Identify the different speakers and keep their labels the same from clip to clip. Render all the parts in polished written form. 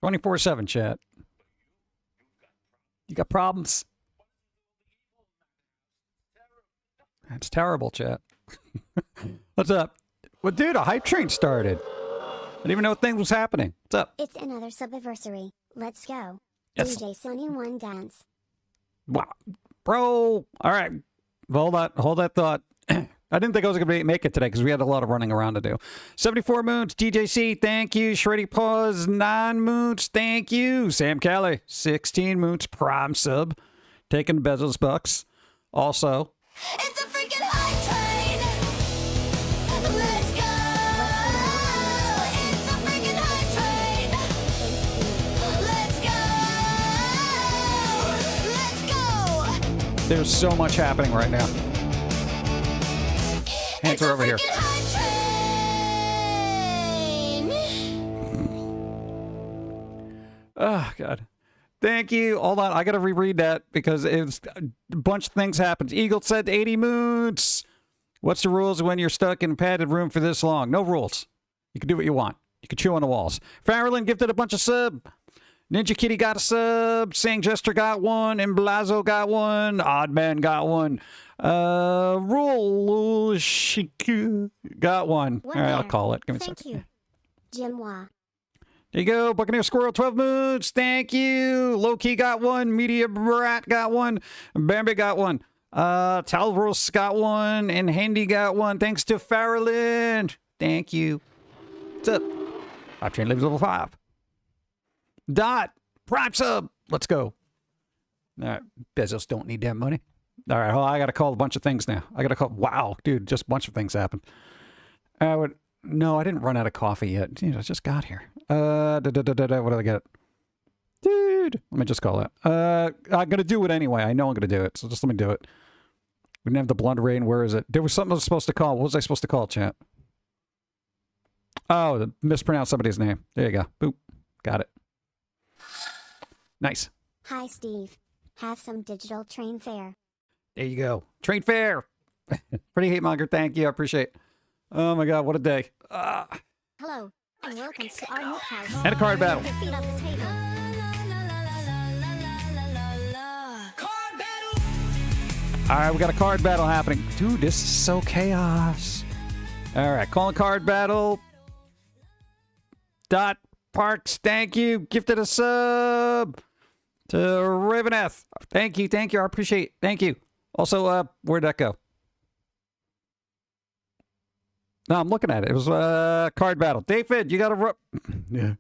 Speaker 1: 24/7, chat. You got problems? That's terrible, chat. What's up? Well, dude, a hype train started. I didn't even know things was happening. What's up?
Speaker 2: It's another subiversary. Let's go.
Speaker 1: Yes.
Speaker 2: DJ Sunny One dance.
Speaker 1: Wow. Bro. All right. Hold that thought. I didn't think I was going to make it today because we had a lot of running around to do. 74 moons. DJC, thank you. Shreddy Paws, 9 moons. Thank you. Sam Kelly, 16 moons. Prime sub. Taking Bezos bucks. Also.
Speaker 3: It's a freaking hype train. Let's go. It's a freaking hype train. Let's go. Let's go.
Speaker 1: There's so much happening right now. Hands are over here. Oh, God. Thank you. Hold on. I got to reread that because it's a bunch of things happened. Eagle said 80 moons. What's the rules when you're stuck in a padded room for this long? No rules. You can do what you want. You can chew on the walls. Farrellin gifted a bunch of sub. Ninja Kitty got a sub. Sang Jester got one. And Blazo got one. Oddman got one. Rule got one. All right, I'll call it. Give me a second.
Speaker 2: Thank you. Jim.
Speaker 1: There you go. Buccaneer Squirrel, 12 moons. Thank you. Low Key got one. Media Brat got one. Bambi got one. Talrus got one. And Handy got one. Thanks to Farrellin. Thank you. What's up? Hype Train lives level 5. Dot. Prime sub. Let's go. All right. Bezos don't need that money. All right. Well, I got to call a bunch of things now. I got to call. Wow, dude. Just a bunch of things happened. No, I didn't run out of coffee yet. Dude, I just got here. What do I get? Dude, let me just call it. I'm going to do it anyway. I know I'm going to do it, so just let me do it. We didn't have the Blunt Rain. Where is it? There was something I was supposed to call. What was I supposed to call, chat? Oh, mispronounced somebody's name. There you go. Boop. Got it. Nice.
Speaker 2: Hi, Steve. Have some digital train fare.
Speaker 1: There you go. Train fare. Pretty hate monger. Thank you. I appreciate it. Oh my God, what a day.
Speaker 2: Hello, and welcome to our new house.
Speaker 1: And a card battle.
Speaker 2: Put your feet on the table.
Speaker 1: All right, we got a card battle happening. Dude, this is so chaos. All right, calling card battle. Dot Parks, thank you. Gifted a sub to Raveneth. Thank you. I appreciate it. Thank you. Also, where'd that go? No, I'm looking at it. It was card battle. David, you got to roll. Yeah,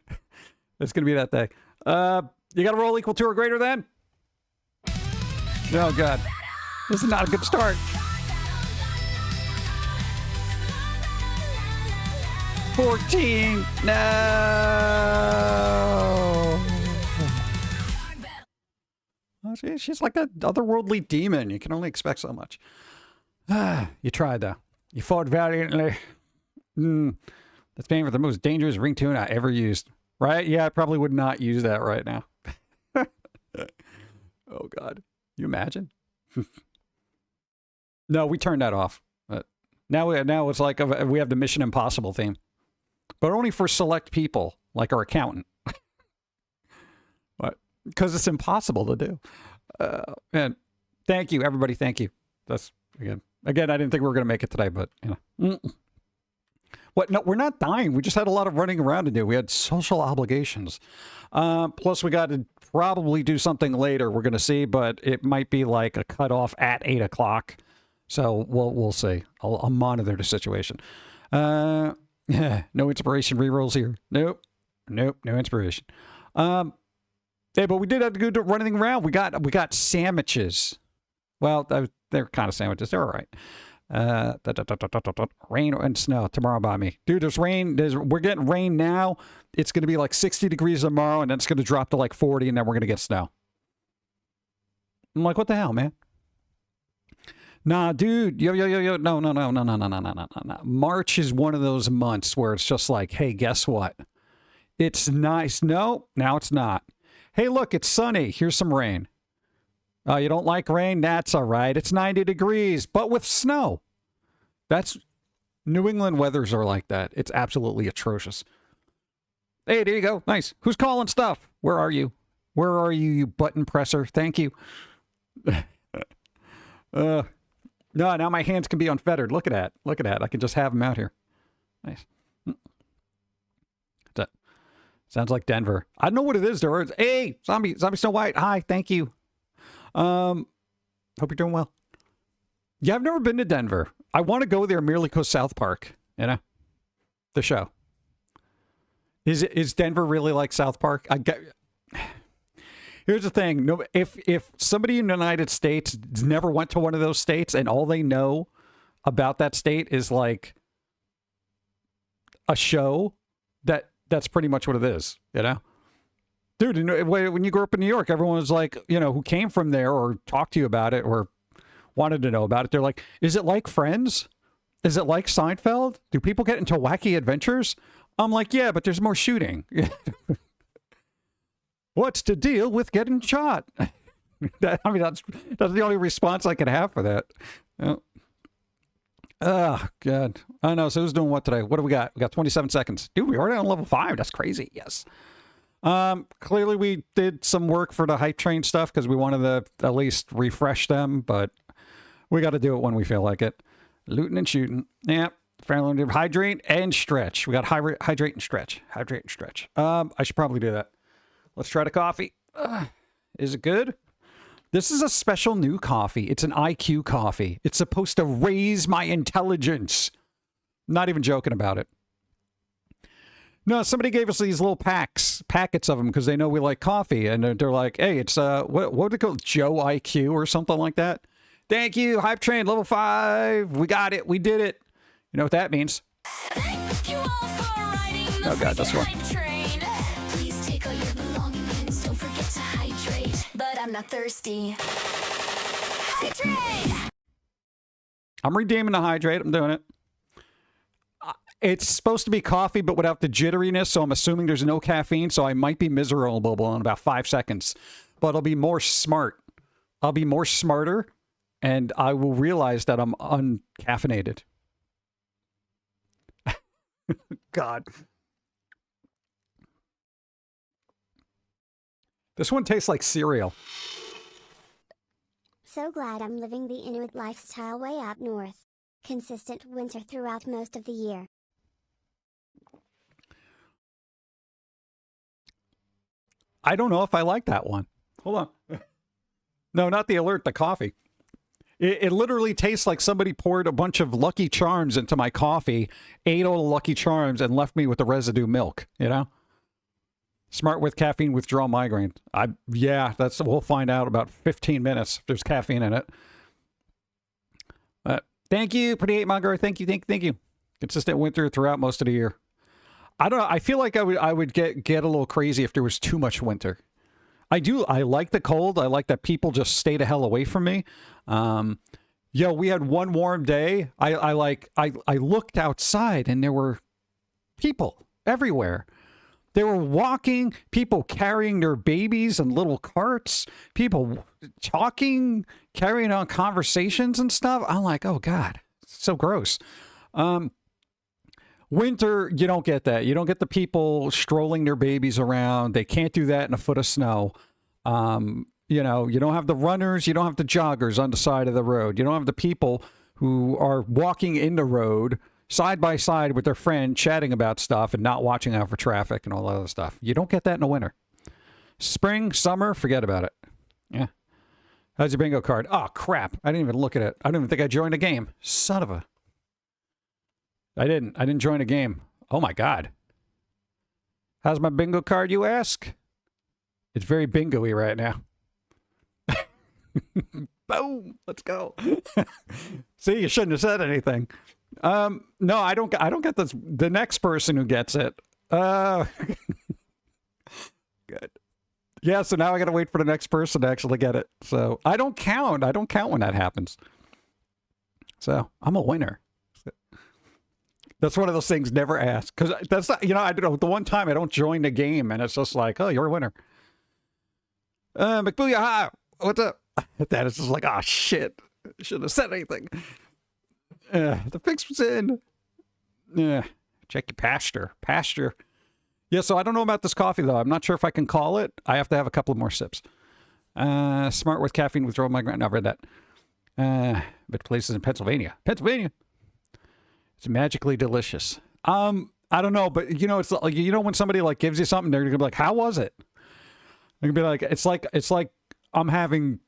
Speaker 1: it's going to be that day. You got to roll equal to or greater than? Oh, God. This is not a good start. 14. No. Oh, she's like an otherworldly demon. You can only expect so much. You tried, though. You fought valiantly. That's paying for the most dangerous ringtone I ever used. Right? Yeah, I probably would not use that right now. Oh, God. You imagine? No, we turned that off. But now it's like we have the Mission Impossible theme. But only for select people, like our accountant. But because it's impossible to do. And thank you, everybody. Thank you. That's, again, I didn't think we were going to make it today, but, you know. What? No, we're not dying. We just had a lot of running around to do. We had social obligations. Plus, we got to probably do something later. We're going to see, but it might be like a cutoff at 8 o'clock. So we'll see. I'll monitor the situation. No inspiration rerolls here. Nope. No inspiration. Hey, but we did have to go running around. We got sandwiches. Well, they're kind of sandwiches. They're all right. Rain and snow tomorrow by me. Dude, there's rain. We're getting rain now. It's going to be like 60 degrees tomorrow, and then it's going to drop to like 40, and then we're going to get snow. I'm like, what the hell, man? Nah, dude. Yo. No. March is one of those months where it's just like, hey, guess what? It's nice. No, now it's not. Hey, look, it's sunny. Here's some rain. Oh, you don't like rain? That's all right. It's 90 degrees, but with snow. That's New England weathers are like that. It's absolutely atrocious. Hey, there you go. Nice. Who's calling stuff? Where are you? Where are you, you button presser? Thank you. No, now my hands can be unfettered. Look at that. Look at that. I can just have them out here. Nice. That sounds like Denver. I don't know what it is. There. Hey, Zombie Snow White. Hi, thank you. Hope you're doing well. Yeah, I've never been to Denver. I want to go there merely because South Park, you know? The show. Is Denver really like South Park? Here's the thing. No, if somebody in the United States never went to one of those states and all they know about that state is like a show, that's pretty much what it is, you know? Dude, you know, when you grew up in New York, everyone was like, you know, who came from there or talked to you about it or wanted to know about it. They're like, is it like Friends? Is it like Seinfeld? Do people get into wacky adventures? I'm like, yeah, but there's more shooting. What's the deal with getting shot? I mean, that's the only response I can have for that. Oh, God. I know. So who's doing what today? What do we got? We got 27 seconds. Dude, we already on level 5. That's crazy. Yes. Clearly we did some work for the hype train stuff because we wanted to at least refresh them, but we got to do it when we feel like it. Looting and shooting. Yeah. Fairly hydrate and stretch. We got hydrate and stretch. Hydrate and stretch. I should probably do that. Let's try the coffee. Is it good? This is a special new coffee. It's an IQ coffee. It's supposed to raise my intelligence. Not even joking about it. No, somebody gave us these little packets of them because they know we like coffee. And they're like, hey, it's, what would it called? Joe IQ or something like that. Thank you. Hype train, level 5. We got it. We did it. You know what that means?
Speaker 3: Thank you all for riding the
Speaker 1: Oh, God, that's one.
Speaker 3: hype train. Please take all your belongings. Don't forget to hydrate. But I'm not thirsty. Hydrate!
Speaker 1: I'm redeeming the hydrate. I'm doing it. It's supposed to be coffee, but without the jitteriness, so I'm assuming there's no caffeine, so I might be miserable in about 5 seconds. But I'll be more smart. I'll be more smarter, and I will realize that I'm uncaffeinated. God. This one tastes like cereal.
Speaker 2: So glad I'm living the Inuit lifestyle way up north. Consistent winter throughout most of the year.
Speaker 1: I don't know if I like that one. Hold on. No, not the alert, the coffee. It literally tastes like somebody poured a bunch of Lucky Charms into my coffee, ate all the Lucky Charms, and left me with the residue milk, you know? Smart with caffeine withdrawal migraine. Yeah, we'll find out about 15 minutes if there's caffeine in it. Thank you, Pretty 8 Monger. Thank you. Consistent winter throughout most of the year. I don't know. I feel like I would get a little crazy if there was too much winter. I like the cold. I like that people just stay the hell away from me. We had one warm day. I looked outside and there were people everywhere. They were walking, people carrying their babies in little carts, people talking, carrying on conversations and stuff. I'm like, oh God, so gross. Winter, you don't get that. You don't get the people strolling their babies around. They can't do that in a foot of snow. You don't have the runners. You don't have the joggers on the side of the road. You don't have the people who are walking in the road side by side with their friend chatting about stuff and not watching out for traffic and all that other stuff. You don't get that in the winter. Spring, summer, forget about it. Yeah. How's your bingo card? Oh, crap. I didn't even look at it. I don't even think I joined a game. Son of a... I didn't join a game. Oh, my God. How's my bingo card, you ask? It's very bingo-y right now. Boom. Let's go. See, you shouldn't have said anything. No, I don't get this. The next person who gets it. Good. Yeah, so now I got to wait for the next person to actually get it. So I don't count. I don't count when that happens. So I'm a winner. That's one of those things never ask. Because that's not, I don't know. The one time I don't join the game and it's just like, oh, you're a winner. McBooyah, what's up? That is just like, oh, shit. I shouldn't have said anything. The fix was in. Check your pasture. Pasture. Yeah, so I don't know about this coffee, though. I'm not sure if I can call it. I have to have a couple more sips. Smart with caffeine withdrawal migraine. I've read that. But places in Pennsylvania. Pennsylvania. It's magically delicious. I don't know, but it's like, when somebody like gives you something, they're gonna be like, "How was it?" They're gonna be like, "It's like I'm having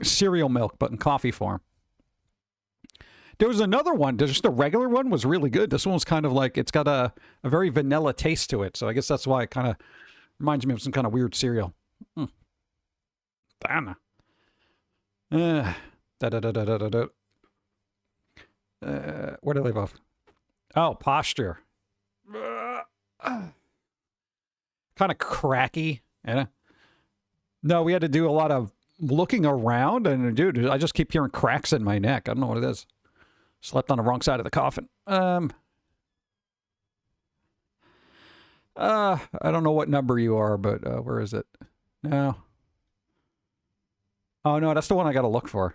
Speaker 1: cereal milk, but in coffee form." There was another one. Just the regular one was really good. This one was kind of like, it's got a very vanilla taste to it. So I guess that's why it kind of reminds me of some kind of weird cereal. Damn. Where do I leave off? Oh, posture. Kind of cracky. No, we had to do a lot of looking around. And dude, I just keep hearing cracks in my neck. I don't know what it is. Slept on the wrong side of the coffin. I don't know what number you are, but where is it? No. Oh, no, that's the one I got to look for.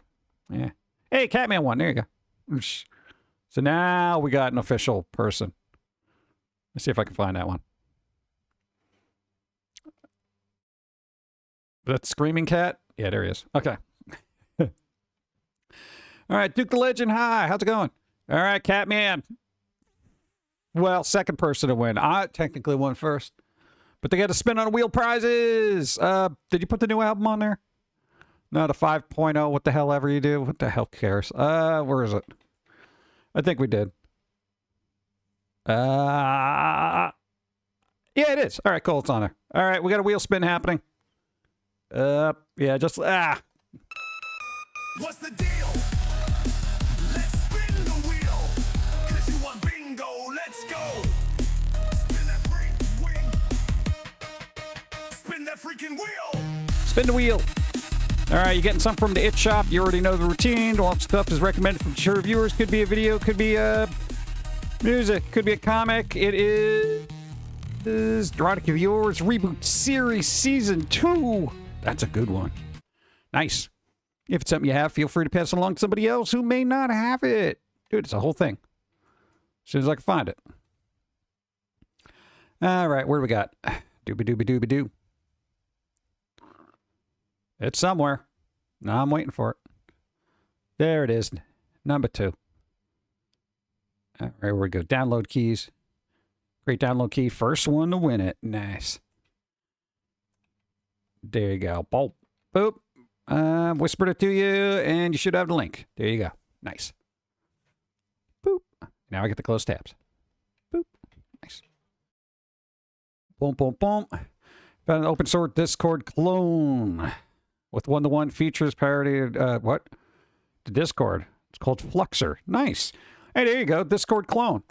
Speaker 1: Yeah. Hey, Catman 1. There you go. So now we got an official person. Let's see if I can find that one. That screaming cat? Yeah, there he is. Okay. All right, Duke the Legend, hi. How's it going? All right, Catman. Well, second person to win. I technically won first. But they got to spin on wheel prizes. Did you put the new album on there? No, the 5.0, what the hell ever you do. What the hell cares? Where is it? I think we did. Yeah, it is. All right, cool. It's on there. All right, we got a wheel spin happening. Yeah, just,
Speaker 4: What's the deal? Let's spin the wheel. 'Cause you want bingo, let's go. Spin that freak wheel. Spin that freaking wheel.
Speaker 1: Spin the wheel. All right, you're getting something from the It Shop. You already know the routine. All stuff is recommended from mature viewers. Could be a video, could be music, could be a comic. It is Erotic Viewers Reboot Series Season 2. That's a good one. Nice. If it's something you have, feel free to pass it along to somebody else who may not have it. Dude, it's a whole thing. As soon as I can find it. All right, what do we got? Doobie-doobie-doobie-doo. It's somewhere. No, I'm waiting for it. There it is. Number 2. All right, here we go. Download keys. Great download key. First one to win it. Nice. There you go. Boop. Boop. Whispered it to you, and you should have the link. There you go. Nice. Boop. Now I get the close tabs. Boop. Nice. Boom, boom, boom. Found an open source Discord clone with one-to-one features parodied. What? The Discord. It's called Fluxer. Nice. Hey, there you go. Discord clone.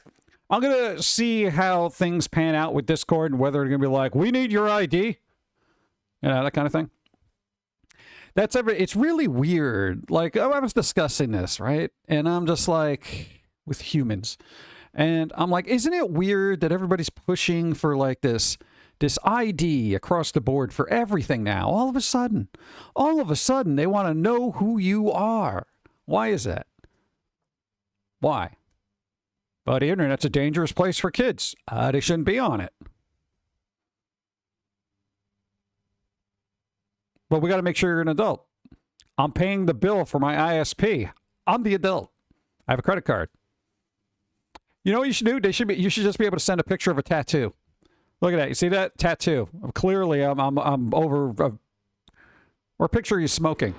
Speaker 1: I'm going to see how things pan out with Discord and whether they're going to be like, we need your ID. That kind of thing. It's really weird. Like, I was discussing this, right? And I'm just like, with humans. And I'm like, isn't it weird that everybody's pushing for like this ID across the board for everything now? All of a sudden, they want to know who you are. Why is that? Why? But the internet's a dangerous place for kids. They shouldn't be on it. But we got to make sure you're an adult. I'm paying the bill for my ISP. I'm the adult. I have a credit card. You know what you should do? You should just be able to send a picture of a tattoo. Look at that. You see that tattoo? Clearly, I'm over. Or picture you smoking.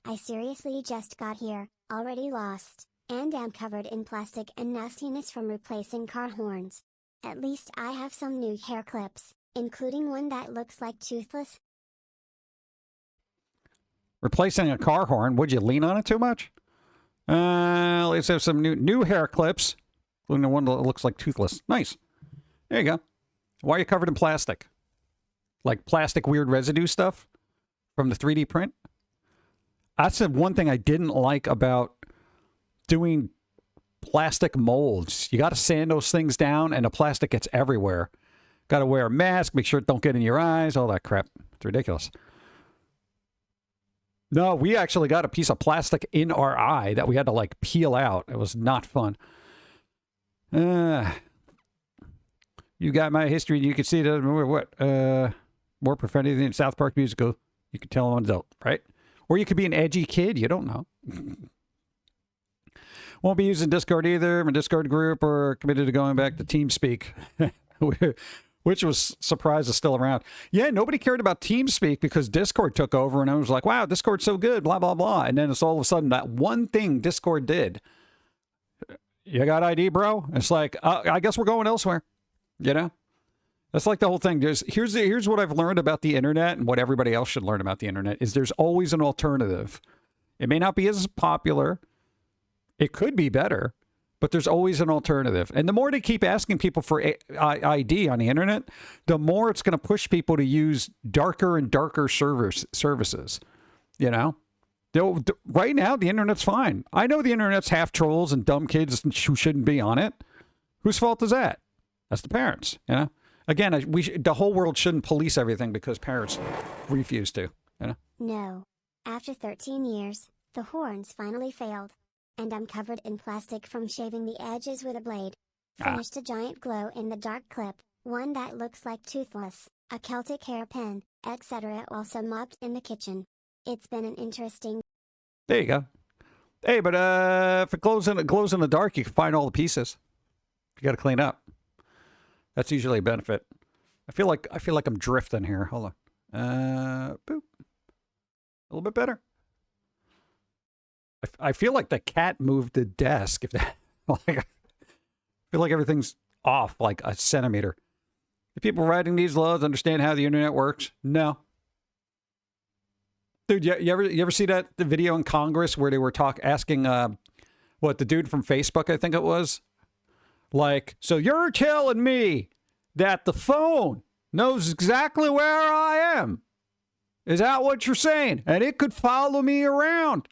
Speaker 2: I seriously just got here, already lost, and am covered in plastic and nastiness from replacing car horns. At least I have some new hair clips, including one that looks like toothless.
Speaker 1: Replacing a car horn? Would you lean on it too much? Let's have some new hair clips, including the one that looks like toothless. Nice. There you go. Why are you covered in plastic? Like plastic weird residue stuff from the 3D print? That's the one thing I didn't like about doing plastic molds. You got to sand those things down, and the plastic gets everywhere. Got to wear a mask, make sure it don't get in your eyes, all that crap. It's ridiculous. No, we actually got a piece of plastic in our eye that we had to like peel out. It was not fun. You got my history, and you can see that more profanity than South Park musical. You can tell I'm an adult, right? Or you could be an edgy kid. You don't know. Won't be using Discord either. My Discord group are committed to going back to TeamSpeak, which was surprised is still around. Yeah, nobody cared about TeamSpeak because Discord took over, and I was like, wow, Discord's so good, blah, blah, blah. And then it's all of a sudden that one thing Discord did. You got ID, bro? It's like, I guess we're going elsewhere. You know? That's like the whole thing. Here's what I've learned about the internet and what everybody else should learn about the internet is there's always an alternative. It may not be as popular. It could be better, but there's always an alternative. And the more they keep asking people for ID on the internet, the more it's going to push people to use darker and darker services. You know? Right now, the internet's fine. I know the internet's half trolls and dumb kids who shouldn't be on it. Whose fault is that? That's the parents, you know? Again, the whole world shouldn't police everything because parents refuse to, you know?
Speaker 2: No. After 13 years, the horns finally failed. And I'm covered in plastic from shaving the edges with a blade. Finished a giant glow in the dark clip, one that looks like Toothless, a Celtic hairpin, etc. also mopped in the kitchen. It's been an interesting...
Speaker 1: There you go. Hey, but if it glows in the dark, you can find all the pieces. You got to clean up. That's usually a benefit. I feel like I'm drifting here. Hold on. Boop. A little bit better. I feel like the cat moved the desk. If that, like, I feel like everything's off like a centimeter. Do people writing these laws understand how the internet works? No. Dude, you ever see the video in Congress where they were asking the dude from Facebook, I think it was? Like, so you're telling me that the phone knows exactly where I am? Is that what you're saying? And it could follow me around.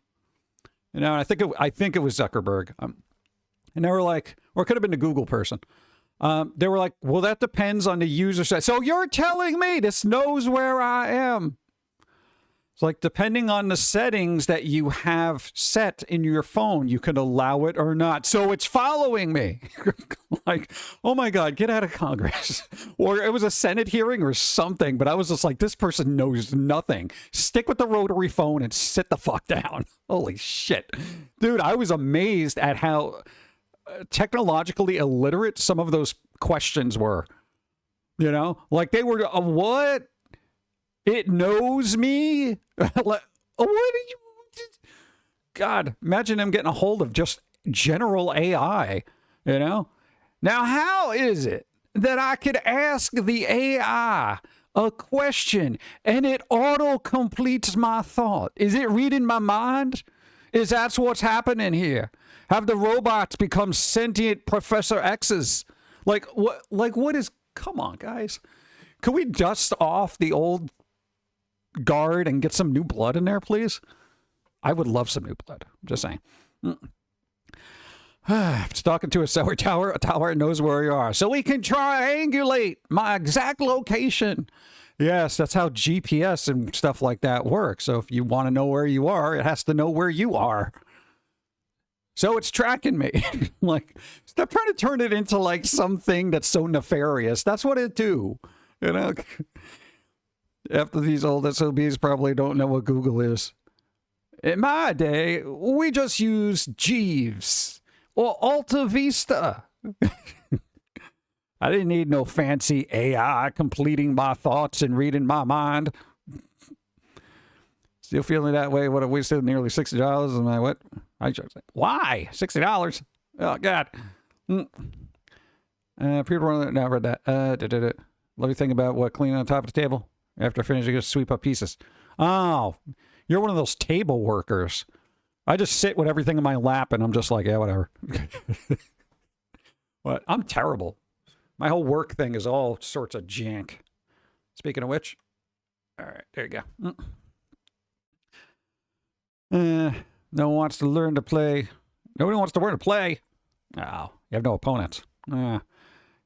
Speaker 1: You know, and I think it was Zuckerberg. And they were like, or it could have been the Google person. They were like, well, that depends on the user side. So you're telling me this knows where I am? It's like, depending on the settings that you have set in your phone, you can allow it or not. So it's following me. Like, oh my God, get out of Congress. Or it was a Senate hearing or something. But I was just like, this person knows nothing. Stick with the rotary phone and sit the fuck down. Holy shit. Dude, I was amazed at how technologically illiterate some of those questions were. You know, like they were, what? It knows me? Like, what are you? God, imagine them getting a hold of just general AI, you know? Now, how is it that I could ask the AI a question and it auto-completes my thought? Is it reading my mind? Is that what's happening here? Have the robots become sentient Professor X's? Like, what is... Come on, guys. Can we dust off the old guard and get some new blood in there, please? I would love some new blood. I'm just saying. It's talking to a cell tower. A tower knows where you are, so we can triangulate my exact location. Yes, that's how GPS and stuff like that works. So if you want to know where you are, it has to know where you are. So it's tracking me. Like, stop trying to turn it into like something that's so nefarious. That's what it do. You know? After these old SOBs probably don't know what Google is. In my day, we just used Jeeves or Alta Vista. I didn't need no fancy AI completing my thoughts and reading my mind. Still feeling that way? What, I wasted nearly $60 on my what? Why? $60? Oh, God. People now read that. Let me think about what cleaning on top of the table. After I finish, I just sweep up pieces. Oh, you're one of those table workers. I just sit with everything in my lap and I'm just like, yeah, whatever. What? I'm terrible. My whole work thing is all sorts of jank. Speaking of which, all right, there you go. No one wants to learn to play. Nobody wants to learn to play. Oh, you have no opponents.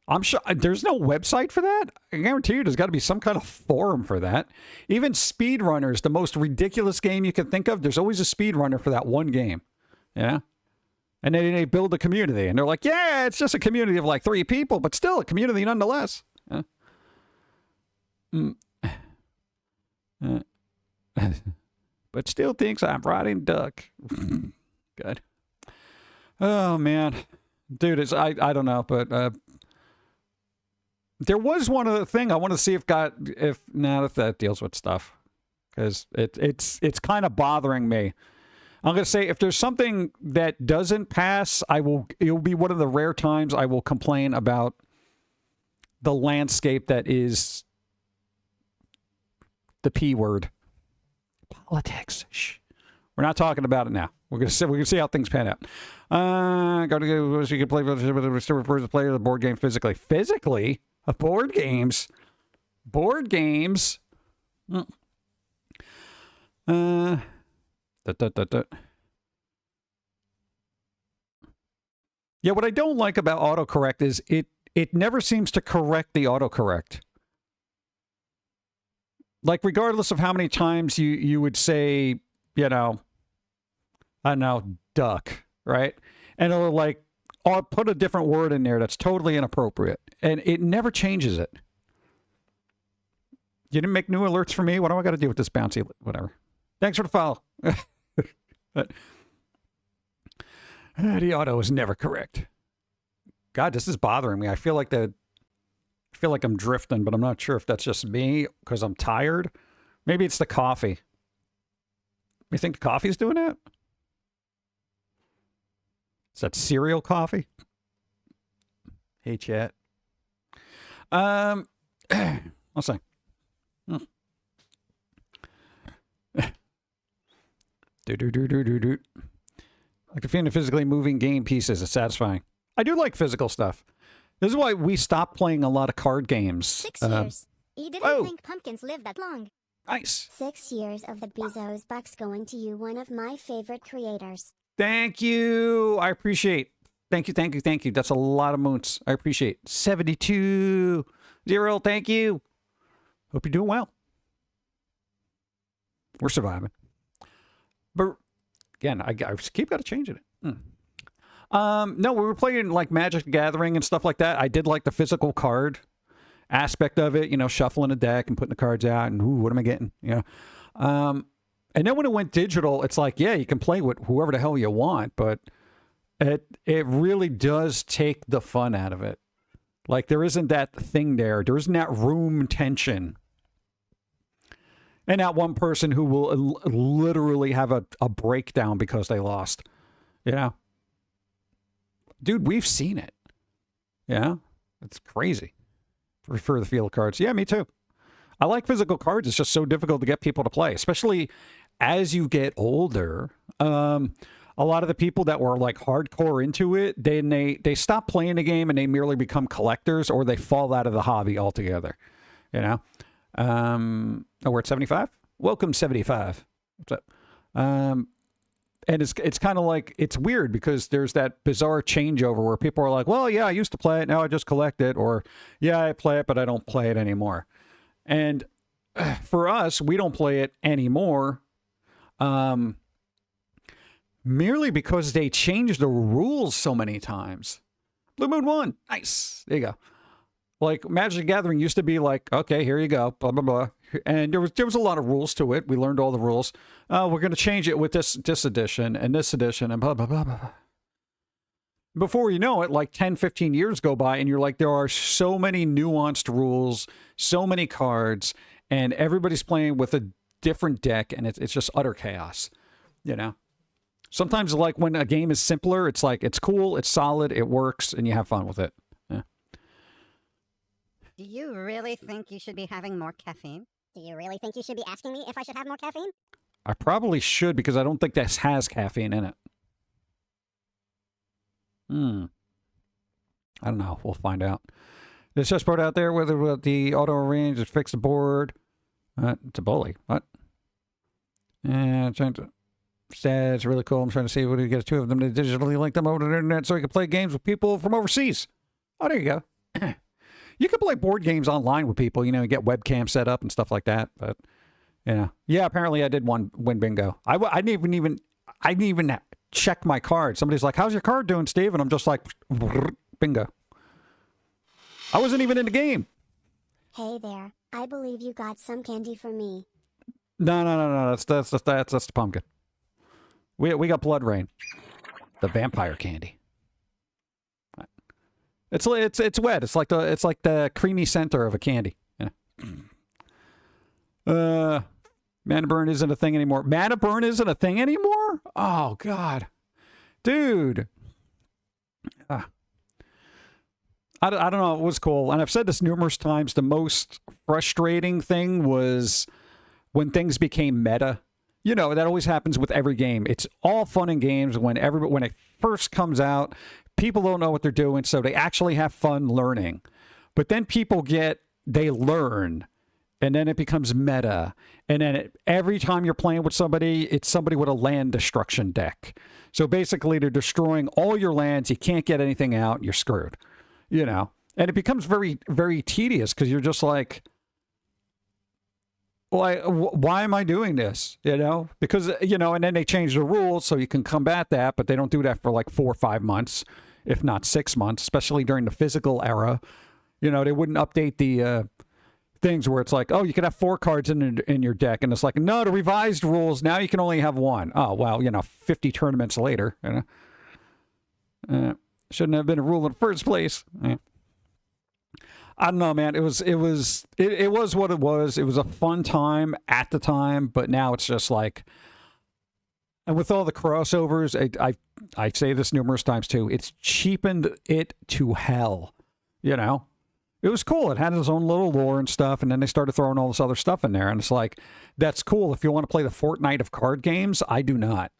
Speaker 1: I'm sure there's no website for that. I guarantee you there's got to be some kind of forum for that. Even speedrunners, the most ridiculous game you can think of, there's always a speedrunner for that one game. Yeah? And then they build a community, and they're like, yeah, it's just a community of like 3 people, but still a community nonetheless. But still thinks I'm riding duck. Good. Oh, man. Dude, I don't know, but there was one other thing I want to see if that deals with stuff, because it's kind of bothering me. I'm going to say if there's something that doesn't pass, it'll be one of the rare times I will complain about the landscape that is the P word. Politics. Shh. We're not talking about it now. We're going to see how things pan out. You can play with the player the board game physically. Physically? Board games? Board games? Yeah, what I don't like about autocorrect is it never seems to correct the autocorrect. Like, regardless of how many times you would say, I don't know, duck, right? And it'll like, I'll put a different word in there that's totally inappropriate. And it never changes it. You didn't make new alerts for me? What do I got to do with this bouncy? Whatever. Thanks for the follow. But the auto is never correct. God, this is bothering me. I feel like I'm drifting, but I'm not sure if that's just me because I'm tired. Maybe it's the coffee. You think the coffee's doing that? Is that cereal coffee? Hey, chat. Let's see. Like the feeling of physically moving game pieces is satisfying. I do like physical stuff. This is why we stopped playing a lot of card games.
Speaker 2: 6 years. You didn't think pumpkins live that long.
Speaker 1: Nice.
Speaker 2: 6 years of the Bezos bucks going to you, one of my favorite creators.
Speaker 1: Thank you. I appreciate. Thank you. That's a lot of moons. I appreciate. 72. 0. Thank you. Hope you're doing well. We're surviving. But again, I keep got to changing it. No, we were playing like Magic the Gathering and stuff like that. I did like the physical card aspect of it, shuffling a deck and putting the cards out and, what am I getting? And then when it went digital, it's like, yeah, you can play with whoever the hell you want, but it really does take the fun out of it. Like, there isn't that thing there. There isn't that room tension. And that one person who will literally have a breakdown because they lost. Dude, we've seen it. Yeah? It's crazy. Prefer the feel of cards. Yeah, me too. I like physical cards. It's just so difficult to get people to play, especially as you get older. A lot of the people that were like hardcore into it, they stop playing the game and they merely become collectors, or they fall out of the hobby altogether. We're at 75? Welcome, 75. What's up? And it's kind of like, it's weird because there's that bizarre changeover where people are like, well, yeah, I used to play it. Now I just collect it. Or, yeah, I play it, but I don't play it anymore. And for us, we don't play it anymore merely because they changed the rules so many times. Blue Moon 1. Nice. There you go. Like, Magic the Gathering used to be like, okay, here you go, blah, blah, blah. And there was a lot of rules to it. We learned all the rules. We're going to change it with this edition and this edition and blah, blah, blah, blah. Before you know it, like 10, 15 years go by and you're like, there are so many nuanced rules, so many cards, and everybody's playing with a different deck, and it's just utter chaos, Sometimes, like, when a game is simpler, it's like, it's cool, it's solid, it works, and you have fun with it.
Speaker 5: Do you really think you should be having more caffeine?
Speaker 2: Do you really think you should be asking me if I should have more caffeine?
Speaker 1: I probably should, because I don't think this has caffeine in it. I don't know. We'll find out. There's just part out there whether the auto arrange is fix the board. It's a bully. What? Yeah, trying to. It's really cool. I'm trying to see what do you get 2 of them to digitally link them over to the internet so you can play games with people from overseas. Oh, there you go. You can play board games online with people, get webcam set up and stuff like that. But, yeah, apparently I did win bingo. I didn't even check my card. Somebody's like, how's your card doing, Steve? And I'm just like, bingo. I wasn't even in the game.
Speaker 2: Hey there, I believe you got some candy for me.
Speaker 1: No. That's the pumpkin. We got blood rain. The vampire candy. It's wet. It's like the creamy center of a candy. You know? Mana burn isn't a thing anymore. Mana burn isn't a thing anymore? Oh God. Dude. I don't know. It was cool. And I've said this numerous times. The most frustrating thing was when things became meta. You know, that always happens with every game. It's all fun and games when it first comes out. People don't know what they're doing, so they actually have fun learning. But then they learn, and then it becomes meta. And then every time you're playing with somebody, it's somebody with a land destruction deck. So basically, they're destroying all your lands. You can't get anything out. And you're screwed. You know, and it becomes very, very tedious because you're just like, why am I doing this? You know, because, you know, and then they change the rules so you can combat that, but they don't do that for like 4 or 5 months, if not 6 months, especially during the physical era. You know, they wouldn't update the things where it's like, oh, you can have 4 cards in your deck. And it's like, no, the revised rules, now you can only have 1. Oh, well, you know, 50 tournaments later, you know. Shouldn't have been a rule in the first place. I don't know, man. It was what it was. It was a fun time at the time, but now it's just like, and with all the crossovers, I say this numerous times too. It's cheapened it to hell. You know, it was cool. It had its own little lore and stuff, and then they started throwing all this other stuff in there, and it's like, that's cool if you want to play the Fortnite of card games. I do not,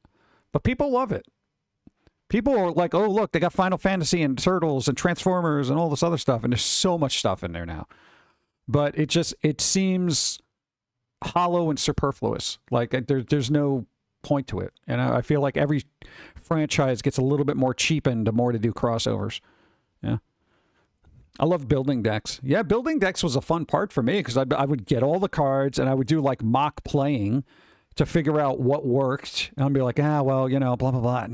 Speaker 1: but people love it. People are like, oh, look, they got Final Fantasy and Turtles and Transformers and all this other stuff. And there's so much stuff in there now. But it seems hollow and superfluous. Like there's no point to it. And I feel like every franchise gets a little bit more cheapened the more to do crossovers. Yeah. I love building decks. Yeah, building decks was a fun part for me because I would get all the cards and I would do like mock playing to figure out what worked. And I'll be like, well, you know, blah, blah, blah.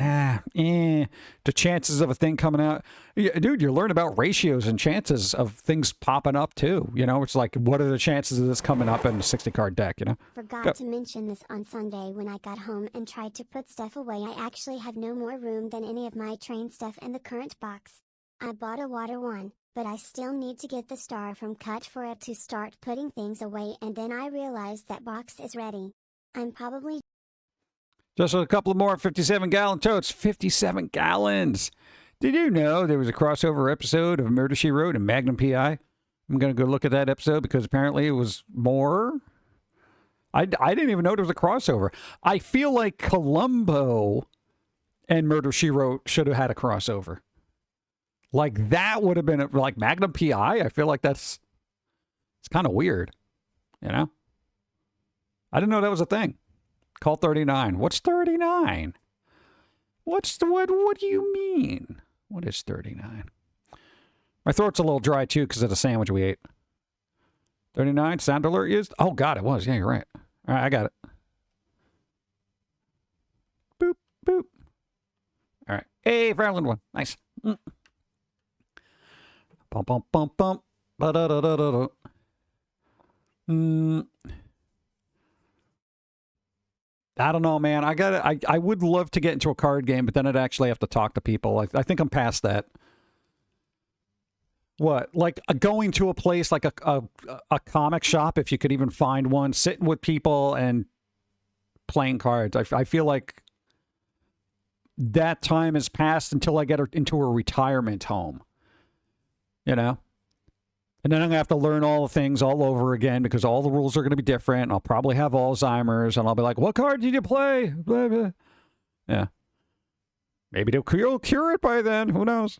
Speaker 1: The chances of a thing coming out. Dude, you learn about ratios and chances of things popping up, too. You know, it's like, what are the chances of this coming up in a 60-card deck, you know?
Speaker 2: Forgot to mention this on Sunday when I got home and tried to put stuff away. I actually have no more room than any of my train stuff in the current box. I bought a water one, but I still need to get the star from Cut for it to start putting things away, and then I realized that box is ready. I'm probably
Speaker 1: just a couple of more 57-gallon totes. 57 gallons. Did you know there was a crossover episode of Murder, She Wrote and Magnum P.I.? I'm going to go look at that episode because apparently it was more. I didn't even know there was a crossover. I feel like Columbo and Murder, She Wrote should have had a crossover. Like that would have been like Magnum P.I. I feel like it's kind of weird, you know? I didn't know that was a thing. Call 39. What's 39? What do you mean? What is 39? My throat's a little dry too because of the sandwich we ate. 39 sound alert used? Oh God, it was. Yeah, you're right. All right, I got it. Boop, boop. All right. Hey, Maryland one. Nice. Bump, bump, bump, bump. Ba-da-da-da-da-da. I don't know, man. I would love to get into a card game, but then I'd actually have to talk to people. I think I'm past that. What? Like going to a place like a comic shop, if you could even find one, sitting with people and playing cards. I feel like that time has passed until I get into a retirement home. You know? And then I'm going to have to learn all the things all over again because all the rules are going to be different. I'll probably have Alzheimer's, and I'll be like, what card did you play? Blah, blah. Yeah. Maybe they'll cure it by then. Who knows?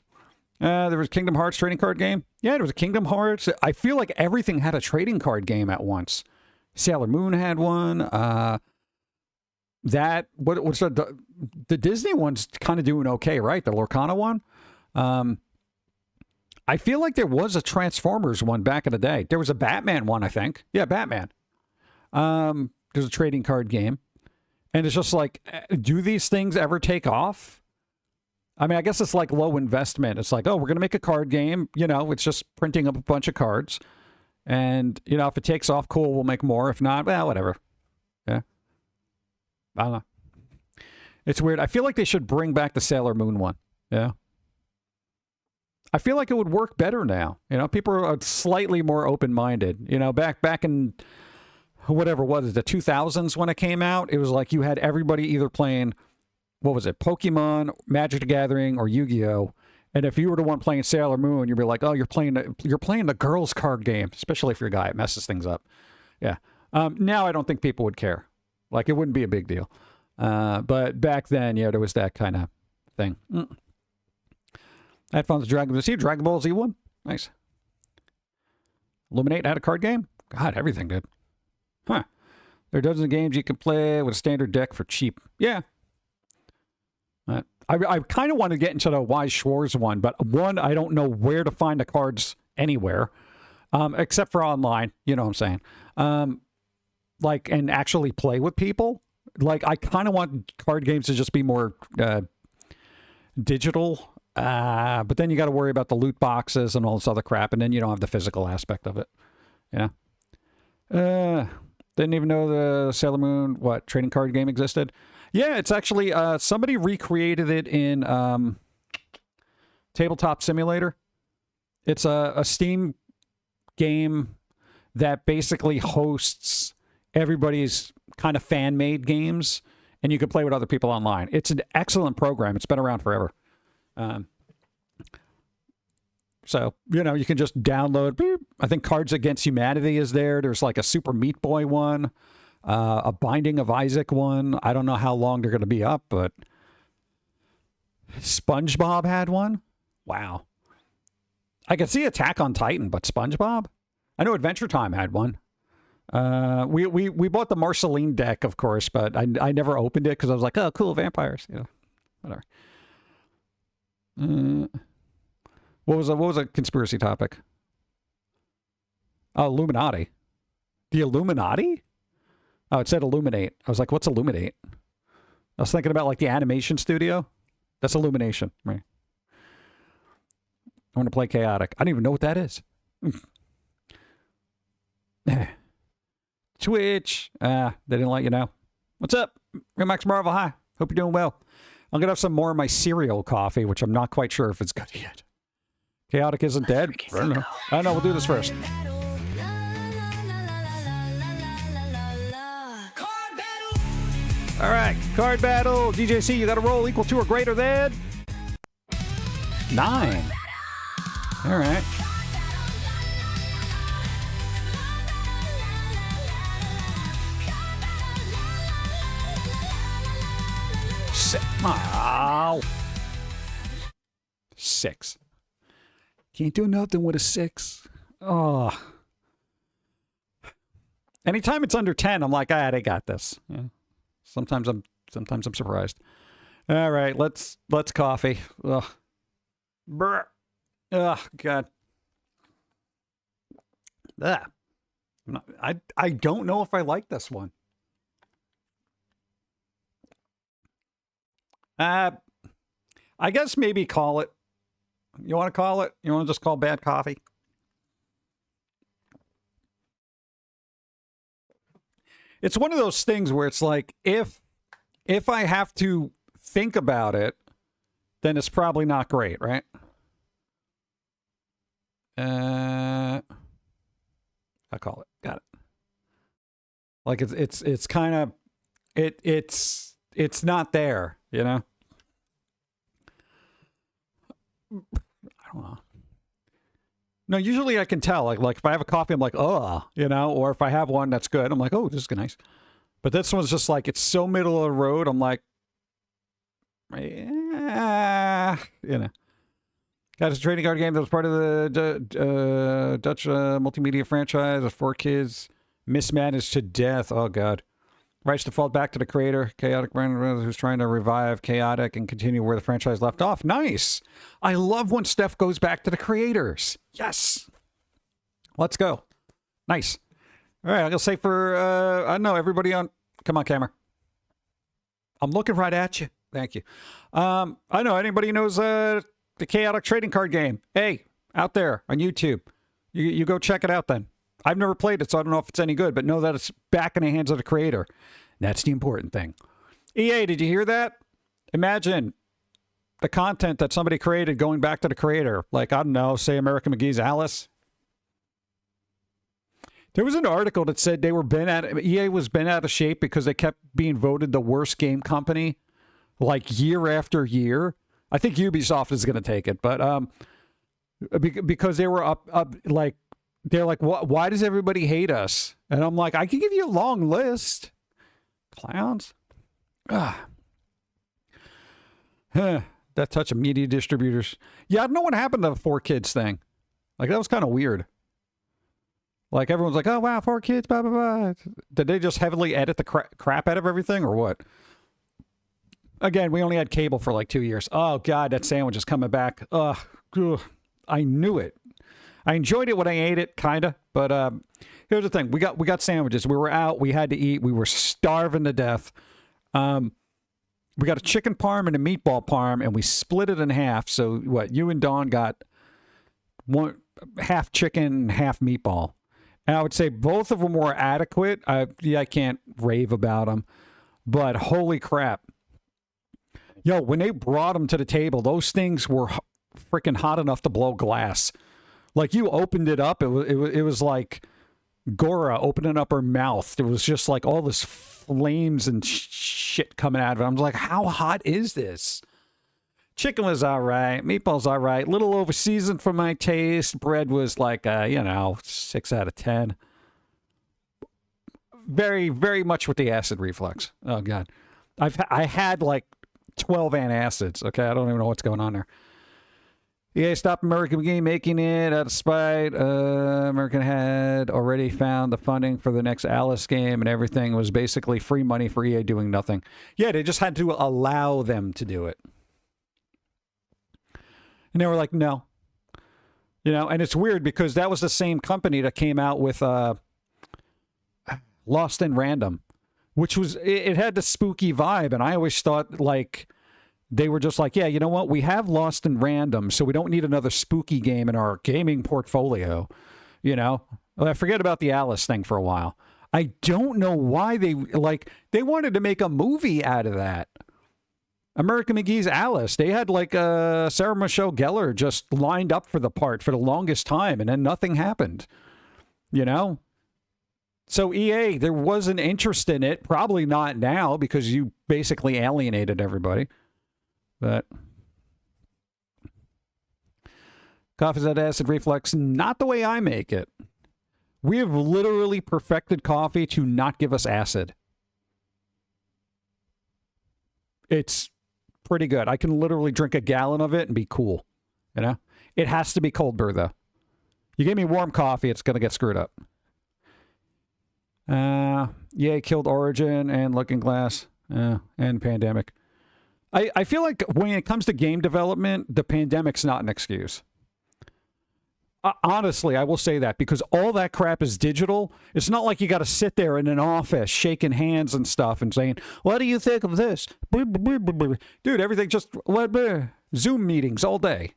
Speaker 1: There was Kingdom Hearts trading card game. Yeah, there was a Kingdom Hearts. I feel like everything had a trading card game at once. Sailor Moon had one. What's the Disney one's kind of doing okay, right? The Lorcana one. I feel like there was a Transformers one back in the day. There was a Batman one, I think. Yeah, Batman. There's a trading card game. And it's just like, do these things ever take off? I mean, I guess it's like low investment. It's like, oh, we're going to make a card game. You know, it's just printing up a bunch of cards. And, you know, if it takes off, cool, we'll make more. If not, well, whatever. Yeah. I don't know. It's weird. I feel like they should bring back the Sailor Moon one. Yeah. I feel like it would work better now. You know, people are slightly more open-minded. You know, back in whatever was it, the 2000s when it came out, it was like you had everybody either playing, what was it, Pokemon, Magic the Gathering, or Yu-Gi-Oh! And if you were the one playing Sailor Moon, you'd be like, oh, you're playing the girls' card game, especially if you're a guy. It messes things up. Yeah. Now I don't think people would care. Like, it wouldn't be a big deal. But back then, yeah, there was that kind of thing. I had fun with Dragon Ball Z. Dragon Ball Z one. Nice. Illuminate had a card game? God, everything did. Huh. There are dozens of games you can play with a standard deck for cheap. Yeah. I kind of want to get into the Wise Schwartz one, but one, I don't know where to find the cards anywhere, except for online. You know what I'm saying? Like, and actually play with people. Like, I kind of want card games to just be more digital. But then you got to worry about the loot boxes and all this other crap, and then you don't have the physical aspect of it. Yeah. Didn't even know the Sailor Moon, trading card game existed. Yeah, it's actually, somebody recreated it in Tabletop Simulator. It's a Steam game that basically hosts everybody's kind of fan-made games, and you can play with other people online. It's an excellent program. It's been around forever. So, you know, you can just download. Beep. I think Cards Against Humanity is there. There's like a Super Meat Boy one, a Binding of Isaac one. I don't know how long they're going to be up, but SpongeBob had one. Wow. I could see Attack on Titan, but SpongeBob? I know Adventure Time had one. We bought the Marceline deck, of course, but I never opened it because I was like, oh, cool, vampires. You know, whatever. What was a conspiracy topic? Oh, Illuminati. The Illuminati? Oh, it said Illuminate. I was like, what's Illuminate? I was thinking about like the animation studio. That's Illumination. Right. I want to play Chaotic. I don't even know what that is. Twitch. They didn't let you know. What's up? Max Marvel, hi. Hope you're doing well. I'm going to have some more of my cereal coffee, which I'm not quite sure if it's good yet. Chaotic isn't dead? I don't know. I don't know. We'll do this first. All right. Card battle. DJC, you got to roll equal to or greater than 9. All right. Ow. 6. Can't do nothing with a 6. Oh. Anytime it's under 10, I'm like, they got this. Yeah. Sometimes I'm surprised. All right, let's coffee. Ugh. Brr. Ugh, God. Ugh. I don't know if I like this one. I guess maybe call it. You want to call it? You want to just call bad coffee? It's one of those things where it's like, if I have to think about it, then it's probably not great, right? I'll call it. Got it. Like it's kind of it's not there, you know? I don't know. No, usually I can tell. Like if I have a coffee, I'm like, oh, you know, or if I have one that's good, I'm like, oh, this is nice. But this one's just like, it's so middle of the road. I'm like, yeah, you know. Got a trading card game that was part of the Dutch multimedia franchise of 4 kids mismanaged to death. Oh, God. Rights to fall back to the creator, Chaotic Brand, who's trying to revive Chaotic and continue where the franchise left off. Nice. I love when stuff goes back to the creators. Yes. Let's go. Nice. All right, I'm going to say for, I don't know, everybody on, come on, camera. I'm looking right at you. Thank you. I know anybody knows the chaotic trading card game. Hey, out there on YouTube, you go check it out then. I've never played it, so I don't know if it's any good, but know that it's back in the hands of the creator. That's the important thing. EA, did you hear that? Imagine the content that somebody created going back to the creator. Like, I don't know, say American McGee's Alice. There was an article that said EA was bent out of shape because they kept being voted the worst game company like year after year. I think Ubisoft is going to take it, but because they were up like, they're like, why does everybody hate us? And I'm like, I can give you a long list. Clowns. That touch of media distributors. Yeah, I don't know what happened to the 4Kids thing. Like, that was kind of weird. Like, everyone's like, oh, wow, 4Kids, blah, blah, blah. Did they just heavily edit the crap out of everything or what? Again, we only had cable for like 2 years. Oh, God, that sandwich is coming back. Ugh. I knew it. I enjoyed it when I ate it, kind of. But here's the thing. We got sandwiches. We were out. We had to eat. We were starving to death. We got a chicken parm and a meatball parm, and we split it in half. So, what, you and Dawn got half chicken, half meatball. And I would say both of them were adequate. I can't rave about them. But holy crap. Yo, when they brought them to the table, those things were freaking hot enough to blow glass. Like, you opened it up, it was like Gora opening up her mouth. There was just like all this flames and shit coming out of it. I'm like, how hot is this? Chicken was all right. Meatballs all right. Little over seasoned for my taste. Bread was like, 6 out of 10. Very, very much with the acid reflux. Oh, God. I had like 12 antacids. Okay, I don't even know what's going on there. EA stopped American McGee making it out of spite. American had already found the funding for the next Alice game, and everything was basically free money for EA doing nothing. Yeah, they just had to allow them to do it. And they were like, no. And it's weird because that was the same company that came out with Lost in Random, which was, it had the spooky vibe, and I always thought, like, they were just like, yeah, you know what? We have Lost in Random, so we don't need another spooky game in our gaming portfolio. I forget about the Alice thing for a while. I don't know why they wanted to make a movie out of that. American McGee's Alice. They had like Sarah Michelle Gellar just lined up for the part for the longest time, and then nothing happened. So EA, there was an interest in it. Probably not now because you basically alienated everybody. But coffee's had acid reflux, not the way I make it. We have literally perfected coffee to not give us acid. It's pretty good. I can literally drink a gallon of it and be cool. It has to be cold brew, though. You give me warm coffee, it's going to get screwed up. EA killed Origin and Looking Glass and Pandemic. I feel like when it comes to game development, the pandemic's not an excuse. Honestly, I will say that because all that crap is digital. It's not like you got to sit there in an office shaking hands and stuff and saying, what do you think of this? Dude, everything just Zoom meetings all day,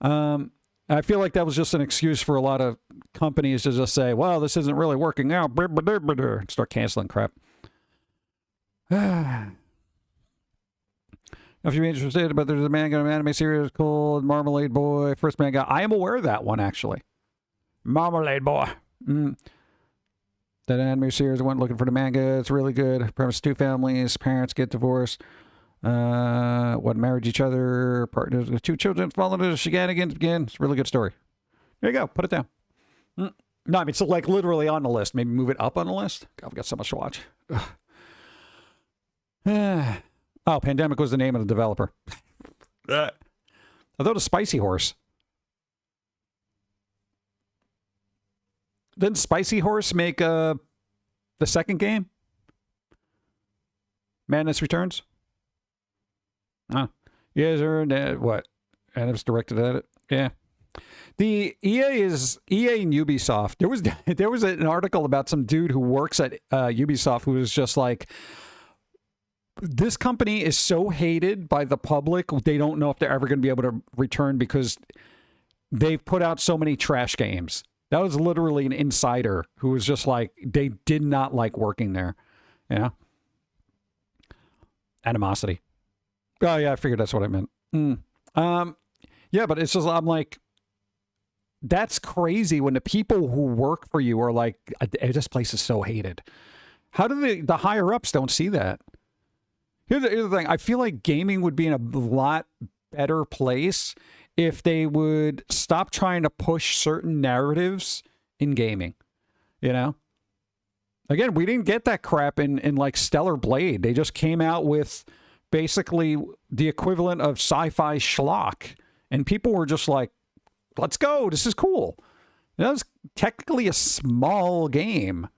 Speaker 1: I feel like that was just an excuse for a lot of companies to just say, well, this isn't really working out. Start canceling crap. If you're interested, but there's a manga anime series called Marmalade Boy, First Manga. I am aware of that one, actually. Marmalade Boy. That anime series, I went looking for the manga. It's really good. Premise: two families, parents get divorced. Married each other, partners with two children, fall into shenanigans again. It's a really good story. There you go. Put it down. No, I mean, it's like literally on the list. Maybe move it up on the list. God, we got so much to watch. Oh, Pandemic was the name of the developer. I thought it was Spicy Horse. Didn't Spicy Horse make the second game? Madness Returns? Oh. Yeah, what? Adams directed at it? Yeah. The EA and Ubisoft. There was an article about some dude who works at Ubisoft who was just like, this company is so hated by the public, they don't know if they're ever going to be able to return because they've put out so many trash games. That was literally an insider who was just like, they did not like working there. Yeah. Animosity. Oh, yeah, I figured that's what I meant. Yeah, but it's just, I'm like, that's crazy when the people who work for you are like, this place is so hated. How do the higher ups don't see that? Here's the thing. I feel like gaming would be in a lot better place if they would stop trying to push certain narratives in gaming. You know? Again, we didn't get that crap in like Stellar Blade. They just came out with basically the equivalent of sci-fi schlock. And people were just like, let's go. This is cool. That was technically a small game.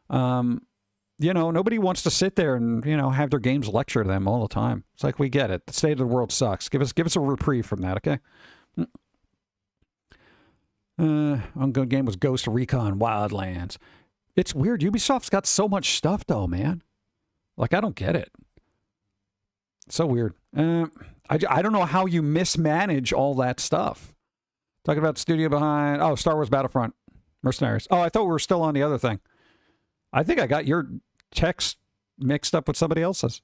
Speaker 1: You know, nobody wants to sit there and, you know, have their games lecture to them all the time. It's like, we get it. The state of the world sucks. Give us a reprieve from that, okay? On good game was Ghost Recon Wildlands. It's weird. Ubisoft's got so much stuff, though, man. Like, I don't get it. So weird. I don't know how you mismanage all that stuff. Talking about the studio behind... Oh, Star Wars Battlefront. Mercenaries. Oh, I thought we were still on the other thing. I think I got your text mixed up with somebody else's.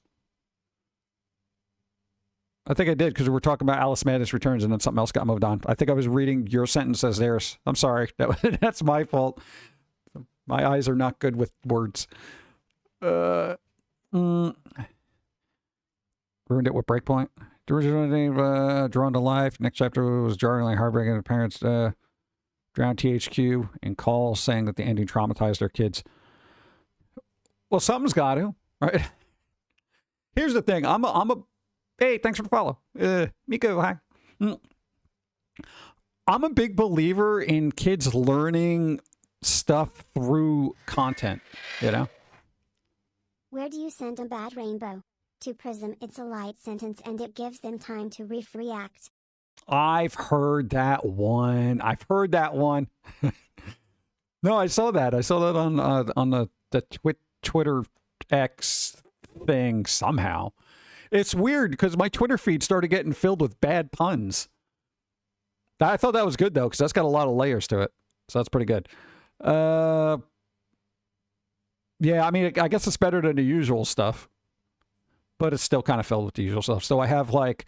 Speaker 1: I think I did because we were talking about Alice Madness Returns and then something else got moved on. I think I was reading your sentence as theirs. I'm sorry. That's my fault. My eyes are not good with words. Ruined it with Breakpoint. The original Drawn to Life. Next chapter was jarringly heartbreaking. The parents drowned THQ in calls saying that the ending traumatized their kids. Well, something's got to, right? Here's the thing. Hey, thanks for the follow. Miko, hi. I'm a big believer in kids learning stuff through content, you know?
Speaker 2: Where do you send a bad rainbow? To Prism, it's a light sentence and it gives them time to react.
Speaker 1: I've heard that one. No, I saw that. I saw that on the Twitter X thing somehow. It's weird because my Twitter feed started getting filled with bad puns. I thought that was good, though, because that's got a lot of layers to it. So that's pretty good. Yeah, I mean, I guess it's better than the usual stuff. But it's still kind of filled with the usual stuff. So I have, like,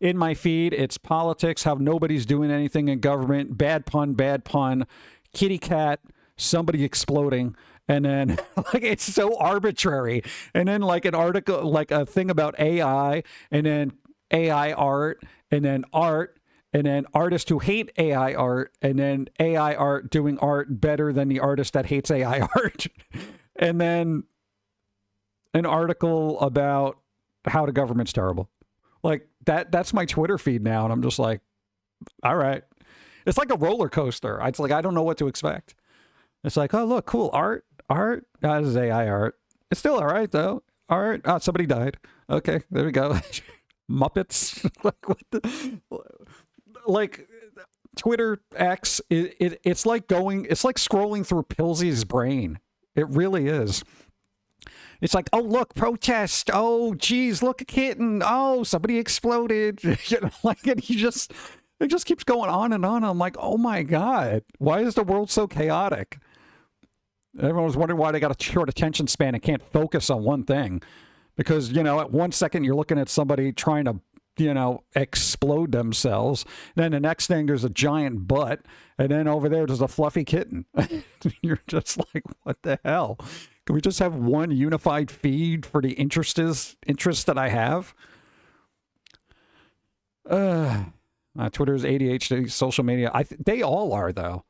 Speaker 1: in my feed, it's politics, how nobody's doing anything in government, bad pun, kitty cat, somebody exploding, and then, like, it's so arbitrary. And then, like, an article, like a thing about AI, and then AI art, and then artists who hate AI art, and then AI art doing art better than the artist that hates AI art. And then an article about how the government's terrible. Like, that's my Twitter feed now, and I'm just like, all right. It's like a roller coaster. It's like, I don't know what to expect. It's like, oh, look, cool, art. This is AI art. It's still all right, though. Art. Oh, somebody died. Okay, there we go. Muppets. like Twitter X, it's like scrolling through Pilz-E's brain. It really is. It's like, oh, look, protest. Oh, geez, look, a kitten. Oh, somebody exploded. You know, like, and it just keeps going on and on. I'm like, oh my God, why is the world so chaotic? Everyone was wondering why they got a short attention span and can't focus on one thing. Because, you know, at 1 second you're looking at somebody trying to, you know, explode themselves. Then the next thing there's a giant butt. And then over there's a fluffy kitten. You're just like, what the hell? Can we just have one unified feed for the interests that I have? Twitter's ADHD, social media. They all are, though.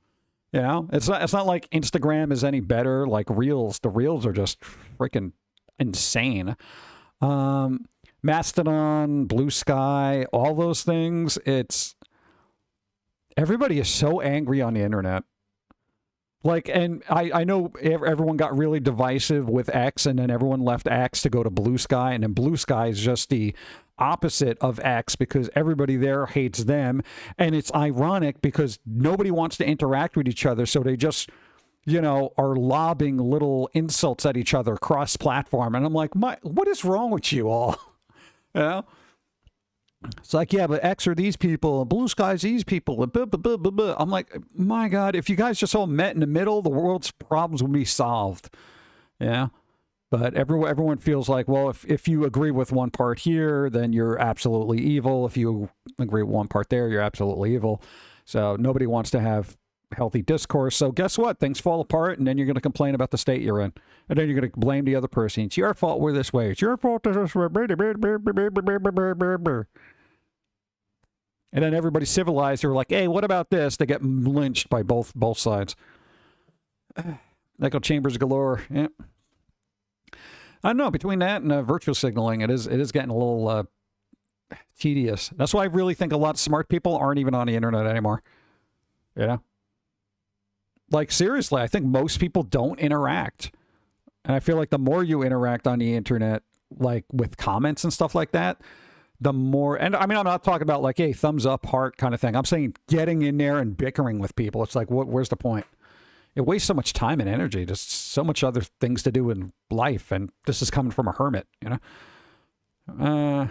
Speaker 1: You know, it's not like Instagram is any better. Like Reels, the Reels are just freaking insane. Mastodon, Blue Sky, all those things. Everybody is so angry on the internet. Like, and I know everyone got really divisive with X, and then everyone left X to go to Blue Sky, and then Blue Sky is just the opposite of X because everybody there hates them, and it's ironic because nobody wants to interact with each other, so they just are lobbing little insults at each other cross-platform. And I'm like, what is wrong with you all? It's like, yeah, but X are these people, and Blue Sky's these people, and blah, blah, blah, blah, blah. I'm like, my God, if you guys just all met in the middle, the world's problems would be solved. Yeah. But everyone feels like, well, if you agree with one part here, then you're absolutely evil. If you agree with one part there, you're absolutely evil. So nobody wants to have healthy discourse. So guess what? Things fall apart, and then you're going to complain about the state you're in. And then you're going to blame the other person. It's your fault we're this way. It's your fault this way. And then everybody civilized. They're like, hey, what about this? They get lynched by both sides. Echo chambers galore. Yeah. I don't know. Between that and virtual signaling, it is getting a little tedious. That's why I really think a lot of smart people aren't even on the internet anymore. Like, seriously, I think most people don't interact. And I feel like the more you interact on the internet, like with comments and stuff like that, the more, and I mean, I'm not talking about like, hey, thumbs up, heart kind of thing. I'm saying getting in there and bickering with people. It's like, where's the point? It wastes so much time and energy. There's so much other things to do in life. And this is coming from a hermit, I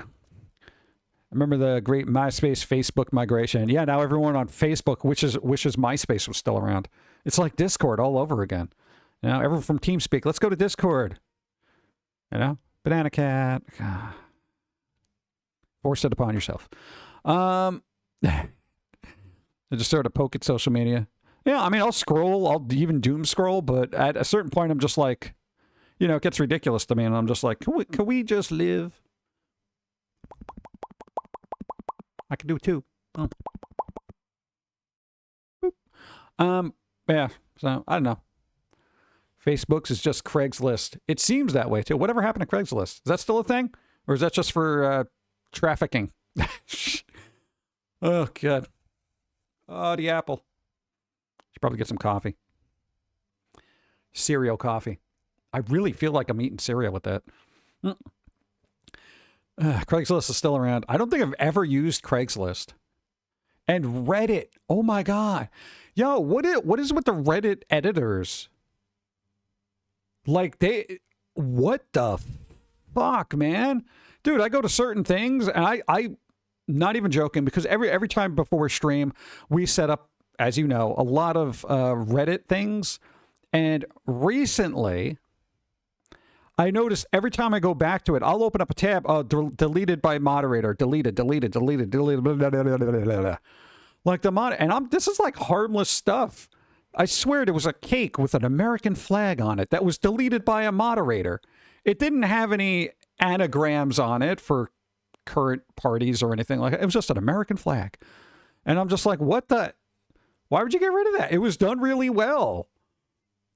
Speaker 1: remember the great MySpace Facebook migration. Yeah, now everyone on Facebook wishes MySpace was still around. It's like Discord all over again. Everyone from TeamSpeak, let's go to Discord. Banana Cat. Force it upon yourself. I just started to poke at social media. Yeah, I mean, I'll scroll. I'll even doom scroll. But at a certain point, I'm just like, it gets ridiculous to me. And I'm just like, can we just live? I can do it too. Oh. Yeah, so I don't know. Facebook's is just Craigslist. It seems that way too. Whatever happened to Craigslist? Is that still a thing? Or is that just for trafficking? Oh, God. Oh, the apple. Should probably get some coffee. Cereal coffee. I really feel like I'm eating cereal with that. Craigslist is still around. I don't think I've ever used Craigslist. And Reddit. Oh, my God. Yo, what is with the Reddit editors? Like, what the fuck, man? Dude, I go to certain things, and I not even joking, because every time before stream, we set up, as you know, a lot of Reddit things. And recently, I noticed every time I go back to it, I'll open up a tab, deleted by moderator, deleted. Blah, blah, blah. Like the mod, and this is like harmless stuff. I swear there was a cake with an American flag on it that was deleted by a moderator. It didn't have any anagrams on it for current parties or anything like that. It was just an American flag. And I'm just like, why would you get rid of that? It was done really well.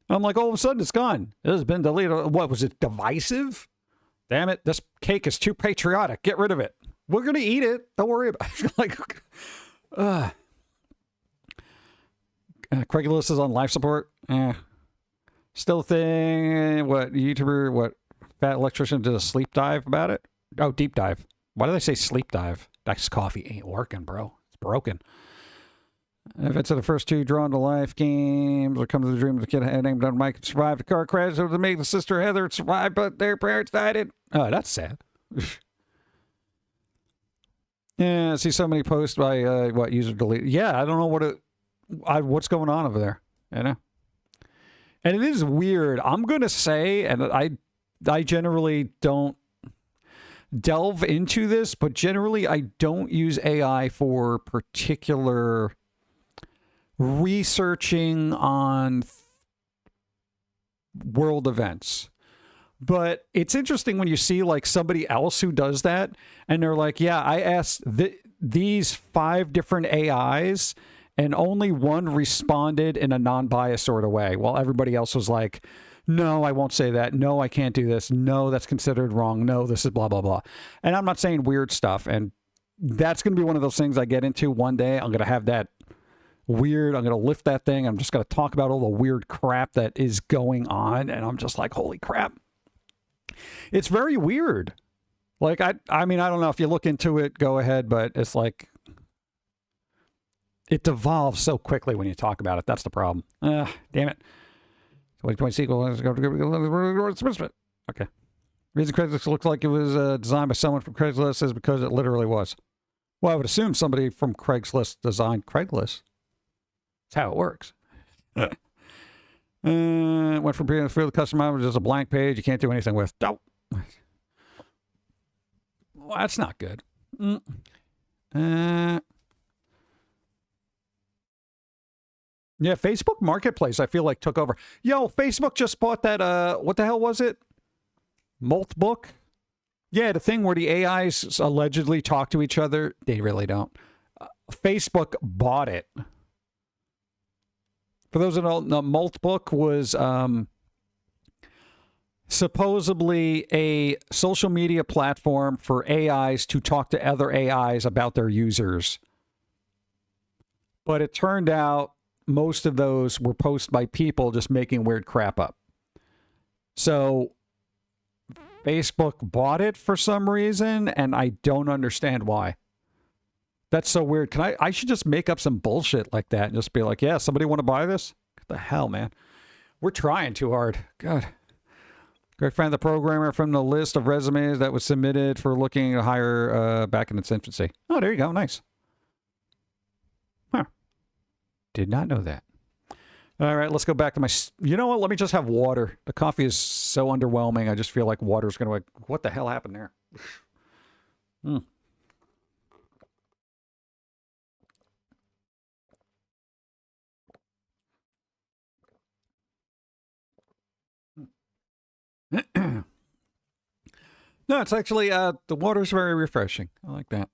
Speaker 1: I'm like, all of a sudden it's gone. It has been deleted. What, was it divisive? Damn it, this cake is too patriotic. Get rid of it. We're going to eat it. Don't worry about it. Like, Craigslist is on life support. Still a thing. What, YouTuber, what, fat electrician did a sleep dive about it? Oh, deep dive. Why do they say sleep dive? That's coffee ain't working, bro. It's broken. If it's the first two drawn to life games, or come to the dream of the kid named on Mike survived a car crash, so to make the sister Heather survive, but their parents died. Oh, that's sad. Yeah, I see so many posts by user delete. Yeah, I don't know what's going on over there. And it is weird. I'm gonna say, and I generally don't delve into this, but generally I don't use AI for particular researching on world events. But it's interesting when you see like somebody else who does that, and they're like, yeah, I asked these 5 different AIs and only one responded in a non-biased sort of way, while everybody else was like, no, I won't say that. No, I can't do this. No, that's considered wrong. No, this is blah, blah, blah. And I'm not saying weird stuff. And that's going to be one of those things I get into one day. I'm going to have that weird. I'm going to lift that thing. I'm just going to talk about all the weird crap that is going on. And I'm just like, holy crap. It's very weird. Like, I mean, I don't know if you look into it, go ahead, but it's like, it devolves so quickly when you talk about it. That's the problem. Damn it. 20 sequel. Okay. Reason Craigslist looks like it was designed by someone from Craigslist is because it literally was. Well, I would assume somebody from Craigslist designed Craigslist. That's how it works. Went from being through the customer, just a blank page you can't do anything with. Oh. Well, that's not good. Yeah, Facebook Marketplace, I feel like, took over. Yo, Facebook just bought that, what the hell was it? Moltbook? Yeah, the thing where the AIs allegedly talk to each other. They really don't. Facebook bought it. For those who don't know, Moltbook was supposedly a social media platform for AIs to talk to other AIs about their users. But it turned out most of those were posted by people just making weird crap up. So Facebook bought it for some reason, and I don't understand why. That's so weird. I should just make up some bullshit like that and just be like, yeah, somebody want to buy this? What the hell, man? We're trying too hard. God. Greg found the programmer from the list of resumes that was submitted for looking to hire back in its infancy. Oh, there you go. Nice. Huh. Did not know that. All right, let's go back to my... You know what? Let me just have water. The coffee is so underwhelming. I just feel like water's going to... What the hell happened there? No, it's actually... the water's very refreshing. I like that.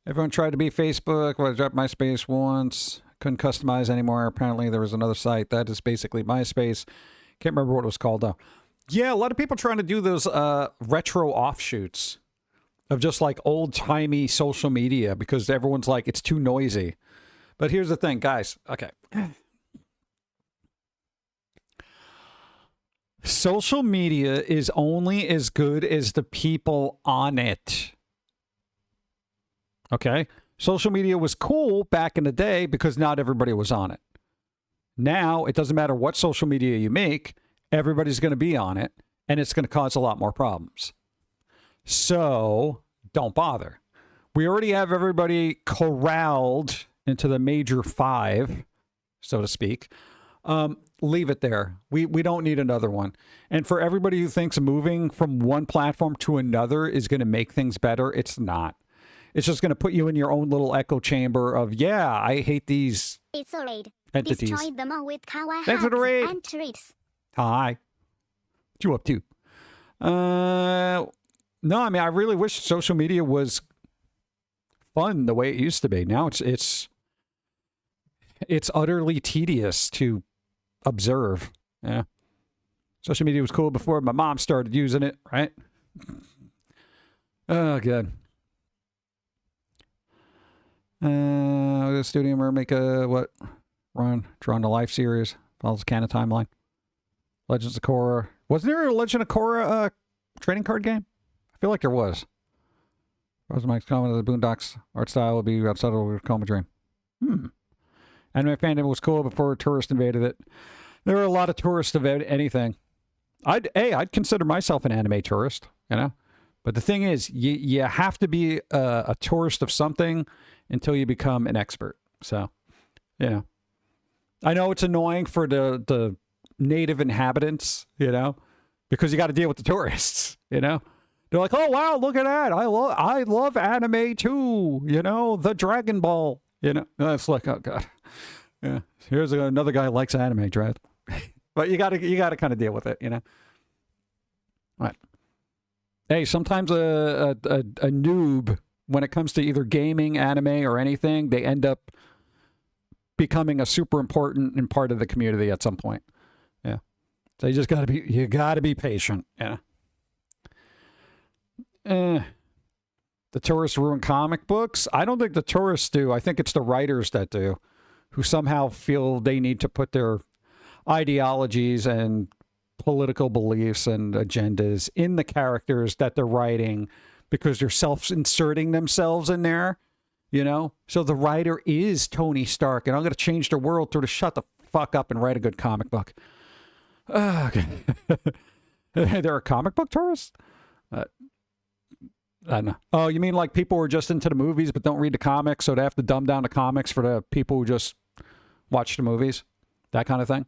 Speaker 1: Everyone tried to be Facebook. Well, I dropped MySpace once. Couldn't customize anymore. Apparently, there was another site that is basically MySpace. Can't remember what it was called, though. Yeah, a lot of people trying to do those retro offshoots of just like old-timey social media because everyone's like, it's too noisy. But here's the thing, guys. Okay. Social media is only as good as the people on it. Okay? Social media was cool back in the day because not everybody was on it. Now, it doesn't matter what social media you make, everybody's going to be on it, and it's going to cause a lot more problems. So, don't bother. We already have everybody corralled into the major five, so to speak. Leave it there. We don't need another one. And for everybody who thinks moving from one platform to another is going to make things better, it's not. It's just going to put you in your own little echo chamber of, yeah, I hate these
Speaker 2: It's a raid.
Speaker 1: entities.
Speaker 2: Destroy them all with kawaii
Speaker 1: Thanks for the raid.
Speaker 2: and treats.
Speaker 1: Hi. What you up to? No, I mean, I really wish social media was fun the way it used to be. Now it's utterly tedious to observe. Yeah. Social media was cool before my mom started using it, right? Oh, good. The studio or make a what? Drawn to Life series. Follows the canon timeline. Legends of Korra. Wasn't there a Legend of Korra trading card game? I feel like there was. Rosamike's comment of the Boondocks art style will be outside of the Coma Dream. Anime fandom was cool before tourists invaded it. There were a lot of tourists of anything. I'd consider myself an anime tourist, you know? But the thing is, you have to be a tourist of something until you become an expert. So, you know. I know it's annoying for the native inhabitants, you know, because you got to deal with the tourists, you know. They're like, oh, wow, look at that. I love anime too, you know, the Dragon Ball, you know. It's like, oh, God. Yeah, here's another guy who likes anime, Dread. But you got to kind of deal with it, you know. Right. Hey, sometimes a noob, when it comes to either gaming, anime, or anything, they end up becoming a super important part of the community at some point. Yeah. So you gotta be patient. Yeah. The tourists ruin comic books. I don't think the tourists do. I think it's the writers that do, who somehow feel they need to put their ideologies and political beliefs and agendas in the characters that they're writing because they're self-inserting themselves in there, you know? So the writer is Tony Stark, and I'm going to change the world to shut the fuck up and write a good comic book. Okay. They're a comic book tourist? I don't know. Oh, you mean like people who are just into the movies but don't read the comics, so they have to dumb down the comics for the people who just watch the movies? That kind of thing?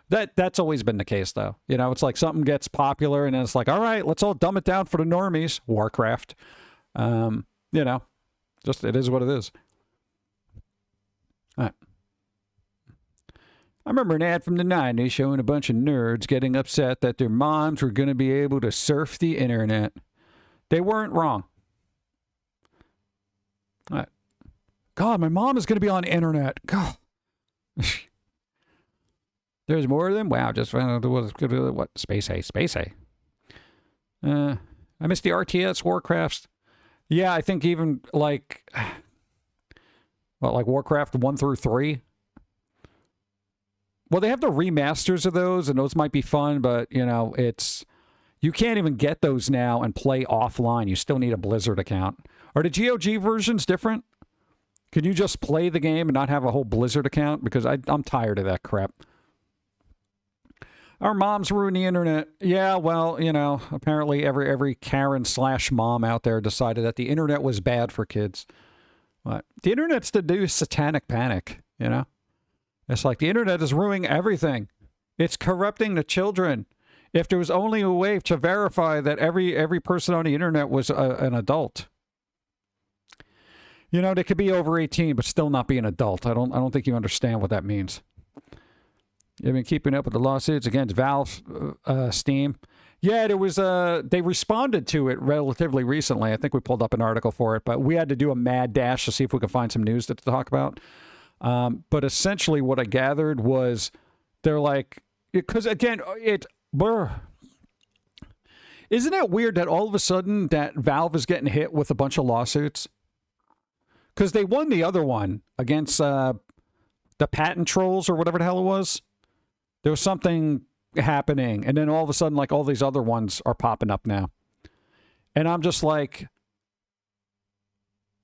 Speaker 1: That's always been the case, though. You know, it's like something gets popular, and then it's like, all right, let's all dumb it down for the normies. Warcraft. You know, just it is what it is. All right. I remember an ad from the 90s showing a bunch of nerds getting upset that their moms were going to be able to surf the internet. They weren't wrong. All right. God, my mom is going to be on the internet. God. There's more of them? Wow, just what? Space-A. Space-A. I missed the RTS Warcrafts. Yeah, I think even like, like Warcraft 1 through 3? Well, they have the remasters of those, and those might be fun, but, you know, you can't even get those now and play offline. You still need a Blizzard account. Are the GOG versions different? Can you just play the game and not have a whole Blizzard account? Because I'm tired of that crap. Our moms ruin the internet. Yeah, well, you know, apparently every Karen/mom out there decided that the internet was bad for kids. What? The internet's the new satanic panic, you know? It's like the internet is ruining everything. It's corrupting the children. If there was only a way to verify that every person on the internet was an adult. You know, they could be over 18 but still not be an adult. I don't think you understand what that means. You've been keeping up with the lawsuits against Valve, Steam. Yeah, there was they responded to it relatively recently. I think we pulled up an article for it, but we had to do a mad dash to see if we could find some news to talk about. But essentially what I gathered was they're like, because again, isn't it weird that all of a sudden that Valve is getting hit with a bunch of lawsuits? Because they won the other one against the patent trolls or whatever the hell it was. There was something happening, and then all of a sudden, like, all these other ones are popping up now. And I'm just like,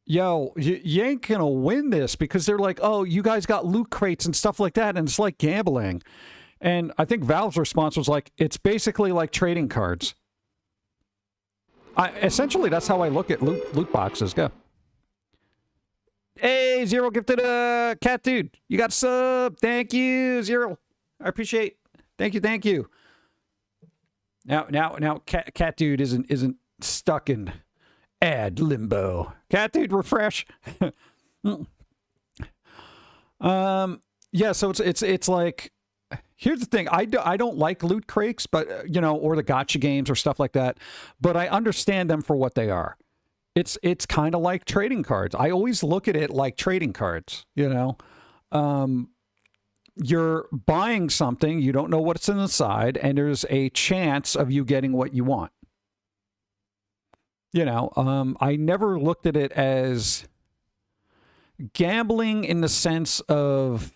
Speaker 1: yo, you ain't gonna win this, because they're like, oh, you guys got loot crates and stuff like that, and it's like gambling. And I think Valve's response was like, it's basically like trading cards. Essentially, that's how I look at loot boxes. Go. Hey, Zero gifted a cat dude. You got a sub. Thank you, Zero. I appreciate. Thank you. Now, cat dude isn't stuck in ad limbo. Cat dude, refresh. Yeah. So it's like, here's the thing. I don't like loot crates, but you know, or the gotcha games or stuff like that. But I understand them for what they are. It's kind of like trading cards. I always look at it like trading cards. You know, you're buying something, you don't know what's inside, and there's a chance of you getting what you want. You know, I never looked at it as gambling in the sense of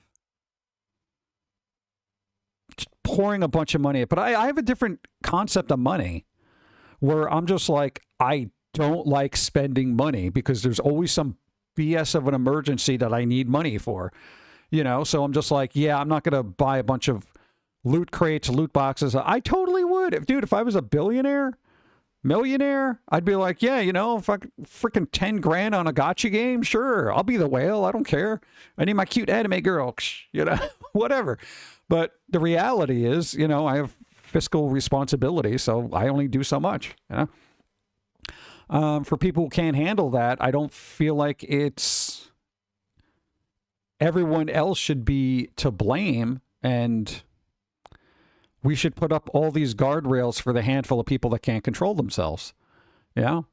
Speaker 1: pouring a bunch of money. But I have a different concept of money where I'm just like, I don't like spending money because there's always some BS of an emergency that I need money for. You know, so I'm just like, yeah, I'm not going to buy a bunch of loot crates, loot boxes. I totally would. If I was a millionaire, I'd be like, yeah, you know, if I freaking 10 grand on a gotcha game, sure, I'll be the whale. I don't care. I need my cute anime girl, you know, whatever. But the reality is, you know, I have fiscal responsibility, so I only do so much, you know. For people who can't handle that, I don't feel like it's everyone else should be to blame, and we should put up all these guardrails for the handful of people that can't control themselves. Yeah.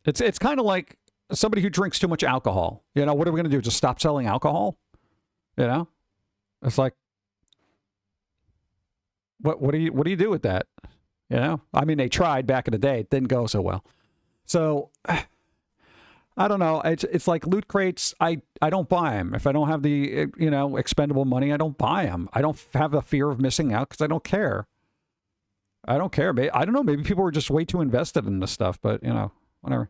Speaker 1: It's kind of like somebody who drinks too much alcohol. You know, what are we going to do? Just stop selling alcohol? You know? It's like, what do you do with that? You know? I mean, they tried back in the day. It didn't go so well. So I don't know. It's like loot crates. I don't buy them. If I don't have the, you know, expendable money, I don't buy them. I don't have the fear of missing out because I don't care. I don't care. I don't know. Maybe people were just way too invested in this stuff, but, you know, whatever.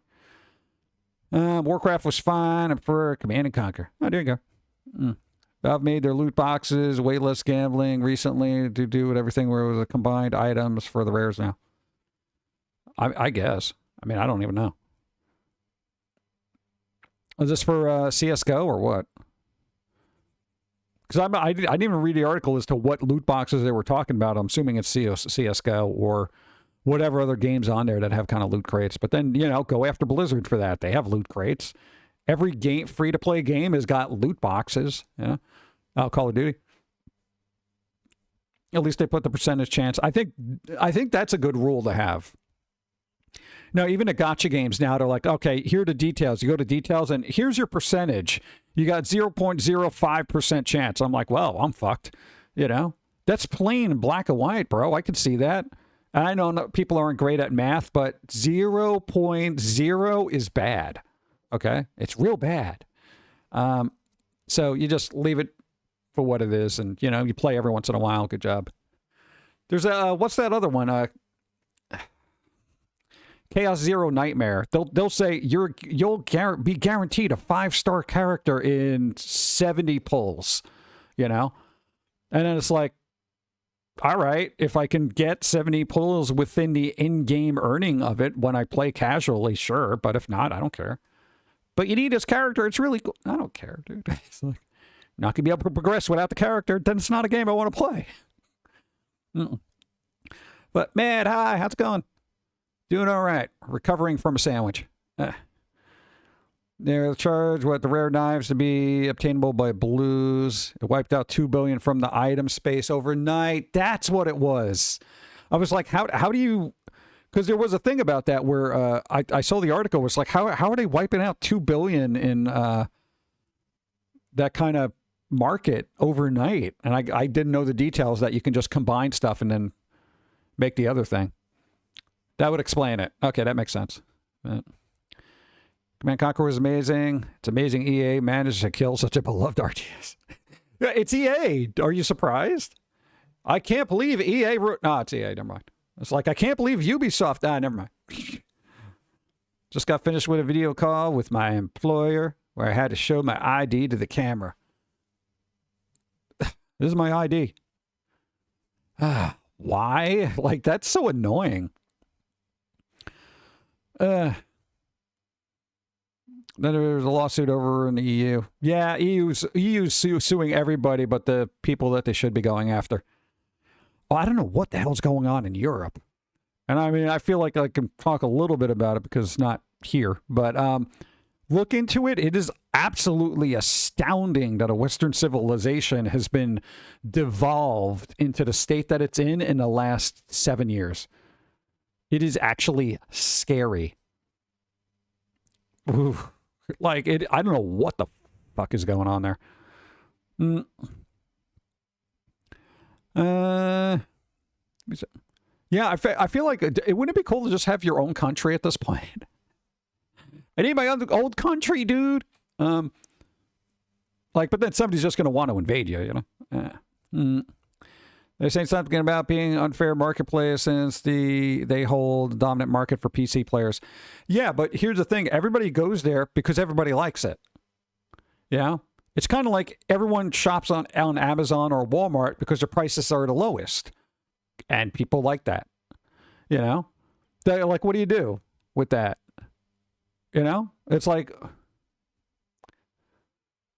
Speaker 1: Warcraft was fine for Command and Conquer. Oh, there you go. Valve made their loot boxes way less gambling recently to do with everything where it was a combined items for the rares now. I guess. I mean, I don't even know. Is this for CSGO or what? Because I didn't even read the article as to what loot boxes they were talking about. I'm assuming it's CSGO or whatever other games on there that have kind of loot crates. But then, you know, go after Blizzard for that. They have loot crates. Every game, free-to-play game has got loot boxes. Yeah, Call of Duty. At least they put the percentage chance. I think that's a good rule to have. Now, even at gacha games now, they're like, okay, here are the details. You go to details, and here's your percentage. You got 0.05% chance. I'm like, well, I'm fucked. You know? That's plain black and white, bro. I can see that. And I know people aren't great at math, but 0.0 is bad. Okay? It's real bad. So you just leave it for what it is, and, you know, you play every once in a while. Good job. There's what's that other one? Chaos Zero Nightmare. They'll say you'll be guaranteed a 5-star character in 70 pulls, you know? And then it's like, all right, if I can get 70 pulls within the in-game earning of it when I play casually, sure. But if not, I don't care. But you need this character. It's really cool. I don't care, dude. It's like, not going to be able to progress without the character. Then it's not a game I want to play. But, man, hi. How's it going? Doing all right. Recovering from a sandwich. They're charged with the rare knives to be obtainable by blues. It wiped out $2 billion from the item space overnight. That's what it was. I was like, how do you... Because there was a thing about that where I saw the article. It was like, how are they wiping out $2 billion in that kind of market overnight? And I didn't know the details that you can just combine stuff and then make the other thing. That would explain it. Okay, that makes sense. Command Conquer was amazing. It's amazing EA managed to kill such a beloved RTS. Yeah, it's EA. Are you surprised? I can't believe EA wrote... No, it's EA. Never mind. It's like, I can't believe Ubisoft... never mind. Just got finished with a video call with my employer where I had to show my ID to the camera. This is my ID. Why? Like, that's so annoying. Then there's a lawsuit over in the EU. Yeah, EU's suing everybody but the people that they should be going after. Well, I don't know what the hell's going on in Europe. And I mean, I feel like I can talk a little bit about it because it's not here. But look into it. It is absolutely astounding that a Western civilization has been devolved into the state that it's in the last 7 years. It is actually scary. Ooh. Like, I don't know what the fuck is going on there. Yeah, I feel like it wouldn't it be cool to just have your own country at this point? I need my old country, dude. But then somebody's just going to want to invade you, you know? They're saying something about being unfair marketplace since they hold the dominant market for PC players. Yeah, but here's the thing. Everybody goes there because everybody likes it. Yeah? It's kind of like everyone shops on Amazon or Walmart because their prices are the lowest. And people like that. You know? They're like, what do you do with that? You know? It's like...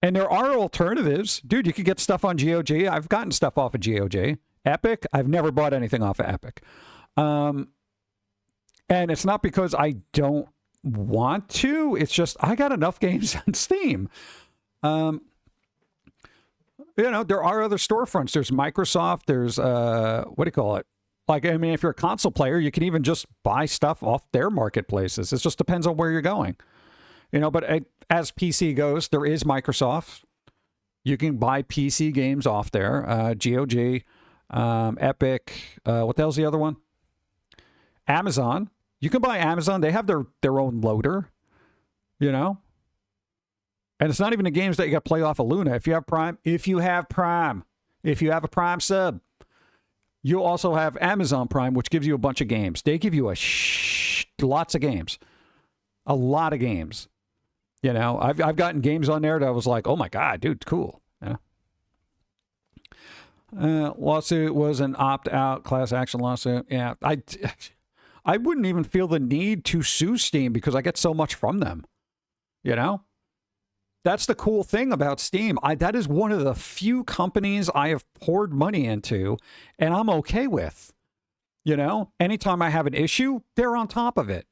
Speaker 1: And there are alternatives. Dude, you could get stuff on GOG. I've gotten stuff off of GOG. Epic, I've never bought anything off of Epic. And it's not because I don't want to. It's just I got enough games on Steam. You know, there are other storefronts. There's Microsoft. There's, what do you call it? Like, I mean, if you're a console player, you can even just buy stuff off their marketplaces. It just depends on where you're going. You know, but as PC goes, there is Microsoft. You can buy PC games off there. GOG, Epic. What the hell's the other one? Amazon. You can buy Amazon. They have their own loader. You know? And it's not even the games that you got to play off of Luna. If you have Prime, if you have a Prime sub, you also have Amazon Prime, which gives you a bunch of games. They give you lots of games. A lot of games. You know, I've gotten games on there that I was like, oh my God, dude, cool. Yeah. Lawsuit was an opt-out class action lawsuit. Yeah, I wouldn't even feel the need to sue Steam because I get so much from them. You know? That's the cool thing about Steam. That is one of the few companies I have poured money into and I'm okay with. You know? Anytime I have an issue, they're on top of it.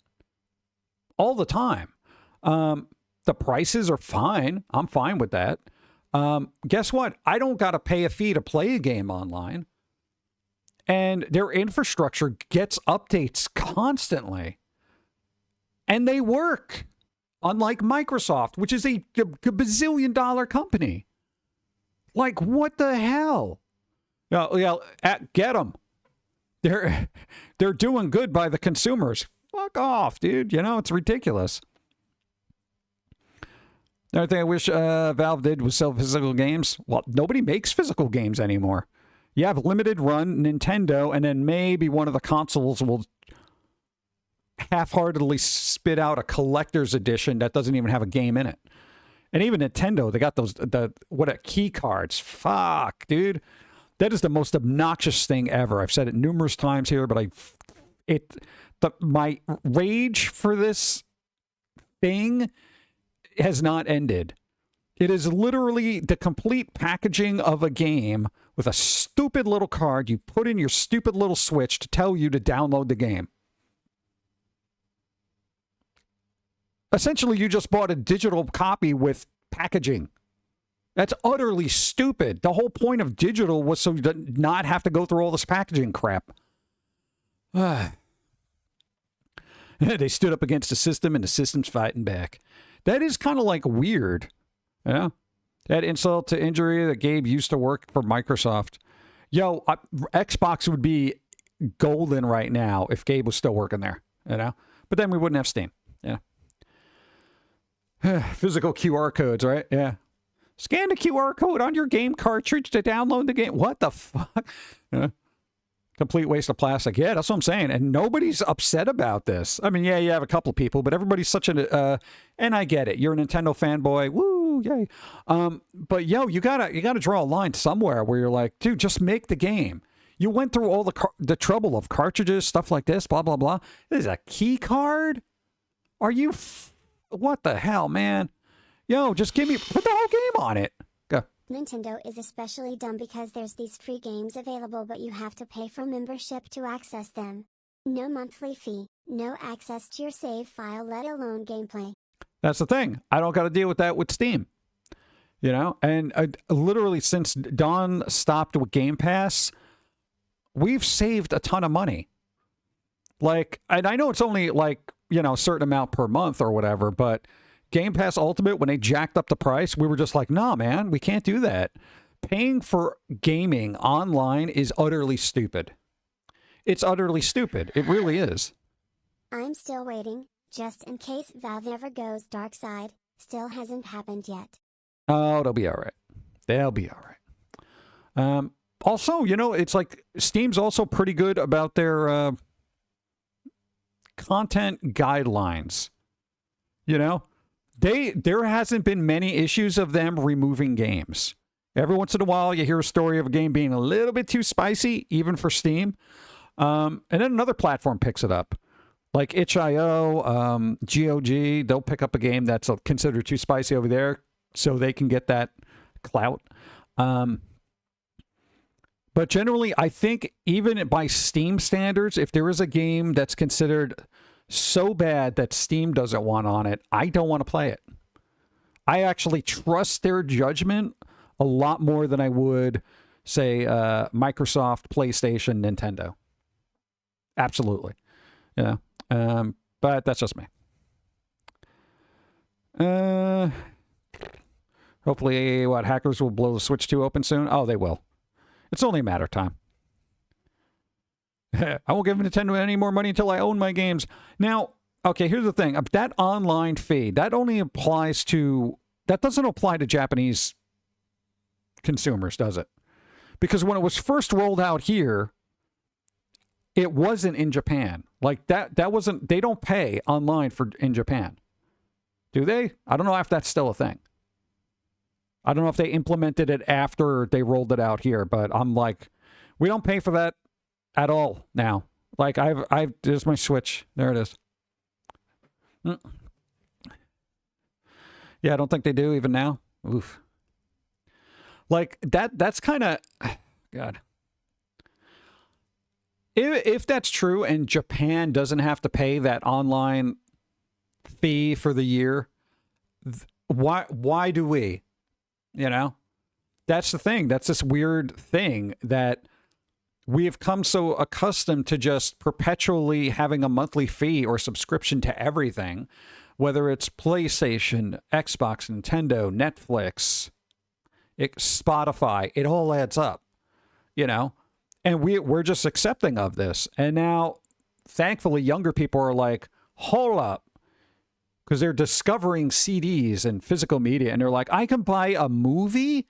Speaker 1: All the time. The prices are fine. I'm fine with that. Guess what? I don't got to pay a fee to play a game online. And their infrastructure gets updates constantly. And they work. Unlike Microsoft, which is a bazillion-dollar company. Like, what the hell? Get them. They're doing good by the consumers. Fuck off, dude. You know, it's ridiculous. Another thing I wish Valve did was sell physical games. Well, nobody makes physical games anymore. You have limited run Nintendo, and then maybe one of the consoles will half-heartedly spit out a collector's edition that doesn't even have a game in it. And even Nintendo, they got those key cards. Fuck, dude. That is the most obnoxious thing ever. I've said it numerous times here, but my rage for this thing has not ended. It is literally the complete packaging of a game with a stupid little card you put in your stupid little Switch to tell you to download the game. Essentially, you just bought a digital copy with packaging. That's utterly stupid. The whole point of digital was so you did not have to go through all this packaging crap. They stood up against the system, and the system's fighting back. That is kind of like weird. Yeah. That insult to injury that Gabe used to work for Microsoft. Yo, Xbox would be golden right now if Gabe was still working there, you know? But then we wouldn't have Steam. Yeah. Physical QR codes, right? Yeah. Scan the QR code on your game cartridge to download the game. What the fuck? Complete waste of plastic. Yeah, that's what I'm saying. And nobody's upset about this. I mean, yeah, you have a couple of people, but everybody's such an... and I get it. You're a Nintendo fanboy. Woo, yay. But, yo, you gotta draw a line somewhere where you're like, dude, just make the game. You went through all the trouble of cartridges, stuff like this, blah, blah, blah. This is a key card? Are you... What the hell, man? Yo, just put the whole game on it. Go.
Speaker 2: Nintendo is especially dumb because there's these free games available, but you have to pay for membership to access them. No monthly fee, no access to your save file, let alone gameplay.
Speaker 1: That's the thing. I don't got to deal with that with Steam. You know? And literally since Don stopped with Game Pass, we've saved a ton of money. Like, and I know it's only like, you know, a certain amount per month or whatever, but Game Pass Ultimate, when they jacked up the price, we were just like, nah, man, we can't do that. Paying for gaming online is utterly stupid. It's utterly stupid. It really is.
Speaker 2: I'm still waiting, just in case Valve ever goes dark side. Still hasn't happened yet.
Speaker 1: Oh, they'll be all right. They'll be all right. Also, you know, it's like Steam's also pretty good about their content guidelines. You know, there hasn't been many issues of them removing games. Every once in a while, you hear a story of a game being a little bit too spicy, even for Steam. And then another platform picks it up. Like itch.io, GOG, they'll pick up a game that's considered too spicy over there so they can get that clout. But generally, I think even by Steam standards, if there is a game that's considered so bad that Steam doesn't want on it, I don't want to play it. I actually trust their judgment a lot more than I would, say, Microsoft, PlayStation, Nintendo. Absolutely. Yeah. But that's just me. Hopefully, hackers will blow the Switch 2 open soon? Oh, they will. It's only a matter of time. I won't give Nintendo any more money until I own my games. Now, okay, here's the thing. That online fee, that only applies to... That doesn't apply to Japanese consumers, does it? Because when it was first rolled out here, it wasn't in Japan. Like, that wasn't... They don't pay online in Japan. Do they? I don't know if that's still a thing. I don't know if they implemented it after they rolled it out here, but I'm like, we don't pay for that at all now. Like, there's my Switch. There it is. Yeah, I don't think they do even now. Oof. Like, that's kind of, God. If that's true and Japan doesn't have to pay that online fee for the year, why do we? You know? That's the thing. That's this weird thing that we have come so accustomed to just perpetually having a monthly fee or subscription to everything, whether it's PlayStation, Xbox, Nintendo, Netflix, Spotify, it all adds up, you know? And we're just accepting of this. And now, thankfully, younger people are like, hold up. Because they're discovering CDs and physical media. And they're like, I can buy a movie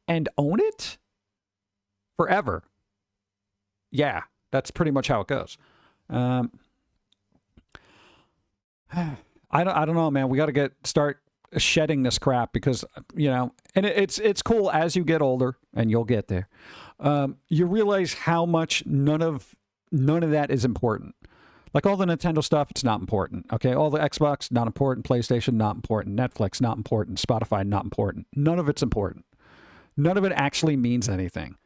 Speaker 1: and own it forever. Yeah, that's pretty much how it goes. I don't know, man. We got to start shedding this crap because, you know, and it's cool as you get older, and you'll get there. You realize how much none of that is important. Like all the Nintendo stuff, it's not important. Okay, all the Xbox, not important. PlayStation, not important. Netflix, not important. Spotify, not important. None of it's important. None of it actually means anything.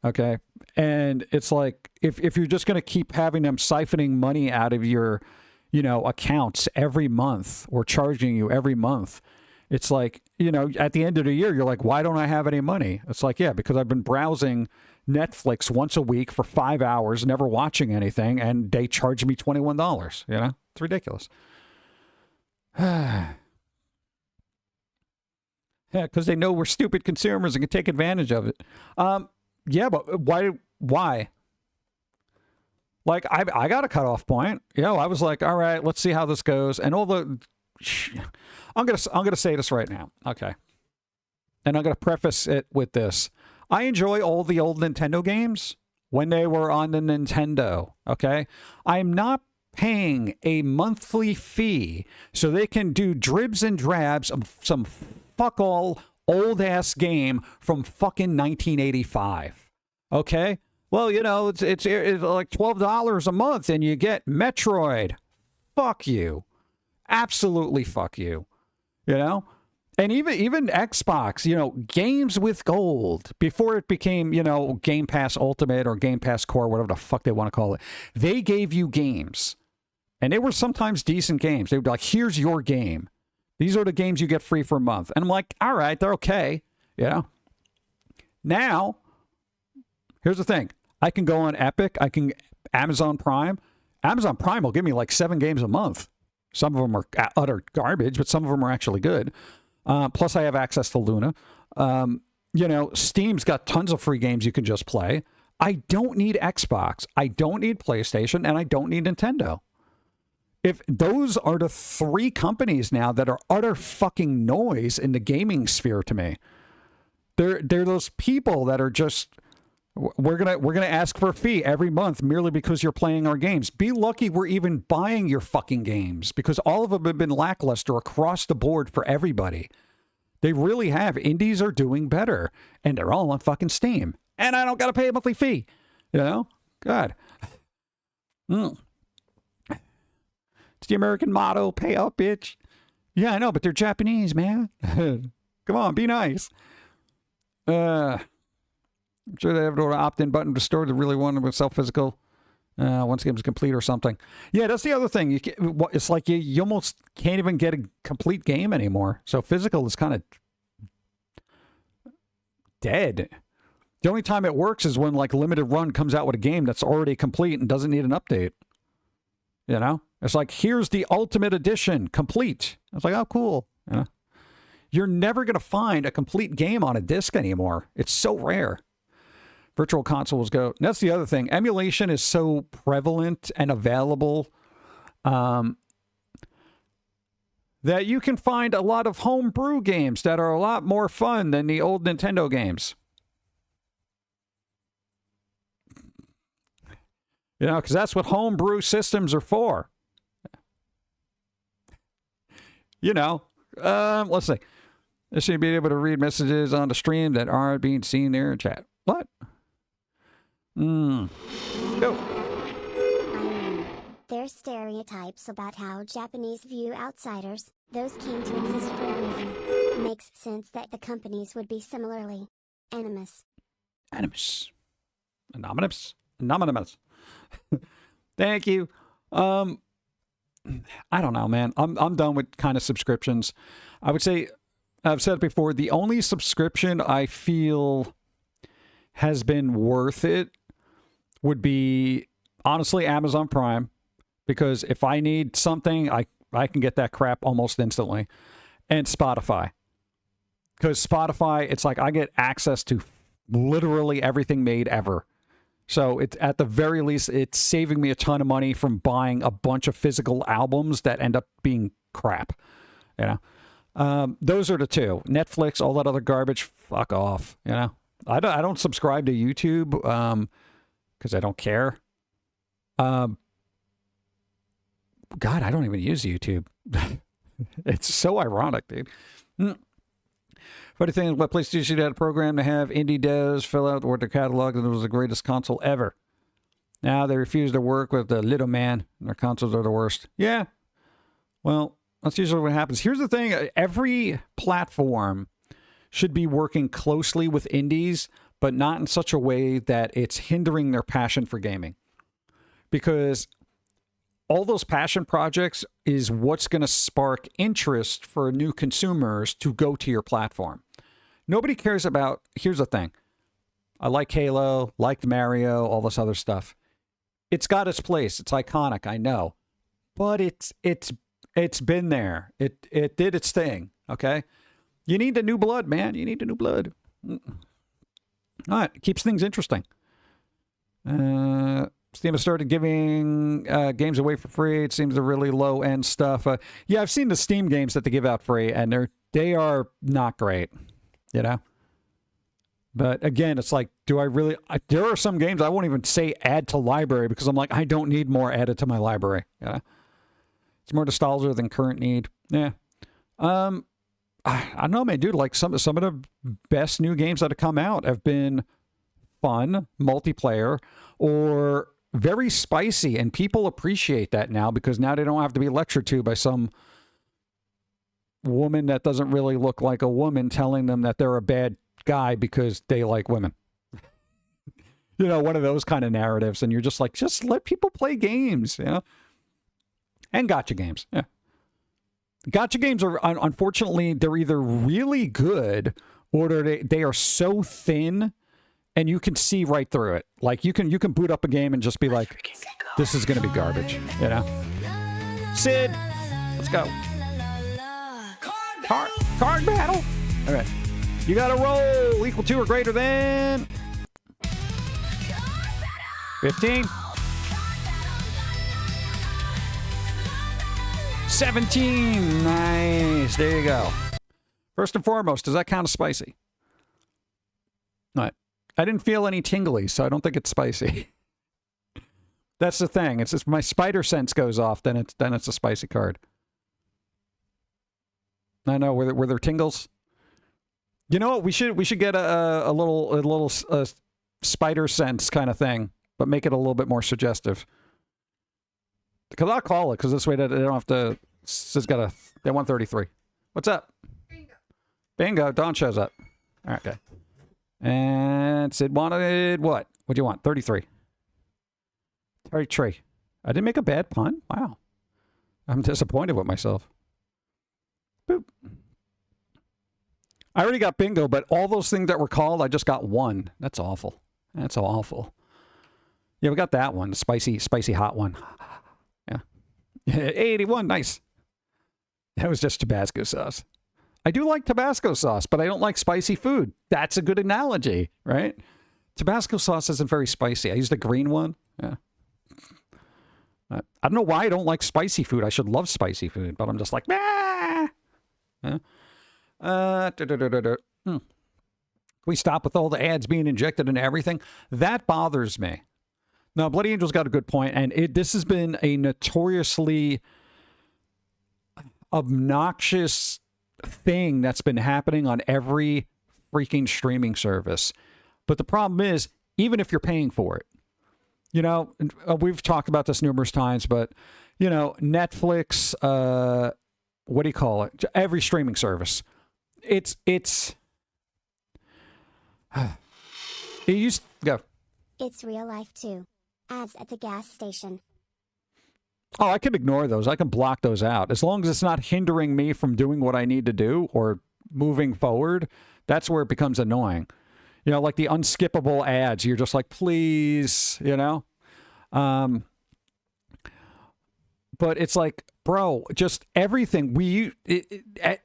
Speaker 1: Okay, and it's like if you're just going to keep having them siphoning money out of your, you know, accounts every month or charging you every month, it's like, you know, at the end of the year, you're like, why don't I have any money? It's like, yeah, because I've been browsing Netflix once a week for 5 hours, never watching anything, and they charge me $21. You know, it's ridiculous. Yeah, because they know we're stupid consumers and can take advantage of it. Yeah, but why? Like, I got a cutoff point. You know, I was like, all right, let's see how this goes. And all the... I'm gonna say this right now, okay? And I'm gonna preface it with this. I enjoy all the old Nintendo games when they were on the Nintendo, okay? I'm not paying a monthly fee so they can do dribs and drabs of some fuck-all old-ass game from fucking 1985, okay? Well, you know, it's like $12 a month and you get Metroid. Fuck you. Absolutely fuck you. You know? And even Xbox, you know, games with gold, before it became, you know, Game Pass Ultimate or Game Pass Core, whatever the fuck they want to call it, they gave you games. And they were sometimes decent games. They would be like, here's your game. These are the games you get free for a month. And I'm like, all right, they're okay. You know? Now, here's the thing. I can go on Epic. I can Amazon Prime. Amazon Prime will give me like 7 games a month. Some of them are utter garbage, but some of them are actually good. Plus, I have access to Luna. You know, Steam's got tons of free games you can just play. I don't need Xbox. I don't need PlayStation, and I don't need Nintendo. If those are the 3 companies now that are utter fucking noise in the gaming sphere to me, they're those people that are just... We're gonna ask for a fee every month merely because you're playing our games. Be lucky we're even buying your fucking games, because all of them have been lackluster across the board for everybody. They really have. Indies are doing better, and they're all on fucking Steam. And I don't gotta pay a monthly fee. You know? God. It's the American motto, pay up, bitch. Yeah, I know, but they're Japanese, man. Come on, be nice. I'm sure they have an opt-in button to store the really one with self-physical once the game is complete or something. Yeah, that's the other thing. It's like you almost can't even get a complete game anymore. So physical is kind of dead. The only time it works is when like Limited Run comes out with a game that's already complete and doesn't need an update. You know? It's like, here's the Ultimate Edition, complete. It's like, oh, cool. You know? You're never going to find a complete game on a disc anymore. It's so rare. Virtual consoles go. And that's the other thing. Emulation is so prevalent and available that you can find a lot of homebrew games that are a lot more fun than the old Nintendo games. You know, because that's what homebrew systems are for. You know, let's see. They should be able to read messages on the stream that aren't being seen there in chat. What? Go.
Speaker 2: I mean, there's stereotypes about how Japanese view outsiders. Those came to exist for a reason. Makes sense that the companies would be similarly animus.
Speaker 1: Animus. Anonymous. Thank you. I don't know, man. I'm done with kind of subscriptions. I would say, I've said it before, the only subscription I feel has been worth it would be, honestly, Amazon Prime. Because if I need something, I can get that crap almost instantly. And Spotify. Because Spotify, it's like I get access to literally everything made ever. So it's, at the very least, it's saving me a ton of money from buying a bunch of physical albums that end up being crap. You know? Those are the two. Netflix, all that other garbage, fuck off. You know? I don't subscribe to YouTube because I don't care. God, I don't even use YouTube. It's so ironic, dude. Funny thing is, what PlayStation had a program to have indie devs fill out what their catalog, and it was the greatest console ever. Now they refuse to work with the little man, and their consoles are the worst. Yeah. Well, that's usually what happens. Here's the thing. Every platform should be working closely with indies, but not in such a way that it's hindering their passion for gaming. Because all those passion projects is what's going to spark interest for new consumers to go to your platform. Nobody cares about, here's the thing. I like Halo, liked Mario, all this other stuff. It's got its place. It's iconic, I know. But it's been there. It did its thing, okay? You need the new blood, man. You need the new blood. All right, it keeps things interesting. Steam has started giving games away for free. It seems the really low-end stuff. Yeah, I've seen the Steam games that they give out free, and they are not great, you know? But again, it's like, do I really... there are some games I won't even say add to library because I'm like, I don't need more added to my library, you know? It's more nostalgia than current need. Yeah. I don't know, man, dude. Like, some of the best new games that have come out have been fun, multiplayer, or very spicy, and people appreciate that now because now they don't have to be lectured to by some woman that doesn't really look like a woman telling them that they're a bad guy because they like women. You know, one of those kind of narratives, and you're just like, just let people play games, you know? And gotcha games, yeah. Gotcha games are, unfortunately, they're either really good or they are so thin and you can see right through it. Like, you can boot up a game and just be like, this is going to be garbage, you know? Sid, let's go. Card battle. All right. You got to roll equal to or greater than 15. 17. Nice. There you go. First and foremost, does that count as spicy? All right. I didn't feel any tingly, so I don't think it's spicy. That's the thing. It's just my spider sense goes off, then it's a spicy card. I know. Were there tingles? You know what? We should get a little spider sense kind of thing, but make it a little bit more suggestive. Because I'll call it, because this way they don't have to. It's got a. They want 33. What's up? Bingo. Dawn shows up. All right, okay. And Sid wanted what? What do you want? 33. 33. I didn't make a bad pun? Wow. I'm disappointed with myself. Boop. I already got bingo, but all those things that were called, I just got one. That's awful. That's awful. Yeah, we got that one. The spicy hot one. Yeah. 81. Nice. That was just Tabasco sauce. I do like Tabasco sauce, but I don't like spicy food. That's a good analogy, right? Tabasco sauce isn't very spicy. I use the green one. Yeah. I don't know why I don't like spicy food. I should love spicy food, but I'm just like, ah. Yeah. Can we stop with all the ads being injected into everything? That bothers me. Now, Bloody Angel's got a good point, and this has been a notoriously obnoxious thing that's been happening on every freaking streaming service. But the problem is, even if you're paying for it, you know, we've talked about this numerous times, but, you know, Netflix, what do you call it? Every streaming service. It used to go.
Speaker 2: It's real life too. Ads at the gas station.
Speaker 1: Oh, I can ignore those. I can block those out. As long as it's not hindering me from doing what I need to do or moving forward, that's where it becomes annoying. You know, like the unskippable ads. You're just like, please, you know? But it's like, bro, just everything.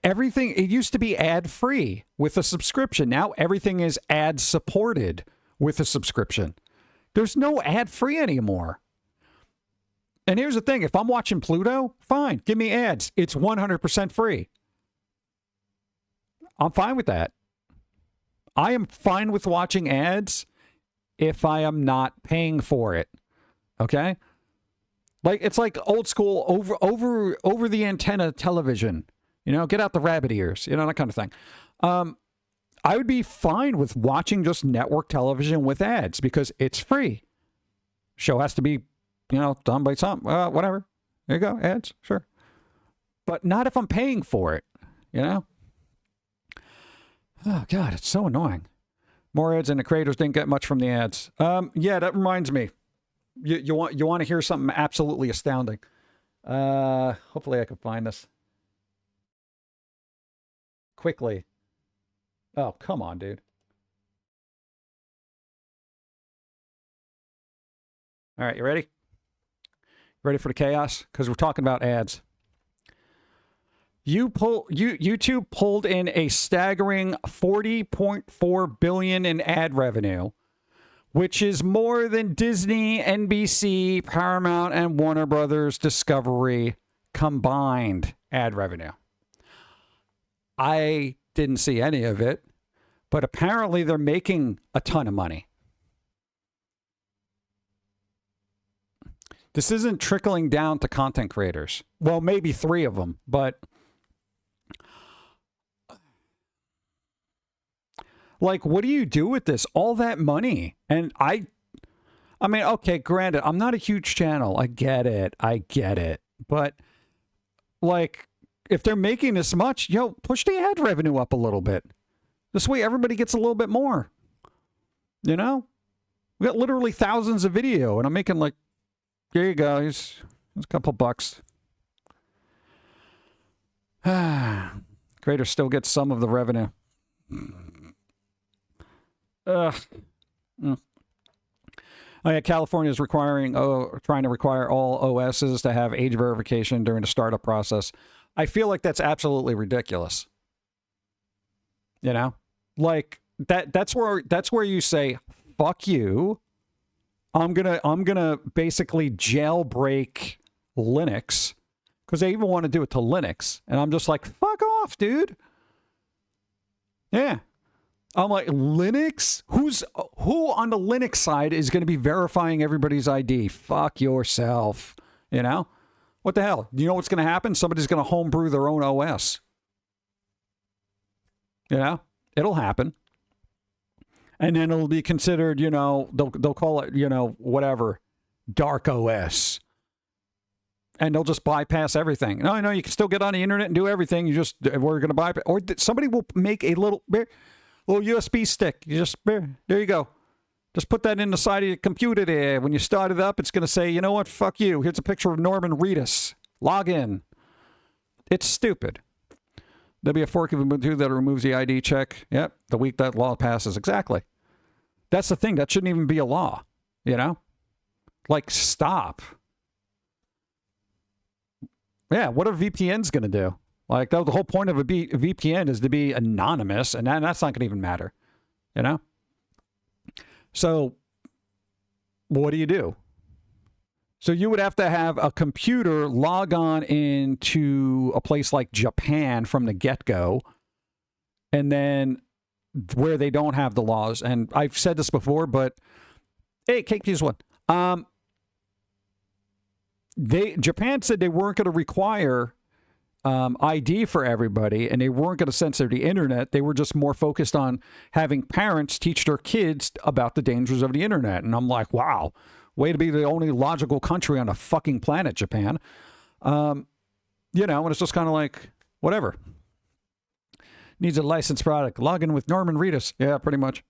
Speaker 1: Everything, it used to be ad-free with a subscription. Now everything is ad-supported with a subscription. There's no ad-free anymore. And here's the thing. If I'm watching Pluto, fine. Give me ads. It's 100% free. I'm fine with that. I am fine with watching ads if I am not paying for it. Okay? Like, it's like old school over the antenna television. You know, get out the rabbit ears. You know, that kind of thing. I would be fine with watching just network television with ads because it's free. Show has to be, you know, done by some, whatever. There you go, ads, sure. But not if I'm paying for it, you know? Oh, God, it's so annoying. More ads and the creators didn't get much from the ads. Yeah, that reminds me. You want to hear something absolutely astounding. Hopefully I can find this. Quickly. Oh, come on, dude. All right, you ready? Ready for the chaos? Because we're talking about ads. YouTube pulled in a staggering $40.4 billion in ad revenue, which is more than Disney, NBC, Paramount, and Warner Brothers Discovery combined ad revenue. I didn't see any of it, but apparently they're making a ton of money. This isn't trickling down to content creators. Well, maybe 3 of them, but like, what do you do with this? All that money. And I mean, okay, granted, I'm not a huge channel. I get it. But like, if they're making this much, push the ad revenue up a little bit. This way everybody gets a little bit more. You know? We got literally thousands of video, and I'm making like, there you go. Here's a couple bucks. Creator still gets some of the revenue. Oh yeah, California is trying to require all OSs to have age verification during the startup process. I feel like that's absolutely ridiculous. You know, like that's where you say, fuck you. I'm gonna basically jailbreak Linux because they even want to do it to Linux, and I'm just like, fuck off, dude. Yeah. I'm like, Linux? Who on the Linux side is going to be verifying everybody's ID? Fuck yourself. You know? What the hell? You know what's going to happen? Somebody's going to homebrew their own OS. You know? It'll happen. And then it'll be considered, you know, they'll call it, you know, whatever, dark OS. And they'll just bypass everything. No, you can still get on the internet and do everything. We're going to bypass. Or somebody will make a little USB stick. There you go. Just put that in the side of your computer there. When you start it up, it's going to say, you know what? Fuck you. Here's a picture of Norman Reedus. Log in. It's stupid. There'll be a fork of Ubuntu that removes the ID check. Yep. The week that law passes. Exactly. That's the thing. That shouldn't even be a law. You know? Like, stop. Yeah. What are VPNs going to do? Like, the whole point of a VPN is to be anonymous, and that's not going to even matter, you know? So, what do you do? So, you would have to have a computer log on into a place like Japan from the get-go, and then where they don't have the laws. And I've said this before, but, hey, cake piece one. Japan said they weren't going to require ID for everybody, and they weren't going to censor the internet. They were just more focused on having parents teach their kids about the dangers of the internet. And I'm like, wow, way to be the only logical country on the fucking planet, Japan. And it's just kind of like, whatever. Needs a licensed product. Log in with Norman Reedus. Yeah, pretty much.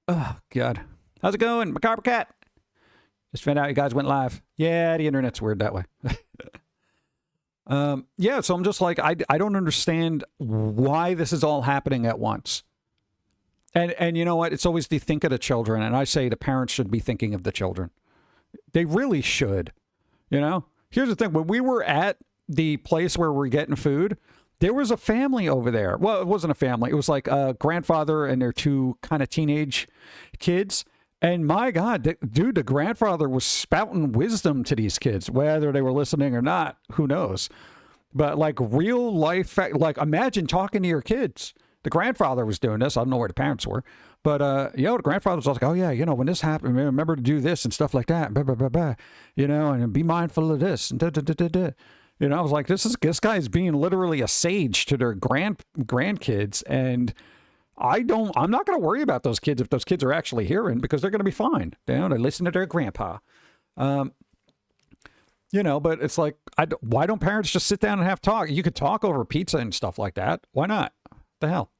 Speaker 1: Oh, God. How's it going, Macabre Cat? Just found out you guys went live. Yeah, the internet's weird that way. Yeah, so I'm just like, I don't understand why this is all happening at once. And you know what? It's always the think of the children, and I say the parents should be thinking of the children. They really should. Here's the thing. When we were at the place where we're getting food, there was a family over there. Well, it wasn't a family. It was like a grandfather and their two kind of teenage kids. And my God, dude, the grandfather was spouting wisdom to these kids, whether they were listening or not, who knows? But like real life, like imagine talking to your kids. The grandfather was doing this. I don't know where the parents were. But, the grandfather was like, oh, yeah, when this happened, remember to do this and stuff like that. Blah, blah, blah, blah, and be mindful of this. And I was like, this guy is being literally a sage to their grandkids. And I'm not going to worry about those kids if those kids are actually hearing, because they're going to be fine. They listen to their grandpa. But it's like, why don't parents just sit down and have talk? You could talk over pizza and stuff like that. Why not? The hell?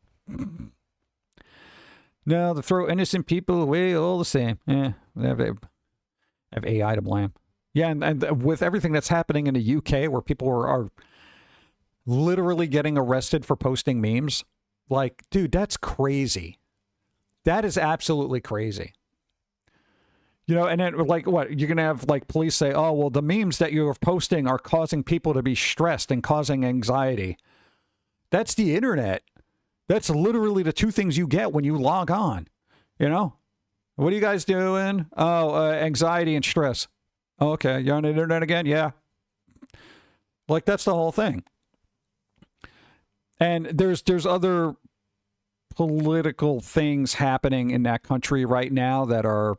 Speaker 1: No, they throw innocent people away all the same. Yeah, they have AI to blame. Yeah, and with everything that's happening in the UK, where people are literally getting arrested for posting memes, like, dude, that's crazy. That is absolutely crazy. And then, like, what? You're going to have, like, police say, oh, well, the memes that you're posting are causing people to be stressed and causing anxiety. That's the internet. That's literally the two things you get when you log on. What are you guys doing? Oh, anxiety and stress. Oh, okay, you're on the internet again? Yeah. Like, that's the whole thing. And there's other political things happening in that country right now that are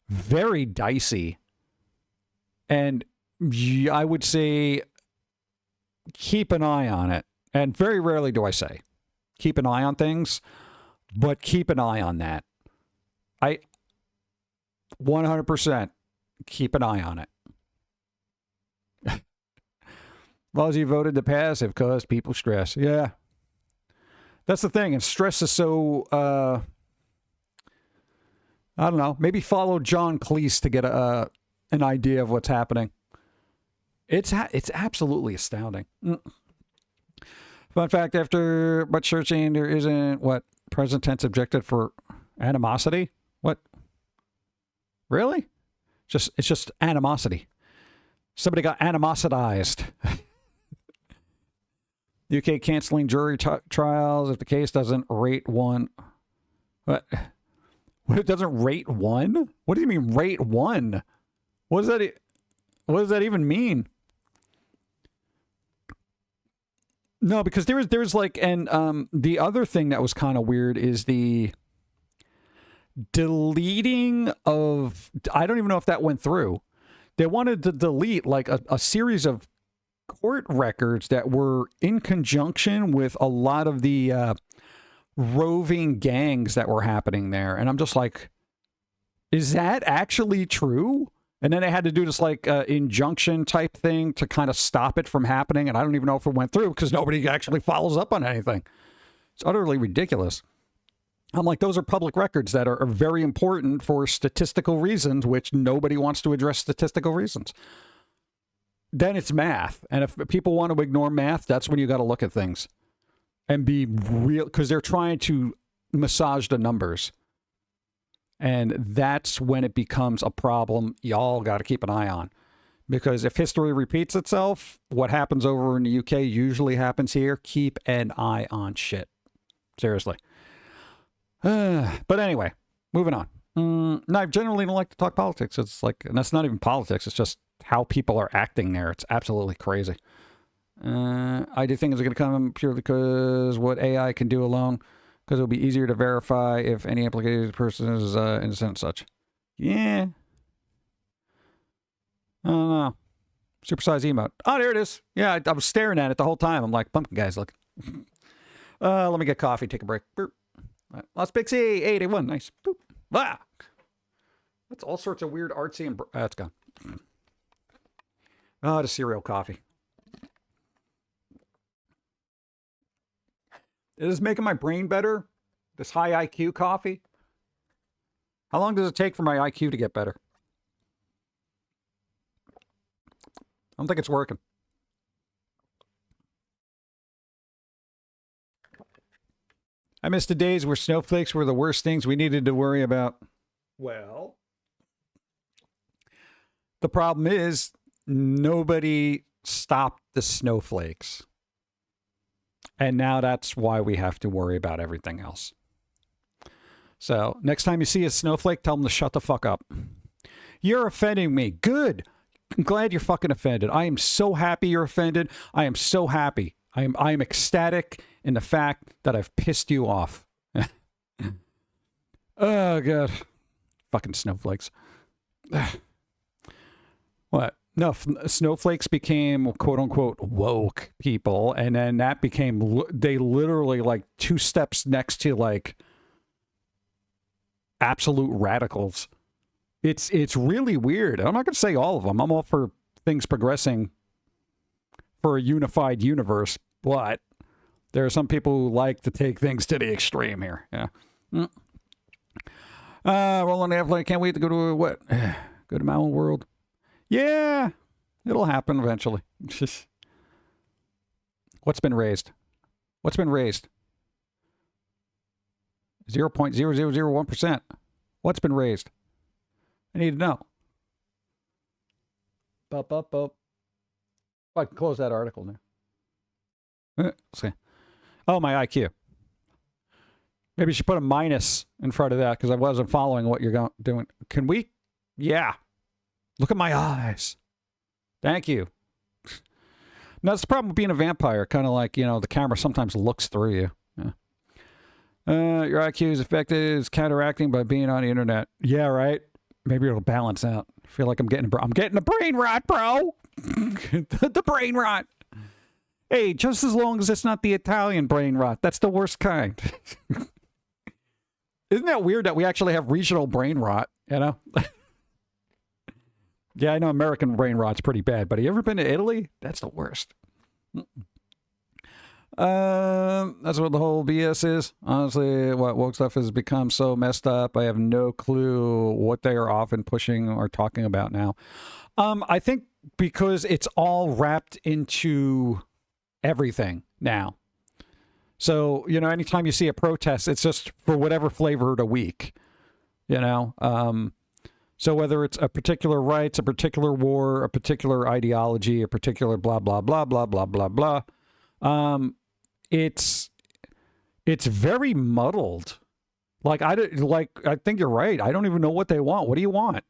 Speaker 1: very dicey. And I would say keep an eye on it. And very rarely do I say keep an eye on things, but keep an eye on that. I 100% keep an eye on it. As long as you voted to pass, it caused people stress. Yeah. That's the thing. And stress is so, I don't know, maybe follow John Cleese to get an idea of what's happening. It's absolutely astounding. Fun fact, after much searching, there isn't, present tense objected for animosity? What? Really? It's just animosity. Somebody got animositized. UK canceling jury trials if the case doesn't rate one. What? What? It doesn't rate one? What do you mean rate one? What does that even mean? No, because there's like, and the other thing that was kind of weird is the deleting of, I don't even know if that went through. They wanted to delete like a series of court records that were in conjunction with a lot of the roving gangs that were happening there. And I'm just like, is that actually true? And then they had to do this like injunction type thing to kind of stop it from happening. And I don't even know if it went through because nobody actually follows up on anything. It's utterly ridiculous. I'm like, those are public records that are very important for statistical reasons, which nobody wants to address statistical reasons. Then it's math. And if people want to ignore math, that's when you got to look at things and be real, because they're trying to massage the numbers. And that's when it becomes a problem y'all got to keep an eye on. Because if history repeats itself, what happens over in the UK usually happens here. Keep an eye on shit. Seriously. But anyway, moving on. No, I generally don't like to talk politics. It's like, and that's not even politics. It's just how people are acting there. It's absolutely crazy. I do think it's going to come purely because what AI can do alone, because it'll be easier to verify if any implicated person is innocent and such. Yeah. I don't know. Supersize emote. Oh, there it is. Yeah, I was staring at it the whole time. I'm like, Pum'Kin Guy's looking. Let me get coffee, take a break. Boop. All right. Las Pixie, 81. Nice. Boop. Ah. That's all sorts of weird artsy and... it's gone. Oh, the cereal coffee. It is making my brain better. This high IQ coffee. How long does it take for my IQ to get better? I don't think it's working. I missed the days where snowflakes were the worst things we needed to worry about. Well, the problem is nobody stopped the snowflakes. And now that's why we have to worry about everything else. So next time you see a snowflake, tell them to shut the fuck up. You're offending me. Good. I'm glad you're fucking offended. I am so happy you're offended. I am so happy. I am ecstatic in the fact that I've pissed you off. Oh, God. Fucking snowflakes. What? No, snowflakes became, quote unquote, woke people. And then that became, they literally like 2 steps next to like absolute radicals. It's really weird. I'm not going to say all of them. I'm all for things progressing for a unified universe, but there are some people who like to take things to the extreme here. Yeah. Rolling Airplane, can't wait to go to what? Go to Mountain World. Yeah, it'll happen eventually. What's been raised? What's been raised? 0.0001%. What's been raised? I need to know. I can close that article now. See. Oh, my IQ. Maybe you should put a minus in front of that because I wasn't following what you're doing. Can we? Yeah. Look at my eyes. Thank you. No, that's the problem with being a vampire. Kind of like, you know, the camera sometimes looks through you. Yeah. Your IQ is affected, is counteracting by being on the internet. Yeah, right. Maybe it'll balance out. I feel like I'm getting a brain rot, bro. The brain rot. Hey, just as long as it's not the Italian brain rot. That's the worst kind. Isn't that weird that we actually have regional brain rot, you know? Yeah, I know American brain rot's pretty bad, but have you ever been to Italy? That's the worst. That's what the whole BS is. Honestly, what woke stuff has become so messed up. I have no clue what they are often pushing or talking about now. I think because it's all wrapped into everything now. So, you know, anytime you see a protest, it's just for whatever flavor of the week, you know? So whether it's a particular rights, a particular war, a particular ideology, a particular blah, blah, blah, blah, blah, blah, blah, it's very muddled. Like, I think you're right. I don't even know what they want. What do you want?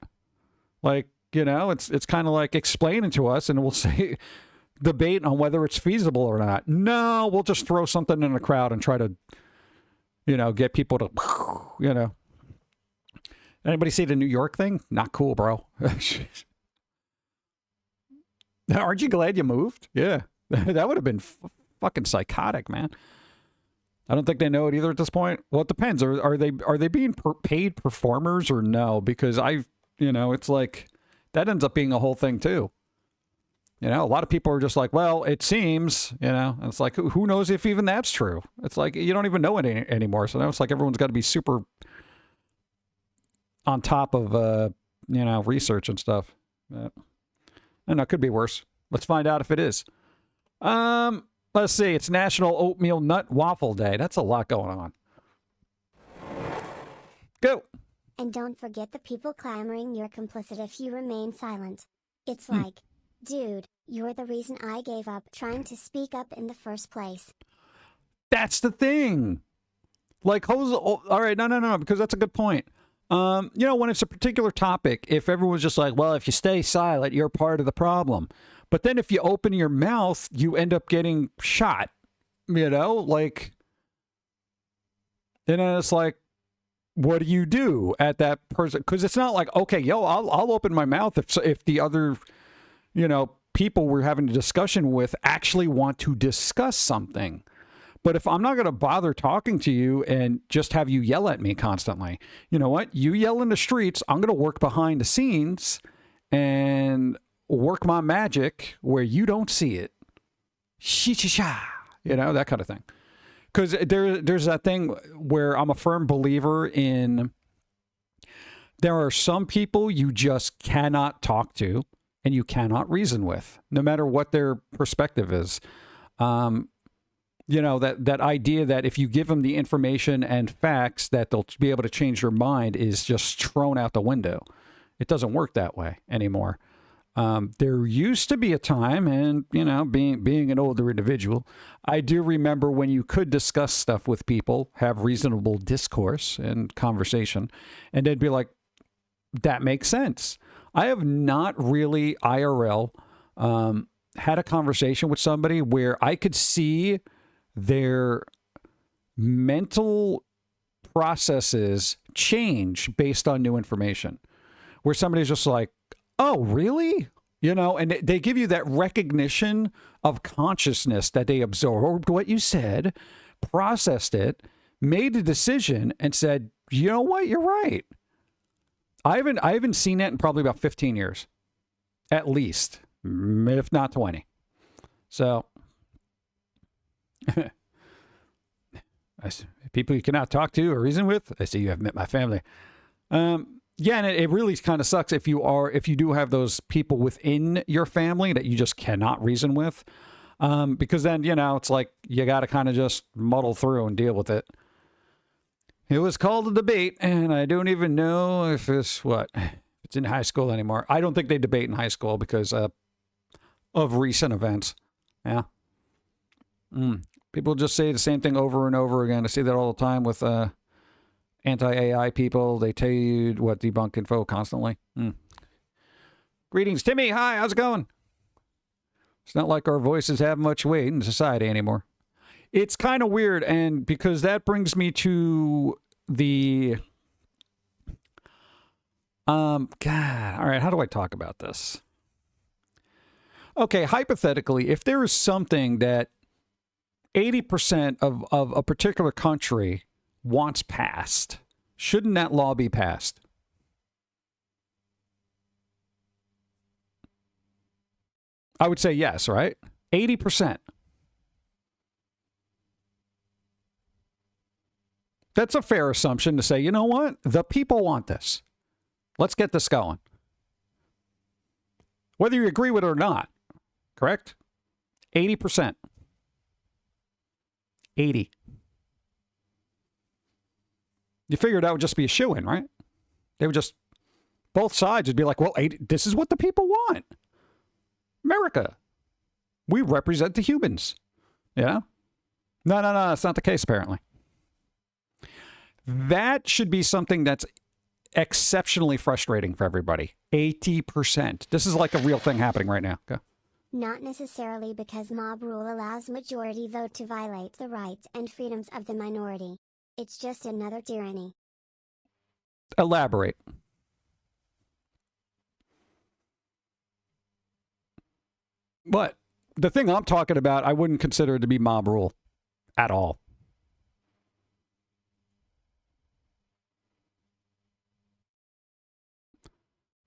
Speaker 1: Like, you know, it's kind of like explaining to us and we'll say, debate on whether it's feasible or not. No, we'll just throw something in the crowd and try to, you know, get people to, you know. Anybody see the New York thing? Not cool, bro. Aren't you glad you moved? Yeah. That would have been fucking psychotic, man. I don't think they know it either at this point. Well, it depends. Are they being paid performers or no? Because you know, it's like that ends up being a whole thing too. You know, a lot of people are just like, well, it seems, you know, and it's like, who knows if even that's true? It's like, you don't even know it anymore. So now it's like everyone's got to be super on top of, you know, research and stuff. I don't know, it could be worse. Let's find out if it is. Let's see. It's National Oatmeal Nut Waffle Day. That's a lot going on. Go.
Speaker 2: And don't forget the people clamoring you're complicit if you remain silent. It's like, dude, you're the reason I gave up trying to speak up in the first place.
Speaker 1: That's the thing. Like, all right, no, because that's a good point. You know, when it's a particular topic, if everyone's just like, well, if you stay silent, you're part of the problem. But then if you open your mouth, you end up getting shot, you know, like, and then it's like, what do you do at that person? Because it's not like, okay, I'll open my mouth if the other, you know, people we're having a discussion with actually want to discuss something. But if I'm not going to bother talking to you and just have you yell at me constantly, you know what? You yell in the streets, I'm going to work behind the scenes and work my magic where you don't see it. Sha, you know, that kind of thing. Because there's that thing where I'm a firm believer in there are some people you just cannot talk to and you cannot reason with, no matter what their perspective is. You know, that idea that if you give them the information and facts that they'll be able to change their mind is just thrown out the window. It doesn't work that way anymore. There used to be a time, and, you know, being an older individual, I do remember when you could discuss stuff with people, have reasonable discourse and conversation, and they'd be like, that makes sense. I have not really IRL had a conversation with somebody where I could see their mental processes change based on new information, where somebody's just like, oh, really? You know, and they give you that recognition of consciousness that they absorbed what you said, processed it, made a decision, and said, you know what, you're right. I haven't seen that in probably about 15 years, at least, if not 20. So, people you cannot talk to or reason with, I see you have met my family. Yeah, and it really kind of sucks if you do have those people within your family that you just cannot reason with, because then, you know, it's like you got to kind of just muddle through and deal with it. It was called a debate, and I don't even know if it's in high school anymore. I don't think they debate in high school because of recent events. Yeah. People just say the same thing over and over again. I see that all the time with anti-AI people. They tell you what debunk info constantly. Greetings, Timmy. Hi, how's it going? It's not like our voices have much weight in society anymore. It's kind of weird, and because that brings me to the... God, all right, how do I talk about this? Okay, hypothetically, if there is something that 80% of a particular country wants passed, shouldn't that law be passed? I would say yes, right? 80%. That's a fair assumption to say, you know what? The people want this. Let's get this going. Whether you agree with it or not, correct? 80%. 80. You figured that would just be a shoo-in, right? They would just, both sides would be like, well, 80, this is what the people want. America. We represent the humans. Yeah? No, that's not the case, apparently. That should be something that's exceptionally frustrating for everybody. 80%. This is like a real thing happening right now. Okay.
Speaker 2: Not necessarily because mob rule allows majority vote to violate the rights and freedoms of the minority. It's just another tyranny.
Speaker 1: Elaborate. But the thing I'm talking about, I wouldn't consider it to be mob rule at all.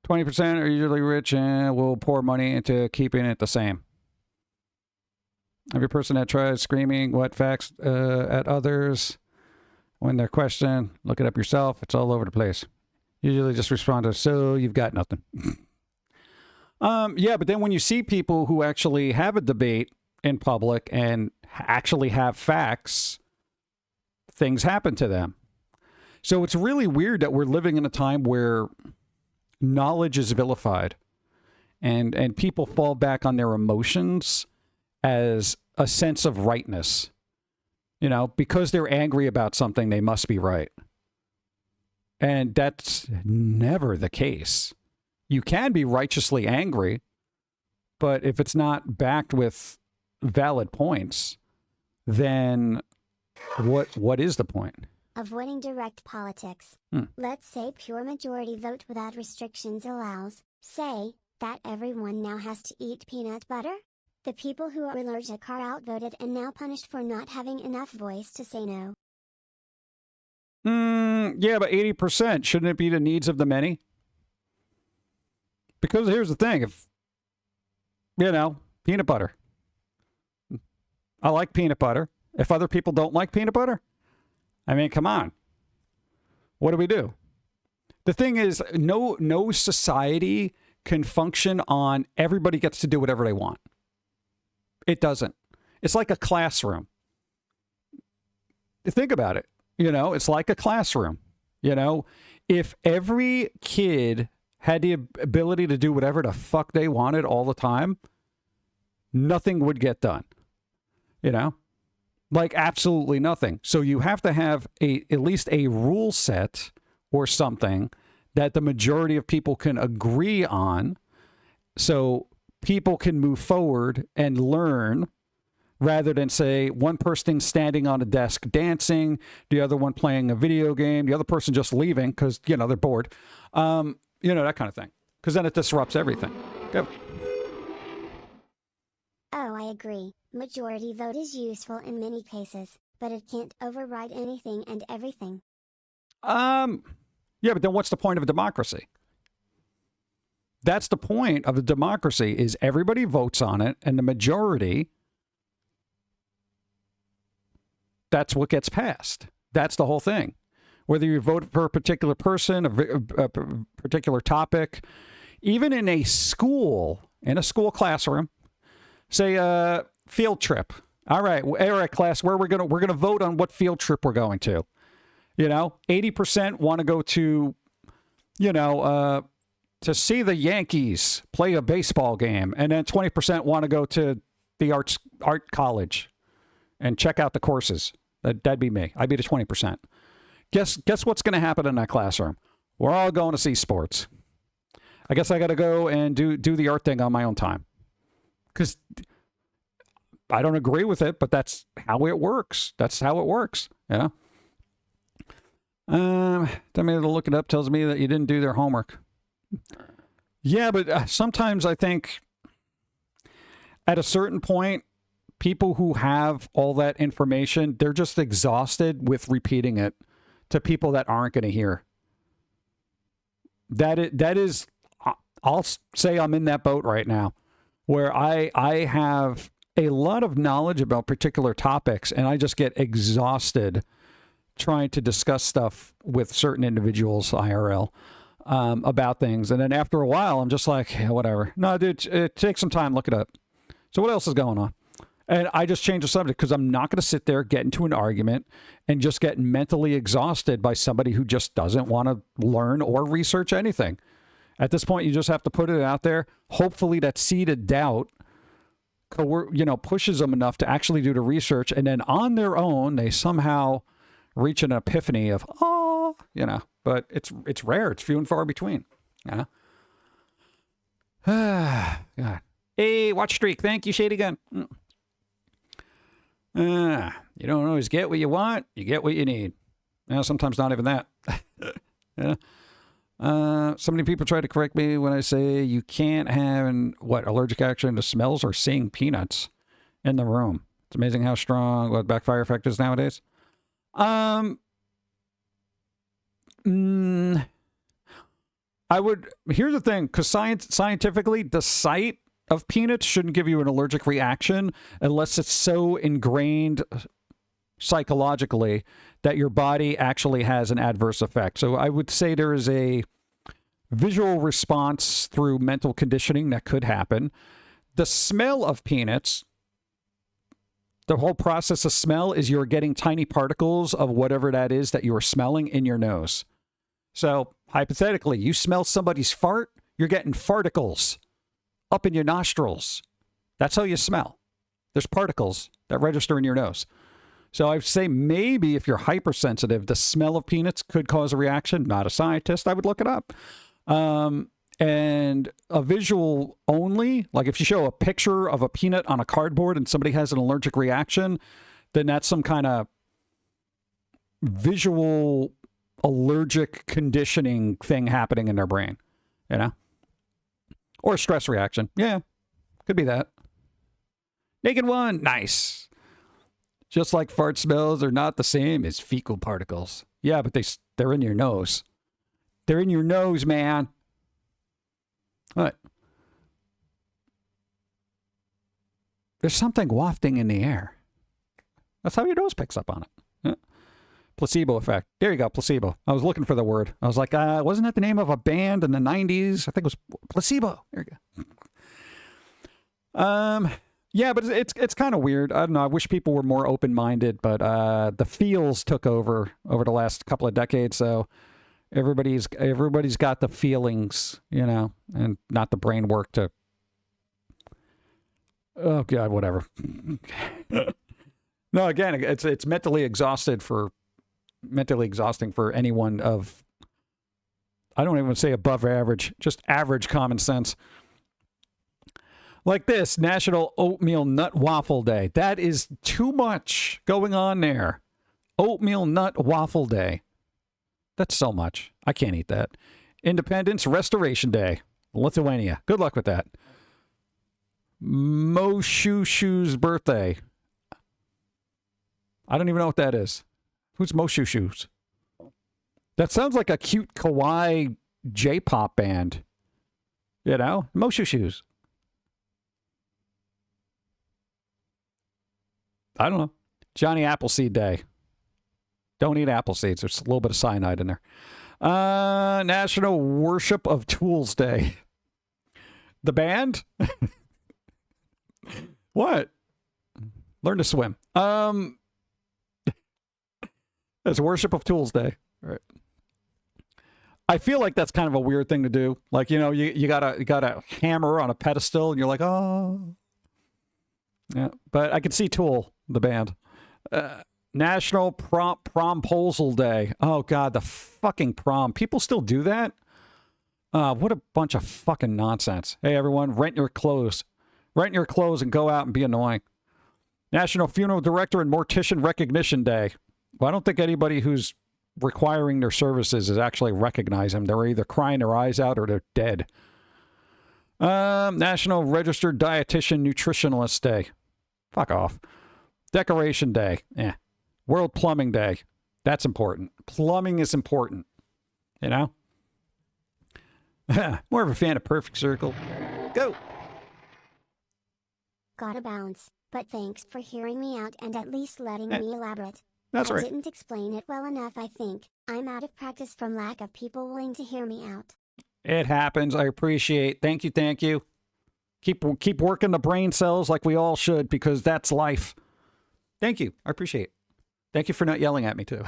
Speaker 1: %20 are usually rich and will pour money into keeping it the same. Every person that tries screaming what facts at others when they're questioned, look it up yourself. It's all over the place. Usually just respond to, so you've got nothing. Yeah, but then when you see people who actually have a debate in public and actually have facts, things happen to them. So it's really weird that we're living in a time where knowledge is vilified and people fall back on their emotions as a sense of rightness. You know, because they're angry about something, they must be right. And that's never the case. You can be righteously angry, but if it's not backed with valid points, then what is the point?
Speaker 2: Avoiding direct politics. Let's say pure majority vote without restrictions allows, say, That everyone now has to eat peanut butter? The people who are allergic are outvoted and now punished for not having enough voice to say no.
Speaker 1: Yeah, but 80%, shouldn't it be the needs of the many? Because here's the thing, if, peanut butter. I like peanut butter. If other people don't like peanut butter, I mean, come on. What do we do? The thing is, no society can function on everybody gets to do whatever they want. It doesn't. It's like a classroom. Think about it. It's like a classroom. If every kid had the ability to do whatever the fuck they wanted all the time, nothing would get done. Like absolutely nothing. So you have to have at least a rule set or something that the majority of people can agree on, so people can move forward and learn, rather than say one person standing on a desk dancing, the other one playing a video game, the other person just leaving because, they're bored. That kind of thing. Because then it disrupts everything. Go.
Speaker 2: Oh, I agree. Majority vote is useful in many cases, but it can't override anything and everything.
Speaker 1: Yeah, but then what's the point of a democracy? That's the point of a democracy, is everybody votes on it, and the majority, that's what gets passed. That's the whole thing. Whether you vote for a particular person, a particular topic, even in a school classroom, say a field trip. All right, class, we're gonna vote on what field trip we're going to. 80% want to go to, to see the Yankees play a baseball game, and then 20% want to go to the art college and check out the courses. That'd be me. I'd be the 20%. Guess what's going to happen in that classroom? We're all going to see sports. I guess I got to go and do the art thing on my own time, because I don't agree with it, but that's how it works. That's how it works. Tell me to look it up. Tells me that you didn't do their homework. Yeah, but sometimes I think at a certain point, people who have all that information, they're just exhausted with repeating it to people that aren't going to hear. That is, I'll say I'm in that boat right now, where I have a lot of knowledge about particular topics, and I just get exhausted trying to discuss stuff with certain individuals, IRL, about things. And then after a while, I'm just like, yeah, whatever. No, dude, take some time, look it up. So what else is going on? And I just change the subject, because I'm not going to sit there, get into an argument, and just get mentally exhausted by somebody who just doesn't want to learn or research anything. At this point, you just have to put it out there. Hopefully that seed of doubt pushes them enough to actually do the research, and then on their own, they somehow reach an epiphany of, but it's rare. It's few and far between. God. Hey, watch streak. Thank you, Shady Gun. You don't always get what you want. You get what you need. Sometimes not even that. Yeah. So many people try to correct me when I say you can't have allergic reaction to smells or seeing peanuts in the room. It's amazing how strong what backfire effect is nowadays. Here's the thing, because scientifically, the sight of peanuts shouldn't give you an allergic reaction unless it's so ingrained psychologically that your body actually has an adverse effect. So I would say there is a visual response through mental conditioning that could happen. The smell of peanuts, the whole process of smell is you're getting tiny particles of whatever that is that you are smelling in your nose. So hypothetically, you smell somebody's fart, you're getting farticles up in your nostrils. That's how you smell. There's particles that register in your nose. So I would say maybe if you're hypersensitive, the smell of peanuts could cause a reaction. Not a scientist. I would look it up. And a visual only, like if you show a picture of a peanut on a cardboard and somebody has an allergic reaction, then that's some kind of visual allergic conditioning thing happening in their brain, Or a stress reaction. Yeah, could be that. Naked one, nice. Just like fart smells are not the same as fecal particles. Yeah, but they're in your nose. They're in your nose, man. What? There's something wafting in the air. That's how your nose picks up on it. Yeah. Placebo effect. There you go, placebo. I was looking for the word. I was like, wasn't that the name of a band in the 90s? I think it was Placebo. There you go. Yeah, but it's kind of weird. I don't know. I wish people were more open-minded, but the feels took over the last couple of decades, so everybody's got the feelings, you know, and not the brain work to... Oh, God, whatever. No, again, it's mentally exhausting for anyone of, I don't even say above average, just average common sense. Like this, National Oatmeal Nut Waffle Day. That is too much going on there. Oatmeal Nut Waffle Day. That's so much. I can't eat that. Independence Restoration Day. Lithuania. Good luck with that. Moshushu's birthday. I don't even know what that is. Who's Moshushu's? That sounds like a cute kawaii J-pop band. You know? Moshushu's. I don't know. Johnny Appleseed Day. Don't eat apple seeds. There's a little bit of cyanide in there. National Worship of Tools Day. The band? What? Learn to swim. It's Worship of Tools Day. All right. I feel like that's kind of a weird thing to do. Like, you know, you got a hammer on a pedestal and you're like, oh. Yeah, but I can see Tool, the band. National Promposal Day. Oh, God, the fucking prom. People still do that? What a bunch of fucking nonsense. Hey, everyone, rent your clothes. Rent your clothes and go out and be annoying. National Funeral Director and Mortician Recognition Day. Well, I don't think anybody who's requiring their services is actually recognize them. They're either crying their eyes out or they're dead. National Registered Dietitian Nutritionalist Day. Fuck off. Decoration Day. World Plumbing Day. That's important. Plumbing is important. You know? More of a fan of Perfect Circle. Go!
Speaker 2: Gotta bounce, but thanks for hearing me out and at least letting me elaborate.
Speaker 1: That's
Speaker 2: I
Speaker 1: right.
Speaker 2: didn't explain it well enough, I think. I'm out of practice from lack of people willing to hear me out.
Speaker 1: It happens. I appreciate. Thank you. Thank you. Keep working the brain cells like we all should, because that's life. Thank you. I appreciate it. Thank you for not yelling at me, too.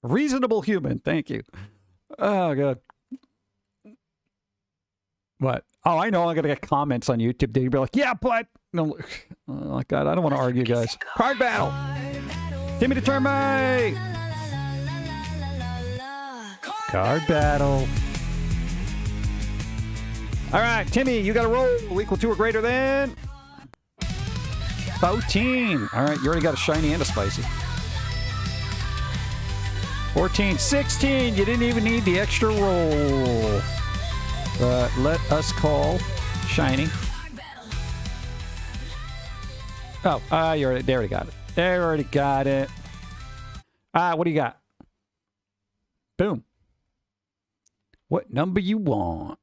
Speaker 1: Reasonable human. Thank you. Oh, God. What? Oh, I know. I'm going to get comments on YouTube. They'll be like, yeah, but... No, oh, my God. I don't want to argue, guys. Card battle. Timmy the Termite. Card battle. All right, Timmy, you got to roll. Equal to or greater than 14. All right, you already got a shiny and a spicy. 14, 16. You didn't even need the extra roll. Let us call shiny. Oh, they already got it. They already got it. What do you got? Boom. What number you want?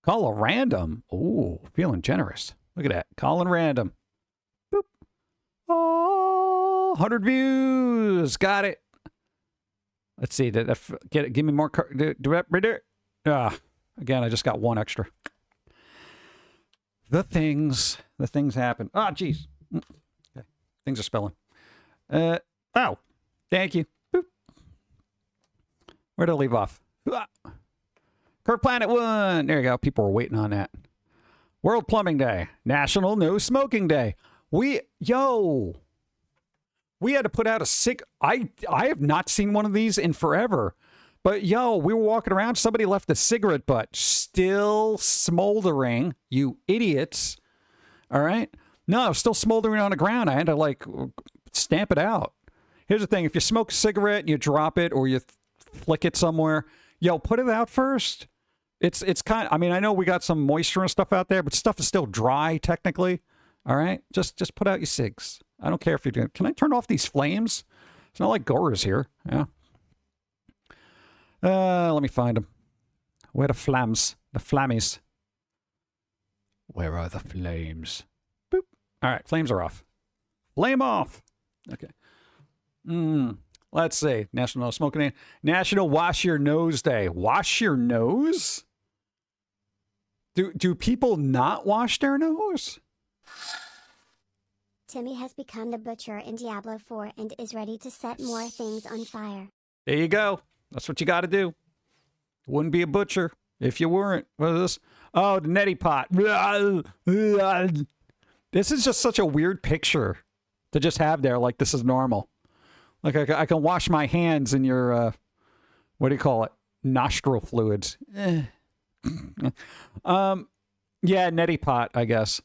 Speaker 1: Call a random. Ooh, feeling generous. Look at that. Calling random. Boop. Oh, 100 views. Got it. Let's see. Give me more. Again, I just got one extra. The things happen. Oh, jeez. Okay. Things are spelling. Oh, thank you. Boop. Where did I leave off? Kirk Planet 1. There you go. People were waiting on that. World Plumbing Day. National No Smoking Day. We had to put out a I have not seen one of these in forever. But, we were walking around. Somebody left a cigarette butt still smoldering. You idiots. All right? No, it was still smoldering on the ground. I had to, stamp it out. Here's the thing. If you smoke a cigarette and you drop it or you flick it somewhere, yo, put it out first. It's kind of, I mean, I know we got some moisture and stuff out there, but stuff is still dry technically. All right? Just put out your cigs. I don't care if you're doing. Can I turn off these flames? It's not like Gora's here. Yeah. Let me find them. Where the flams? The flammies. Where are the flames? Boop. All right, flames are off. Flame off. Okay. Let's see. National Smoking Day. National Wash Your Nose Day. Wash your nose? Do people not wash their nose?
Speaker 2: Timmy has become the butcher in Diablo 4 and is ready to set more things on fire.
Speaker 1: There you go. That's what you got to do. Wouldn't be a butcher if you weren't. What is this? Oh, the neti pot. This is just such a weird picture to just have there. Like this is normal. Like I can wash my hands in your, what do you call it? Nostril fluids. Yeah, neti pot, I guess.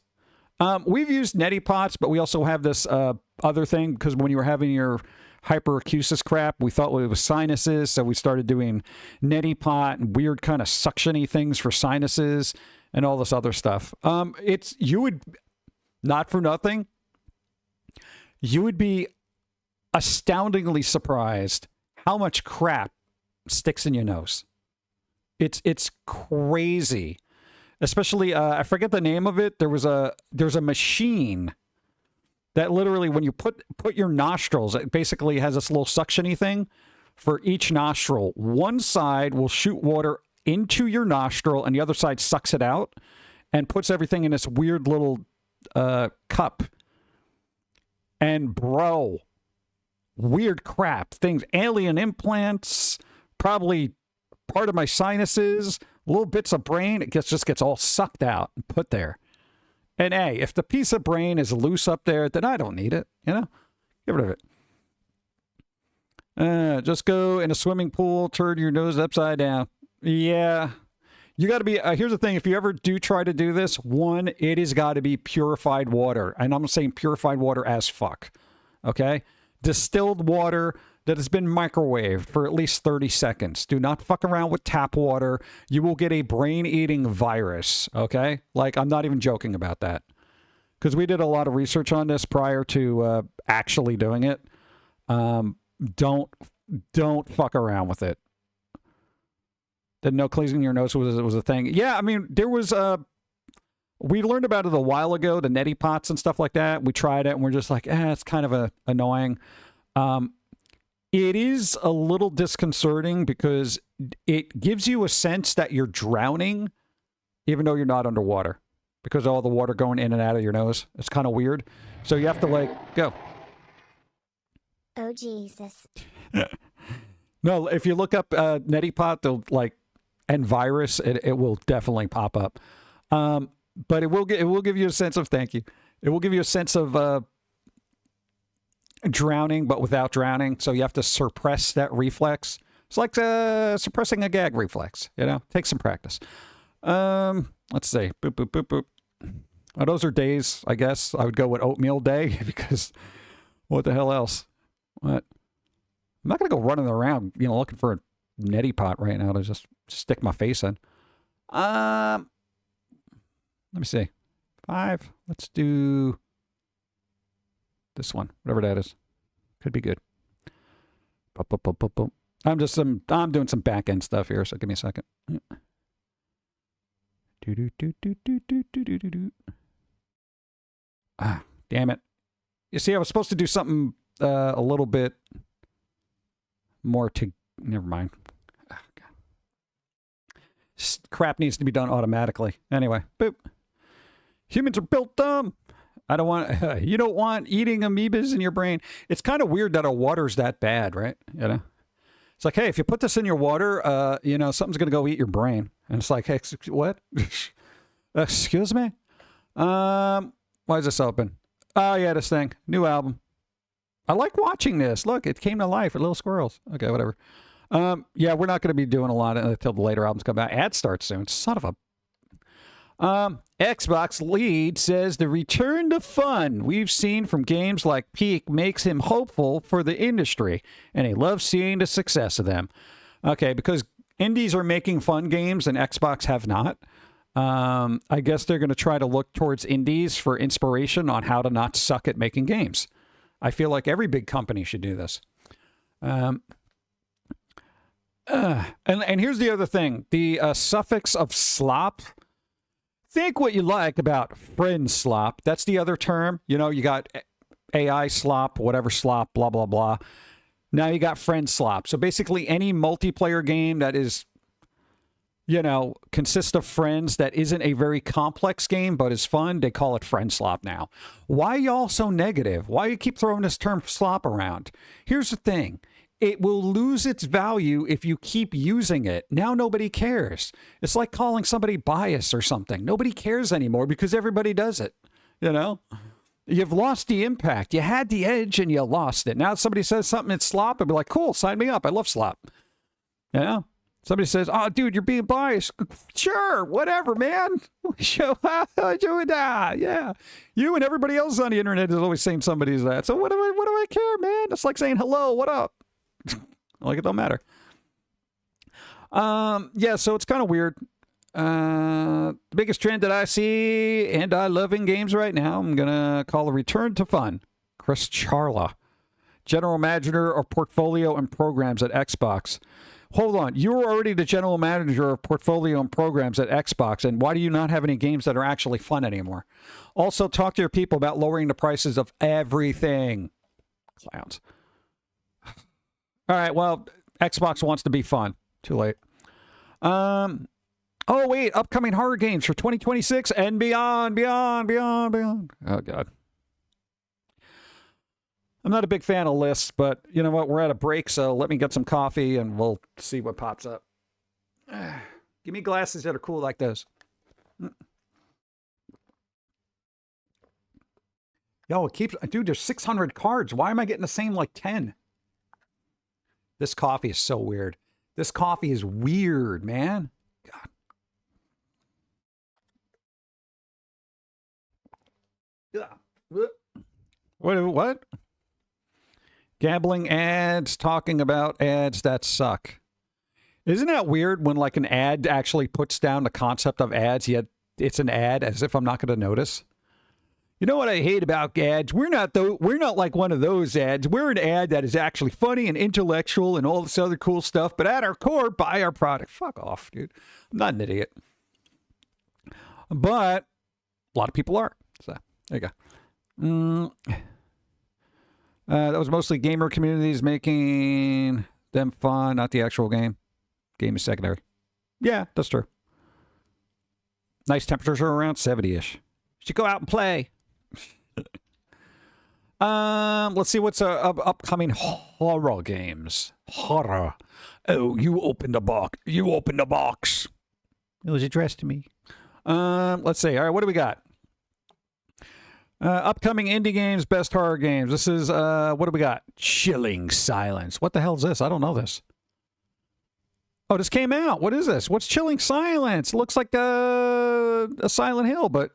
Speaker 1: We've used neti pots, but we also have this other thing because when you were having your hyperacusis crap, we thought it was sinuses, so we started doing neti pot and weird kind of suctiony things for sinuses and all this other stuff. You would, not for nothing, you would be astoundingly surprised how much crap sticks in your nose. It's crazy. Especially, I forget the name of it. There's a machine that literally, when you put your nostrils, it basically has this little suctiony thing for each nostril. One side will shoot water into your nostril, and the other side sucks it out and puts everything in this weird little cup. And bro, weird crap, things, alien implants, probably part of my sinuses, little bits of brain, it just gets all sucked out and put there. And hey, if the piece of brain is loose up there, then I don't need it, you know? Get rid of it. Just go in a swimming pool, turn your nose upside down. Yeah. You got to be, here's the thing, if you ever do try to do this, one, it has got to be purified water. And I'm saying purified water as fuck. Okay? Distilled water that has been microwaved for at least 30 seconds. Do not fuck around with tap water. You will get a brain-eating virus, okay? Like, I'm not even joking about that. Because we did a lot of research on this prior to actually doing it. Don't fuck around with it. Didn't know cleansing your nose was a thing. Yeah, I mean, there was we learned about it a while ago, the neti pots and stuff like that. We tried it, and we're just like, it's kind of annoying. It is a little disconcerting because it gives you a sense that you're drowning, even though you're not underwater, because of all the water going in and out of your nose. It's kind of weird. So you have to, like, go.
Speaker 2: Oh, Jesus.
Speaker 1: No, if you look up neti pot, they'll, like, and virus, it will definitely pop up. But it will give you a sense of, thank you. It will give you a sense of drowning, but without drowning. So you have to suppress that reflex. It's like suppressing a gag reflex, you know? Takes some practice. Let's see. Boop, boop, boop, boop. Oh, those are days, I guess. I would go with oatmeal day because what the hell else? What? I'm not going to go running around, you know, looking for a neti pot right now to just stick my face in. Let me see. 5. Let's do this one, whatever that is. Could be good. I'm doing some back end stuff here, so give me a second. Ah, damn it. You see, I was supposed to do something a little bit more to... Never mind. Oh, God. Crap needs to be done automatically. Anyway, boop. Humans are built dumb. I don't want... you don't want eating amoebas in your brain. It's kind of weird that our water's that bad, right? You know? It's like, hey, if you put this in your water, you know, something's going to go eat your brain. And it's like, hey, what? Excuse me? Why is this open? Oh, yeah, this thing. New album. I like watching this. Look, it came to life with little squirrels. Okay, whatever. Yeah, we're not going to be doing a lot until the later albums come out. Ad starts soon. Son of a... Xbox lead says the return to fun we've seen from games like Peak makes him hopeful for the industry, and he loves seeing the success of them. Okay, because indies are making fun games and Xbox have not. I guess they're going to try to look towards indies for inspiration on how to not suck at making games. I feel like every big company should do this. And here's the other thing. The suffix of slop. Think what you like about friend slop. That's the other term. You know, you got AI slop, whatever slop, blah, blah, blah. Now you got friend slop. So basically any multiplayer game that is, you know, consists of friends that isn't a very complex game but is fun, they call it friend slop now. Why y'all so negative? Why you keep throwing this term slop around? Here's the thing. It will lose its value if you keep using it. Now nobody cares. It's like calling somebody biased or something. Nobody cares anymore because everybody does it. You know? You've lost the impact. You had the edge and you lost it. Now if somebody says something it's slop, I'd be like, cool, sign me up. I love slop. You know? Somebody says, oh, dude, you're being biased. Sure, whatever, man. Doing that. Yeah. You and everybody else on the internet is always saying somebody's that. So what do I care, man? It's like saying, hello, what up? Like it don't matter. Yeah, so it's kind of weird. The biggest trend that I see and I love in games right now, I'm gonna call a return to fun. Chris Charla, general manager of portfolio and programs at Xbox. Hold on, you were already the general manager of portfolio and programs at Xbox, and why do you not have any games that are actually fun anymore? Also, talk to your people about lowering the prices of everything. Clowns. All right, well, Xbox wants to be fun. Too late. Oh, wait, upcoming horror games for 2026 and beyond. Oh, God. I'm not a big fan of lists, but you know what? We're at a break, so let me get some coffee and we'll see what pops up. Give me glasses that are cool like those. Yo, it keeps... Dude, there's 600 cards. Why am I getting the same, like, 10? This coffee is so weird. This coffee is weird, man. God. What? Gambling ads, talking about ads that suck. Isn't that weird when like an ad actually puts down the concept of ads, yet it's an ad as if I'm not going to notice? You know what I hate about ads? We're not like one of those ads. We're an ad that is actually funny and intellectual and all this other cool stuff, but at our core, buy our product. Fuck off, dude. I'm not an idiot. But a lot of people are. So there you go. That was mostly gamer communities making them fun, not the actual game. Game is secondary. Yeah, that's true. Nice temperatures are around 70-ish. Should go out and play. Let's see what's upcoming horror games. Horror. Oh, you opened the box. It was addressed to me. Let's see. All right, what do we got? Upcoming indie games, best horror games. This is, what do we got? Chilling Silence. What the hell is this? I don't know this. Oh, this came out. What is this? What's Chilling Silence? It looks like a Silent Hill, but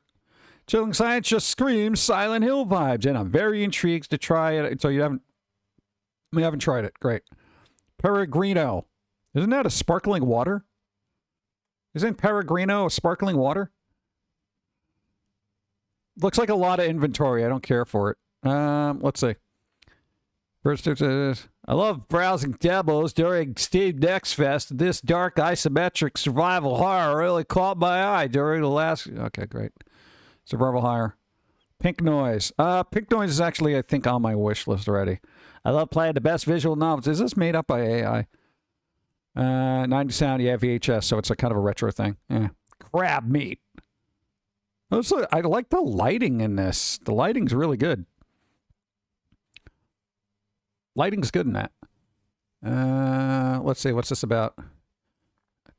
Speaker 1: Chilling Silence just screams Silent Hill vibes, and I'm very intrigued to try it. So you haven't tried it. Great. Peregrino. Isn't that a sparkling water? Isn't Peregrino a sparkling water? Looks like a lot of inventory. I don't care for it. Let's see. First, I love browsing demos during Steam Next Fest. This dark isometric survival horror really caught my eye during the last... Okay, great. Survival horror. Pink Noise. Pink Noise is actually, I think, on my wish list already. I love playing the best visual novels. Is this made up by AI? 90 sound, yeah, VHS, so it's a kind of a retro thing. Yeah. Crab meat. Also, I like the lighting in this. The lighting's really good. Lighting's good in that. Let's see, what's this about?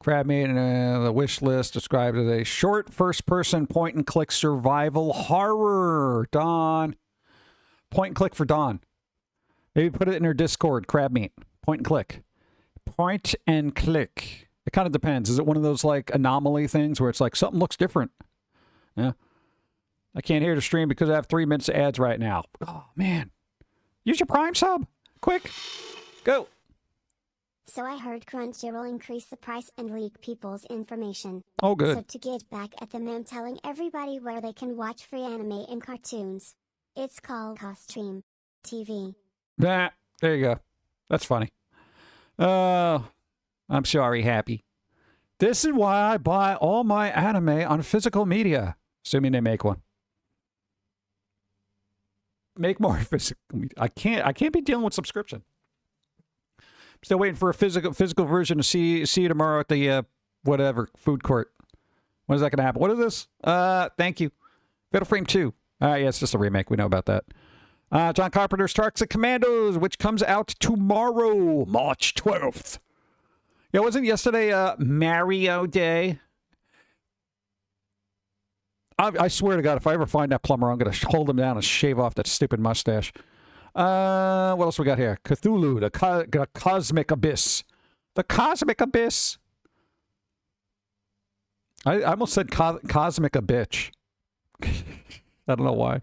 Speaker 1: Crab meat and the wish list described as a short first-person point-and-click survival horror. Dawn. Point-and-click for Dawn. Maybe put it in her Discord, Crab meat. Point-and-click. Point-and-click. It kind of depends. Is it one of those, like, anomaly things where it's like something looks different? Yeah. I can't hear the stream because I have 3 minutes of ads right now. Oh, man. Use your Prime sub. Quick. Go.
Speaker 2: So I heard Crunchyroll increase the price and leak people's information.
Speaker 1: Oh, good.
Speaker 2: So to get back at them, I'm telling everybody where they can watch free anime and cartoons. It's called Costream TV.
Speaker 1: There you go. That's funny. I'm sorry, Happy. This is why I buy all my anime on physical media. Assuming they make one. Make more physical media. I can't be dealing with subscription. Still waiting for a physical version to see you tomorrow at the whatever food court. When is that going to happen? What is this? Thank you. Fatal Frame 2. Yeah, it's just a remake. We know about that. John Carpenter's Toxic Commandos, which comes out tomorrow, March 12th. Yeah, wasn't yesterday Mario Day? I swear to God, if I ever find that plumber, I'm going to hold him down and shave off that stupid mustache. What else we got here? Cthulhu, the Cosmic Abyss. The Cosmic Abyss. I almost said Cosmic a bitch. I don't know why.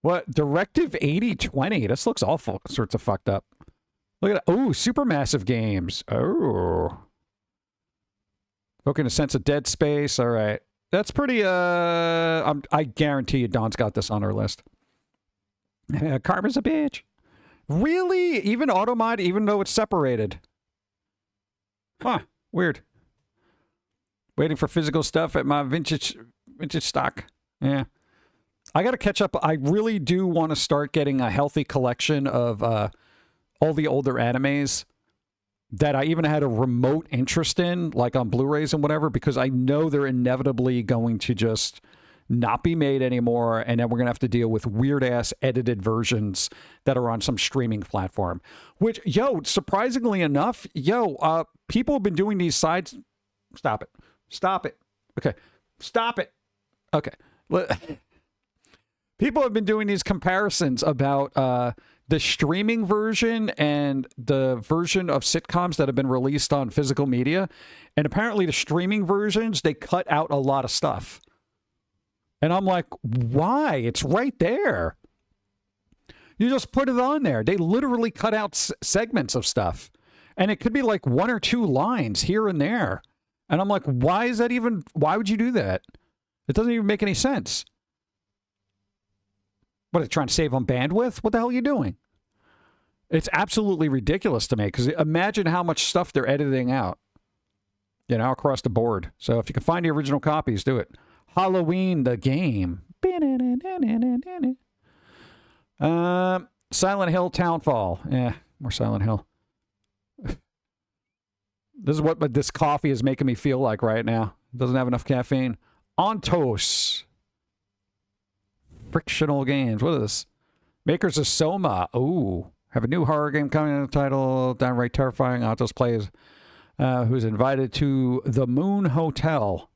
Speaker 1: What? Directive 8020. This looks awful. Sorts of fucked up. Look at that. Oh, Supermassive Games. Oh. Evoking a sense of Dead Space. All right. That's pretty, I guarantee you Dawn's got this on her list. Karma's a bitch. Really? Even Automod, even though it's separated? Huh. Weird. Waiting for physical stuff at my vintage stock. Yeah. I got to catch up. I really do want to start getting a healthy collection of all the older animes that I even had a remote interest in, like on Blu-rays and whatever, because I know they're inevitably going to just not be made anymore, and then we're going to have to deal with weird-ass edited versions that are on some streaming platform. Which, surprisingly enough, people have been doing these sides... Stop it. Okay. Stop it. Okay. People have been doing these comparisons about the streaming version and the version of sitcoms that have been released on physical media. And apparently the streaming versions, they cut out a lot of stuff. And I'm like, why? It's right there. You just put it on there. They literally cut out segments of stuff. And it could be like 1 or 2 lines here and there. And I'm like, why would you do that? It doesn't even make any sense. What, are they trying to save on bandwidth? What the hell are you doing? It's absolutely ridiculous to me, because imagine how much stuff they're editing out, across the board. So if you can find the original copies, do it. Halloween, the game. Silent Hill Townfall. More Silent Hill. This is what this coffee is making me feel like right now. It doesn't have enough caffeine. Ontos. Frictional Games. What is this? Makers of Soma. Ooh. Have a new horror game coming in the title. Downright terrifying. Ontos plays who's invited to the Moon Hotel.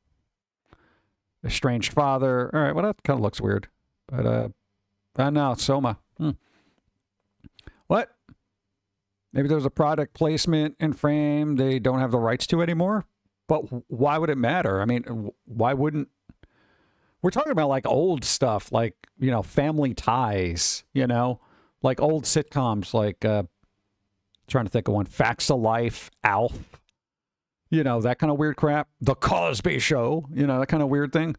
Speaker 1: Estranged father. All right. Well, that kind of looks weird. But, no, Soma. What? Maybe there's a product placement in frame they don't have the rights to anymore. But why would it matter? I mean, why wouldn't... We're talking about like old stuff, like, Family Ties, like old sitcoms, like, trying to think of one, Facts of Life, Alf, that kind of weird crap. The Cosby Show, that kind of weird thing.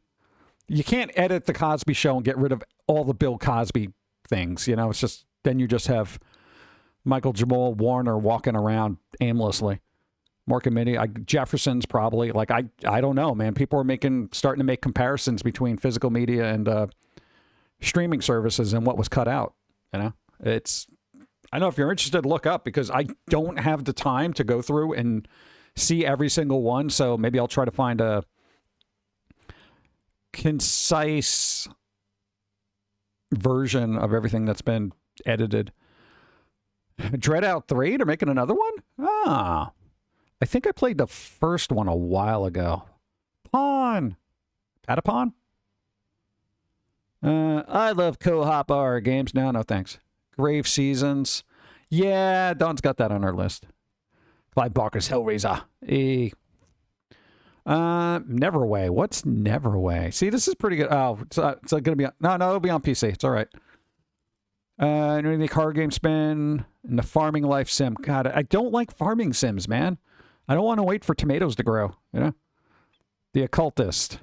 Speaker 1: You can't edit The Cosby Show and get rid of all the Bill Cosby things, it's just, then you just have Michael Jamal Warner walking around aimlessly. Mark and Minnie, Jefferson's probably, like, I don't know, man. People are starting to make comparisons between physical media and streaming services and what was cut out, I know if you're interested, look up, because I don't have the time to go through and see every single one, so maybe I'll try to find a concise version of everything that's been edited. Dread Out 3, they're making another one? I think I played the first one a while ago. Pawn. Patapon? I love co-op horror games. No thanks. Grave Seasons. Yeah, Dawn's got that on her list. Clive Barker's Hellraiser. Neverway. What's Neverway? See, this is pretty good. Oh, it's going to be on... No, it'll be on PC. It's all right. The card game spin and the farming life sim. God, I don't like farming sims, man. I don't want to wait for tomatoes to grow, you know? The Occultist.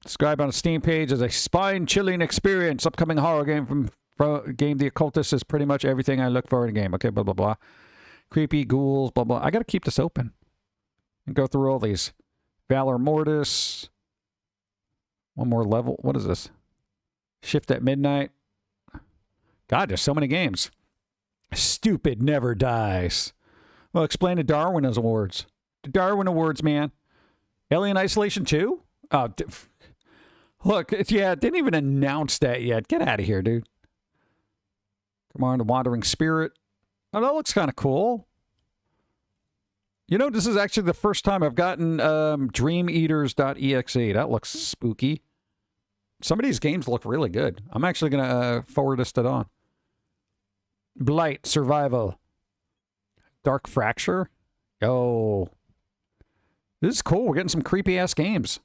Speaker 1: Described on a Steam page as a spine-chilling experience. Upcoming horror game from The Occultist is pretty much everything I look for in a game. Okay, blah, blah, blah. Creepy ghouls, blah, blah. I got to keep this open and go through all these. Valor Mortis. One more level. What is this? Shift at Midnight. God, there's so many games. Stupid never dies. Well, explain the Darwin Awards. The Darwin Awards, man. Alien Isolation 2? Oh, look, didn't even announce that yet. Get out of here, dude. Come on, the Wandering Spirit. Oh, that looks kind of cool. You know, this is actually the first time I've gotten dreameaters.exe. That looks spooky. Some of these games look really good. I'm actually going to forward this to Dawn. Blight, Survival. Dark Fracture. Yo. This is cool. We're getting some creepy-ass games.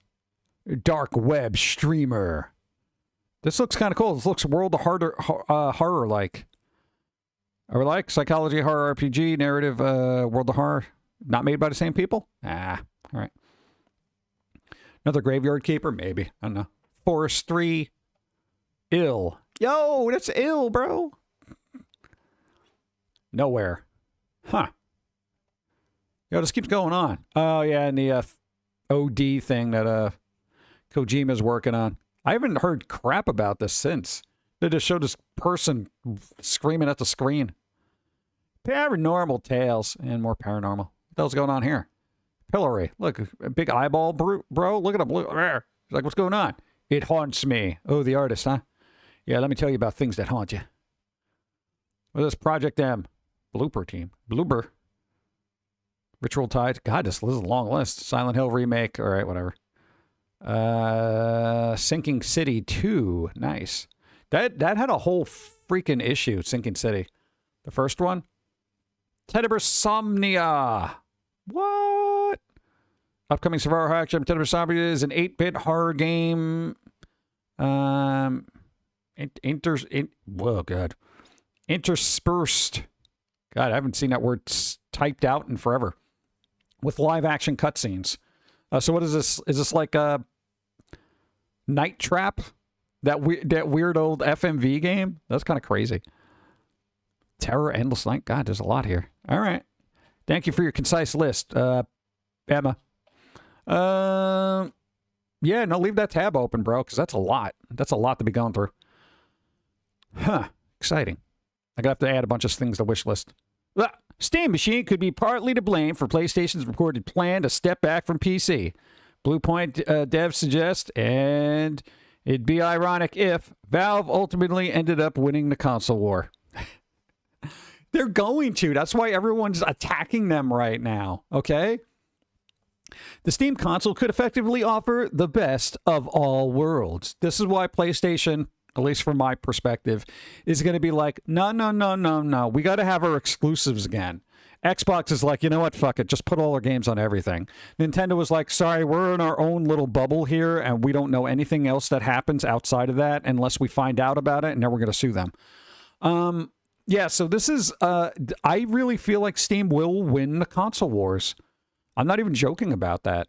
Speaker 1: Dark Web Streamer. This looks kind of cool. This looks World of Horror-like. I would like psychology, horror, RPG, narrative, World of Horror. Not made by the same people? All right. Another Graveyard Keeper? Maybe. I don't know. Forest 3. Ill. Yo, that's Ill, bro. Nowhere. Huh. Yo, this keeps going on. Oh, yeah, and the OD thing that Kojima's working on. I haven't heard crap about this since. They just showed this person screaming at the screen. Paranormal Tales and more paranormal. What the hell's going on here? Pillory. Look, a big eyeball, bro. Look at him. Look. He's like, what's going on? It haunts me. Oh, the artist, huh? Yeah, let me tell you about things that haunt you. What is this? Project M. Blooper team. Blooper. Ritual Tide. God, this is a long list. Silent Hill remake. All right, whatever. Sinking City 2. Nice. That had a whole freaking issue, Sinking City. The first one. Tenebrosomnia. What? Upcoming survival action. Tenebrosomnia is an 8-bit horror game. Whoa, God. Interspersed. God, I haven't seen that word typed out in forever. With live action cutscenes. So what is this? Is this like a Night Trap? That weird old FMV game? That's kind of crazy. Terror, Endless Night. God, there's a lot here. All right. Thank you for your concise list, Emma. Yeah, no, leave that tab open, bro, because that's a lot. That's a lot to be going through. Huh. Exciting. I'm going to have to add a bunch of things to wish list. Steam Machine could be partly to blame for PlayStation's reported plan to step back from PC. Bluepoint devs suggest, and it'd be ironic if Valve ultimately ended up winning the console war. They're going to. That's why everyone's attacking them right now, okay? The Steam console could effectively offer the best of all worlds. This is why PlayStation, at least from my perspective, is going to be like, no. We got to have our exclusives again. Xbox is like, you know what? Fuck it. Just put all our games on everything. Nintendo was like, sorry, we're in our own little bubble here, and we don't know anything else that happens outside of that unless we find out about it, and then we're going to sue them. Yeah, so this is, I really feel like Steam will win the console wars. I'm not even joking about that.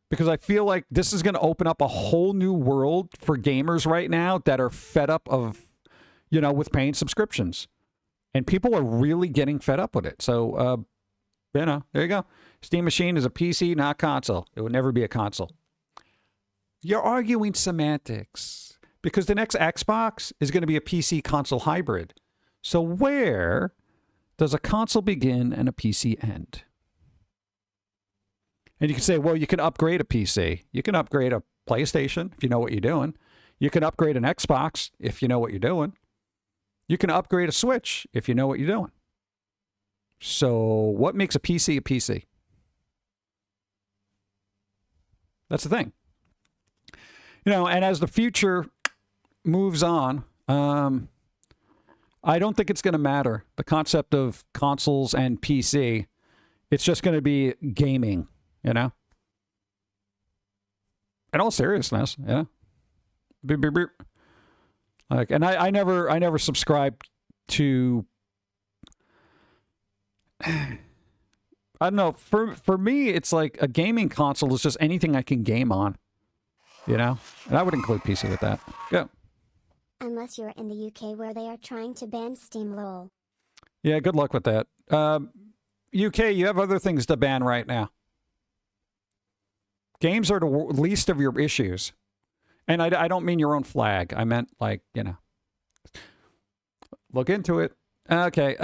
Speaker 1: Because I feel like this is going to open up a whole new world for gamers right now that are fed up of, with paying subscriptions. And people are really getting fed up with it. So, there you go. Steam Machine is a PC, not console. It would never be a console. You're arguing semantics. Because the next Xbox is going to be a PC console hybrid. So where does a console begin and a PC end? And you can say, well, you can upgrade a PC. You can upgrade a PlayStation if you know what you're doing. You can upgrade an Xbox if you know what you're doing. You can upgrade a Switch if you know what you're doing. So what makes a PC a PC? That's the thing. And as the future moves on, I don't think it's going to matter. The concept of consoles and PC It's just going to be gaming, you know? In all seriousness, yeah. Beep, beep, beep. Like, and I never subscribed to. I don't know. For me, it's like a gaming console is just anything I can game on, you know. And I would include PC with that. Yeah.
Speaker 2: Unless you're in the UK where they are trying to ban Steam lol.
Speaker 1: Yeah. Good luck with that. UK, you have other things to ban right now. Games are the least of your issues. And I don't mean your own flag. I meant, like, you know. Look into it. Okay.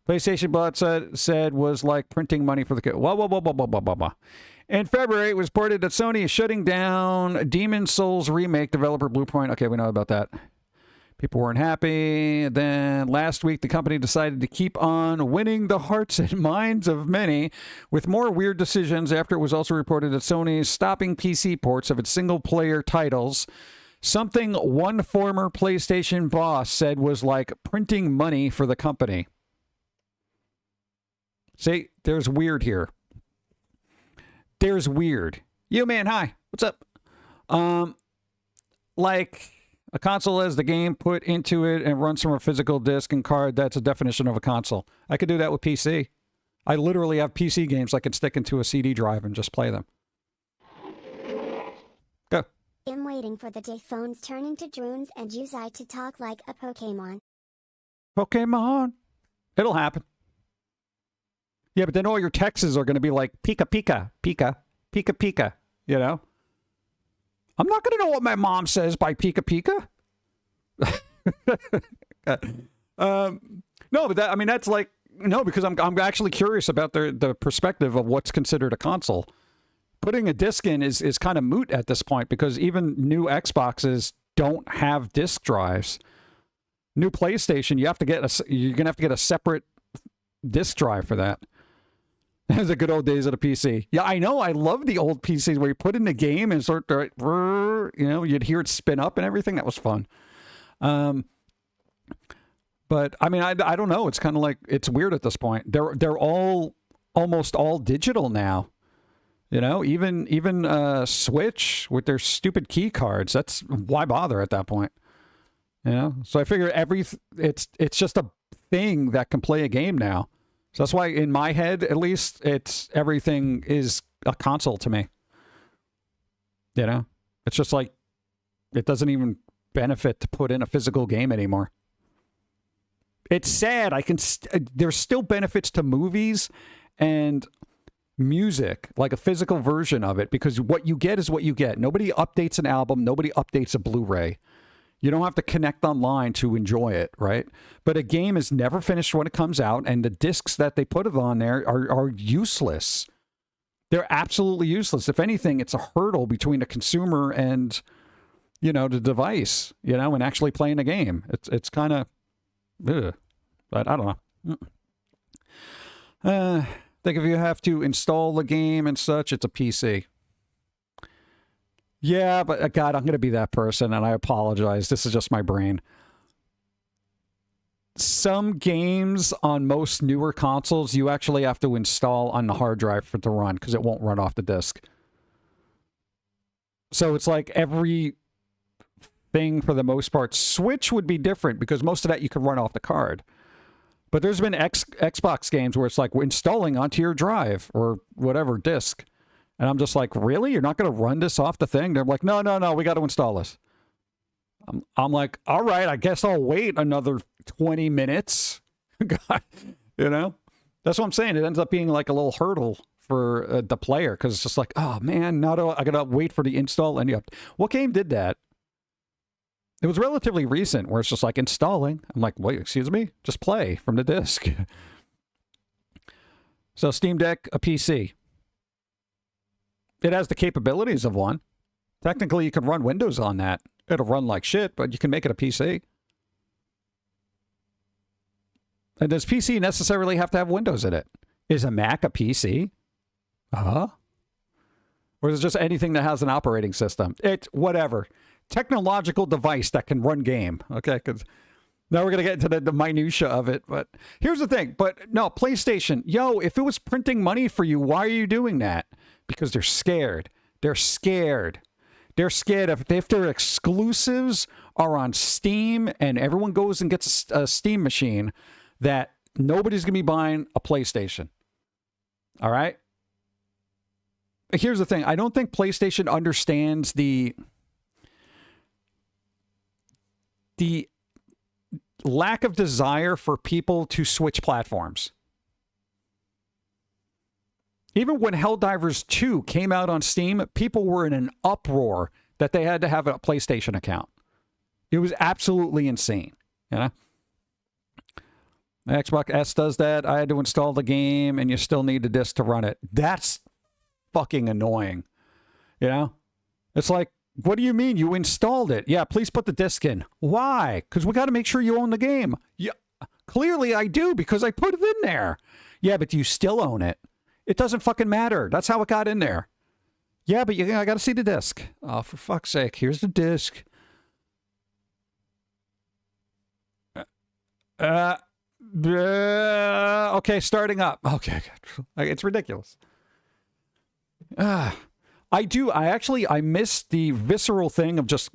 Speaker 1: PlayStation Bot said was like printing money for the kid. Whoa. In February, it was reported that Sony is shutting down Demon Souls remake developer Bluepoint. Okay, we know about that. People weren't happy. Then last week, the company decided to keep on winning the hearts and minds of many with more weird decisions after it was also reported that Sony is stopping PC ports of its single-player titles. Something one former PlayStation boss said was like printing money for the company. See, there's weird here. There's weird. Yo, man, hi. What's up? Like... A console has the game put into it and runs from a physical disc and card. That's a definition of a console. I could do that with PC. I literally have PC games I can stick into a CD drive and just play them. Go.
Speaker 2: I'm waiting for the day phones turn into drones and use I to talk like a Pokemon.
Speaker 1: Pokemon. It'll happen. Yeah, but then all your texts are going to be like Pika Pika, Pika, Pika Pika, you know? I'm not going to know what my mom says by Pika Pika. No, but that, I mean, that's like, no, because I'm actually curious about the perspective of what's considered a console. Putting a disc in is kind of moot at this point because even new Xboxes don't have disc drives. New PlayStation, you're going to have to get a separate disc drive for that. Those are the good old days of the PC. Yeah, I know. I love the old PCs where you put in the game and sort of, you know, you'd hear it spin up and everything. That was fun. But I mean, I don't know. It's kind of like, it's weird at this point. They're all almost all digital now. You know, even Switch with their stupid key cards. That's why bother at that point. You know, so I figure it's just a thing that can play a game now. So that's why in my head, at least, everything is a console to me. You know, it's just like it doesn't even benefit to put in a physical game anymore. It's sad. There's still benefits to movies and music, like a physical version of it, because what you get is what you get. Nobody updates an album. Nobody updates a Blu-ray. You don't have to connect online to enjoy it, right? But a game is never finished when it comes out, and the discs that they put it on there are useless. They're absolutely useless. If anything, it's a hurdle between the consumer and, you know, the device, you know, and actually playing a game. It's kind of, but I don't know. I think if you have to install the game and such, it's a PC. Yeah, but God, I'm going to be that person, and I apologize. This is just my brain. Some games on most newer consoles, you actually have to install on the hard drive for it to run, because it won't run off the disk. So it's like every thing, for the most part. Switch would be different, because most of that you can run off the card. But there's been Xbox games where it's like we're installing onto your drive, or whatever, disk. And I'm just like, really? You're not going to run this off the thing? They're like, no, we got to install this. I'm like, all right, I guess I'll wait another 20 minutes. God, you know? That's what I'm saying. It ends up being like a little hurdle for the player, because it's just like, oh, man, now I got to wait for the install. And what game did that? It was relatively recent, where it's just like installing. I'm like, wait, excuse me? Just play from the disc. So Steam Deck, a PC. It has the capabilities of one. Technically, you can run Windows on that. It'll run like shit, but you can make it a PC. And does PC necessarily have to have Windows in it? Is a Mac a PC? Or is it just anything that has an operating system? It's whatever. Technological device that can run game. Okay, because Now we're going to get into the minutia of it. But here's the thing. But no, PlayStation, yo, if it was printing money for you, why are you doing that? Because they're scared. They're scared. They're scared if their exclusives are on Steam and everyone goes and gets a Steam machine, that nobody's going to be buying a PlayStation. All right? Here's the thing. I don't think PlayStation understands the lack of desire for people to switch platforms. Even when Helldivers 2 came out on Steam, people were in an uproar that they had to have a PlayStation account. It was absolutely insane. You know? The Xbox S does that. I had to install the game, and you still need the disc to run it. That's fucking annoying. You know? It's like, what do you mean you installed it? Yeah, please put the disc in. Why? Because we got to make sure you own the game. Yeah, clearly I do, because I put it in there. Yeah, but you still own it. It doesn't fucking matter. That's how it got in there. Yeah, but I got to see the disc. Oh, for fuck's sake. Here's the disc. Okay, starting up. Okay, it's ridiculous. I miss the visceral thing of just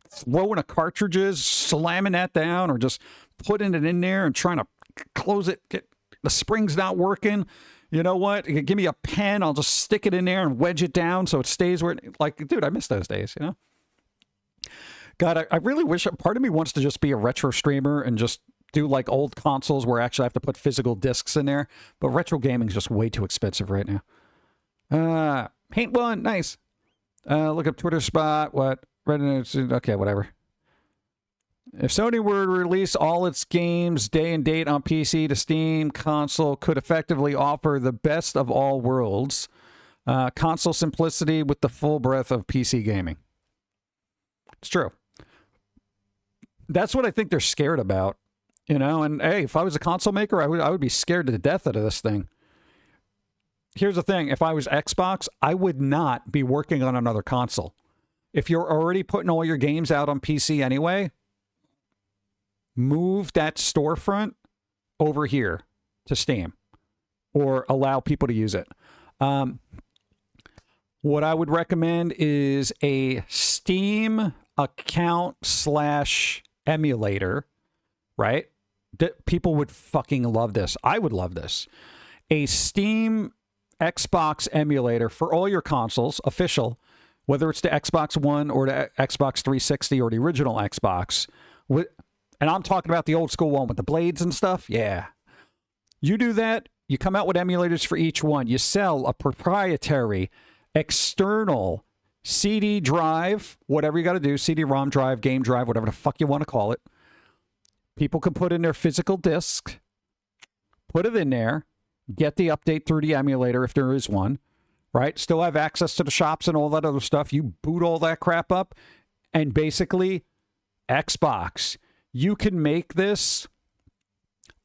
Speaker 1: throwing a cartridges, slamming that down, or just putting it in there and trying to close it. The spring's not working. You know what? Give me a pen. I'll just stick it in there and wedge it down so it stays where it, like, dude, I miss those days, you know? God, I really wish, part of me wants to just be a retro streamer and just do like old consoles where actually I have to put physical discs in there. But retro gaming is just way too expensive right now. Paint one, nice. Look up Twitter spot. What? Okay, whatever. If Sony were to release all its games day and date on PC, the Steam console could effectively offer the best of all worlds. Console simplicity with the full breadth of PC gaming. It's true. That's what I think they're scared about. You know, and hey, if I was a console maker, I would be scared to death out of this thing. Here's the thing. If I was Xbox, I would not be working on another console. If you're already putting all your games out on PC anyway, move that storefront over here to Steam or allow people to use it. What I would recommend is a Steam account / emulator, right? People would fucking love this. I would love this. A Steam Xbox emulator for all your consoles, official, whether it's the Xbox One or the Xbox 360 or the original Xbox. And I'm talking about the old school one with the blades and stuff. Yeah. You do that. You come out with emulators for each one. You sell a proprietary external CD drive, whatever you got to do, CD-ROM drive, game drive, whatever the fuck you want to call it. People can put in their physical disc, put it in there, get the update through the emulator if there is one, right? Still have access to the shops and all that other stuff. You boot all that crap up, and basically, Xbox, you can make this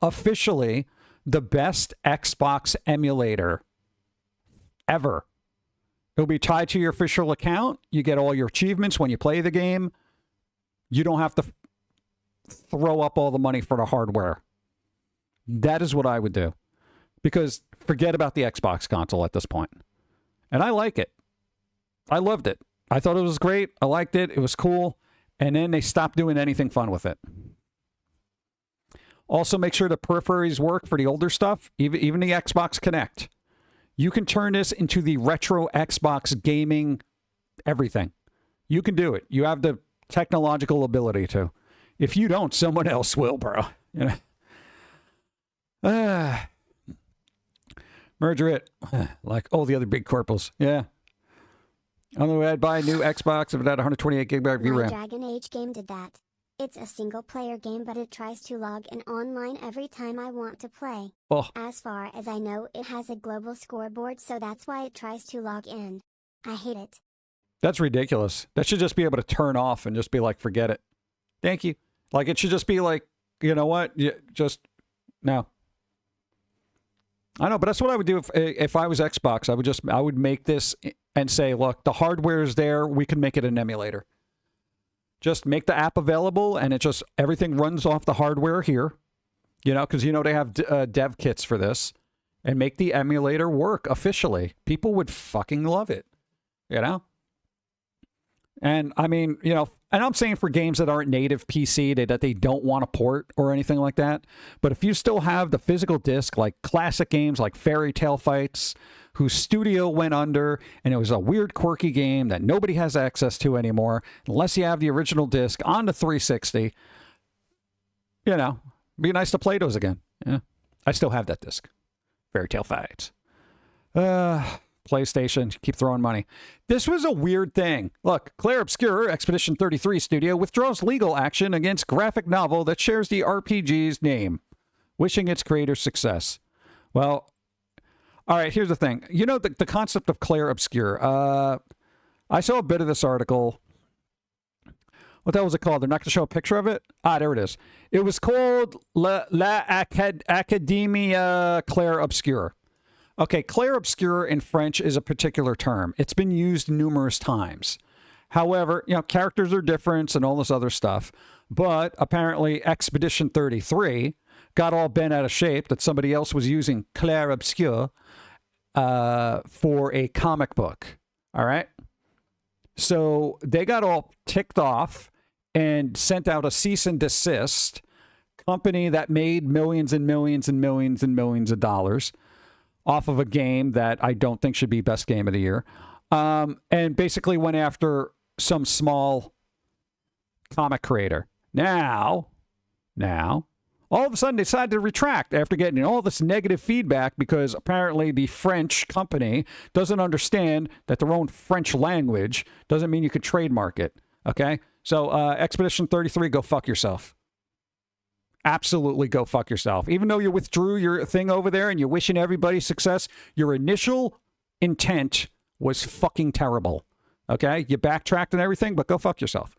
Speaker 1: officially the best Xbox emulator ever. It'll be tied to your official account. You get all your achievements when you play the game. You don't have to throw up all the money for the hardware. That is what I would do. Because forget about the Xbox console at this point. And I like it. I loved it. I thought it was great. I liked it. It was cool. And then they stopped doing anything fun with it. Also, make sure the peripheries work for the older stuff, even the Xbox Kinect. You can turn this into the retro Xbox gaming everything. You can do it. You have the technological ability to. If you don't, someone else will, bro. You know? Merger it. Like all the other big corporals. Yeah. On the way, I'd buy a new Xbox if it had 128 gigabyte
Speaker 2: My
Speaker 1: VRAM.
Speaker 2: Dragon Age game did that. It's a single-player game, but it tries to log in online every time I want to play.
Speaker 1: Oh,
Speaker 2: As far as I know, it has a global scoreboard, so that's why it tries to log in. I hate it.
Speaker 1: that's ridiculous. That should just be able to turn off and just be like, forget it. Thank you. Like, it should just be like, you know what? Just, no. I know, but that's what I would do if I was Xbox. I would make this and say, look, the hardware is there. We can make it an emulator. Just make the app available, and it just everything runs off the hardware here. You know, because you know they have dev kits for this, and make the emulator work officially. People would fucking love it. You know. And I mean, you know, and I'm saying for games that aren't native PC, that they don't want to port or anything like that. But if you still have the physical disc, like classic games like Fairy Tale Fights, whose studio went under, and it was a weird, quirky game that nobody has access to anymore, unless you have the original disc on the 360, you know, be nice to play those again. Yeah, I still have that disc. Fairy Tale Fights. PlayStation, keep throwing money. This was a weird thing. Look, Claire Obscure, Expedition 33 Studio, withdraws legal action against graphic novel that shares the RPG's name, wishing its creator success. Well, all right, here's the thing. You know the concept of Claire Obscure. I saw a bit of this article. What the hell was it called? They're not going to show a picture of it? Ah, there it is. It was called Academia Claire Obscure. Okay, Claire Obscure in French is a particular term. It's been used numerous times. However, you know, characters are different and all this other stuff. But apparently Expedition 33 got all bent out of shape that somebody else was using Claire Obscure for a comic book. All right? So they got all ticked off and sent out a cease and desist. Company that made millions and millions and millions and millions of dollars off of a game that I don't think should be best game of the year. And basically went after some small comic creator. Now, all of a sudden they decided to retract after getting all this negative feedback because apparently the French company doesn't understand that their own French language doesn't mean you could trademark it. Okay? So Expedition 33, go fuck yourself. Absolutely go fuck yourself. Even though you withdrew your thing over there and you're wishing everybody success, your initial intent was fucking terrible. Okay? You backtracked and everything, but go fuck yourself.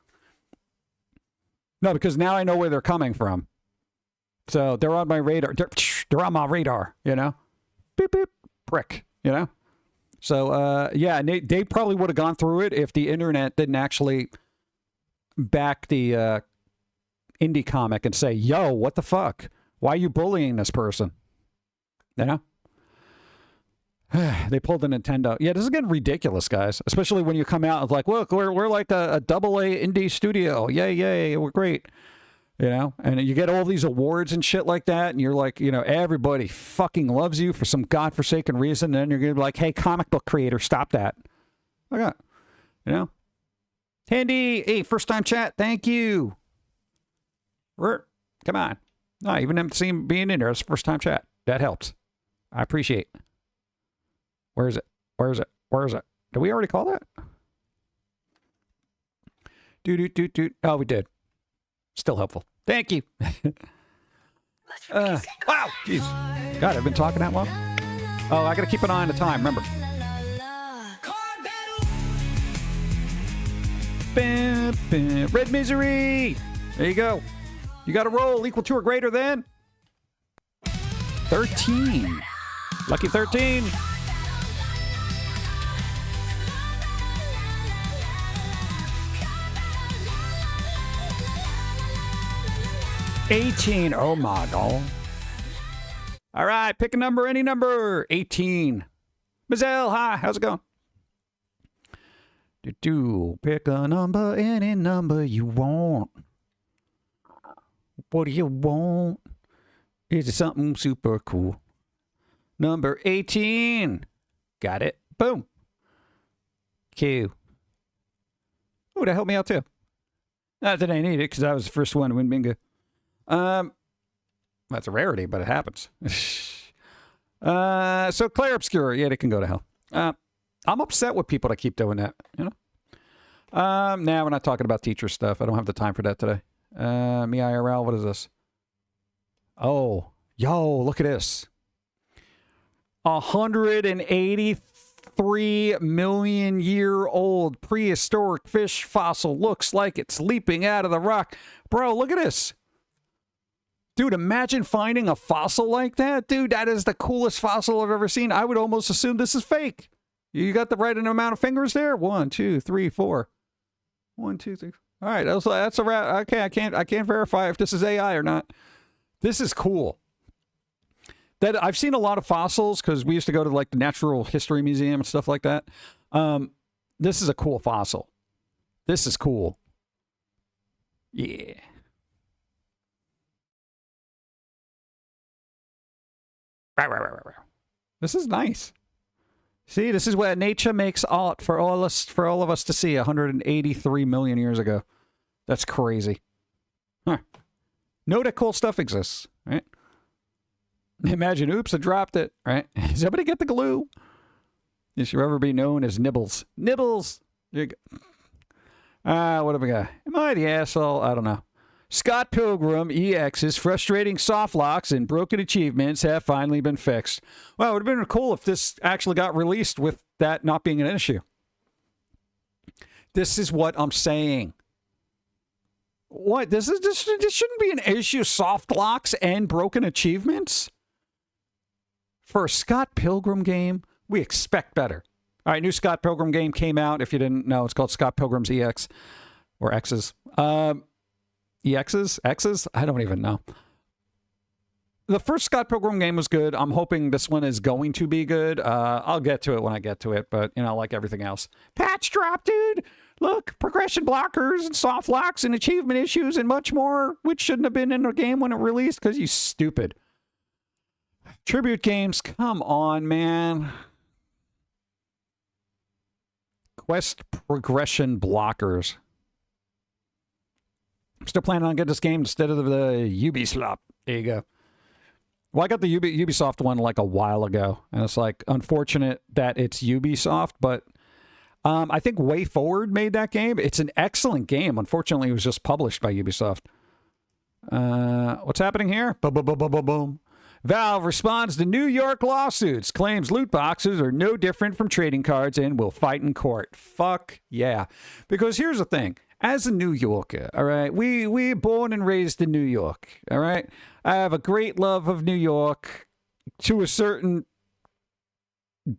Speaker 1: No, because now I know where they're coming from. So they're on my radar. They're on my radar, you know? Beep, beep, prick, you know? So, yeah, and they probably would have gone through it if the internet didn't actually back the indie comic and say, yo, what the fuck? Why are you bullying this person? You know? They pulled the Nintendo. Yeah, this is getting ridiculous, guys. Especially when you come out and like, look, we're like a AA indie studio. Yay, yay, we're great. You know? And you get all these awards and shit like that, and you're like, you know, everybody fucking loves you for some godforsaken reason, and then you're gonna be like, hey, comic book creator, stop that. Okay. You know? Tandy, hey, first time chat, thank you. Come on. No, even them seeing being in there, it's first time chat. That helps. I appreciate it. Where is it? Where is it? Where is it? Did we already call that? Oh, we did. Still helpful. Thank you. Wow. Jeez. God, I've been talking that long. Oh, I got to keep an eye on the time. Remember. Red Misery. There you go. You got a roll equal to or greater than 13. Lucky 13. $18. Oh my God. All right, pick a number, any number. 18. Mazel, hi, how's it going? Pick a number, any number you want. What do you want? Is it something super cool? Number 18. Got it. Boom. Q. Oh, that helped me out too. Not that I need it because I was the first one to win bingo. That's a rarity, but it happens. So Claire Obscure, yeah, they can go to hell. I'm upset with people that keep doing that, you know? Nah, we're not talking about teacher stuff. I don't have the time for that today. Me IRL, what is this? Oh, yo, look at this. 183 million year old prehistoric fish fossil looks like it's leaping out of the rock. Bro, look at this. Dude, imagine finding a fossil like that. Dude, that is the coolest fossil I've ever seen. I would almost assume this is fake. You got the right amount of fingers there? 1, 2, 3, 4. 1, 2, 3. All right, that's a wrap. Okay, I can't verify if this is AI or not. This is cool. That I've seen a lot of fossils because we used to go to like the Natural History Museum and stuff like that. This is a cool fossil. This is cool. Yeah. This is nice. See, this is where nature makes art for all of us to see 183 million years ago. That's crazy. Huh. Know that cool stuff exists, right? Imagine, oops, I dropped it, right? Somebody get the glue. This should ever be known as Nibbles. Nibbles! There you go. What have we got? Am I the asshole? I don't know. Scott Pilgrim EX's frustrating soft locks and broken achievements have finally been fixed. Well, it would have been cool if this actually got released with that not being an issue. This is what I'm saying. What? This shouldn't be an issue. Soft locks and broken achievements? For a Scott Pilgrim game, we expect better. All right, new Scott Pilgrim game came out. If you didn't know, it's called Scott Pilgrim's EX. Or X's. EXs? X's? I don't even know. The first Scott Pilgrim game was good. I'm hoping this one is going to be good. I'll get to it when I get to it, but, you know, like everything else. Patch drop, dude! Look, progression blockers and soft locks and achievement issues and much more, which shouldn't have been in the game when it released, because you stupid. Tribute games, come on, man. Quest progression blockers. I'm still planning on getting this game instead of the Ubisoft. There you go. Well, I got the Ubisoft one like a while ago, and it's like unfortunate that it's Ubisoft, but I think Way Forward made that game. It's an excellent game. Unfortunately, it was just published by Ubisoft. What's happening here? Boom, boom, boom, boom, boom, boom. Valve responds to New York lawsuits, claims loot boxes are no different from trading cards and will fight in court. Fuck yeah. Because here's the thing. As a New Yorker, all right, we're born and raised in New York, all right? I have a great love of New York to a certain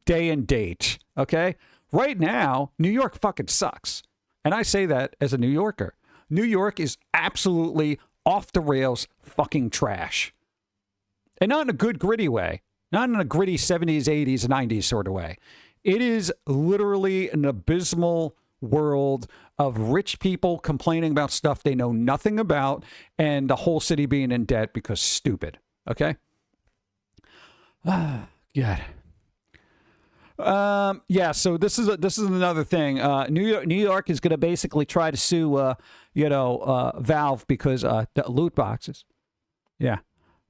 Speaker 1: day and date, okay? Right now, New York fucking sucks. And I say that as a New Yorker. New York is absolutely off the rails fucking trash. And not in a good gritty way. Not in a gritty 70s, 80s, 90s sort of way. It is literally an abysmal world of rich people complaining about stuff they know nothing about and the whole city being in debt because stupid. Okay? God. Yeah, so this is another thing. New York is going to basically try to sue, Valve because the loot boxes. Yeah.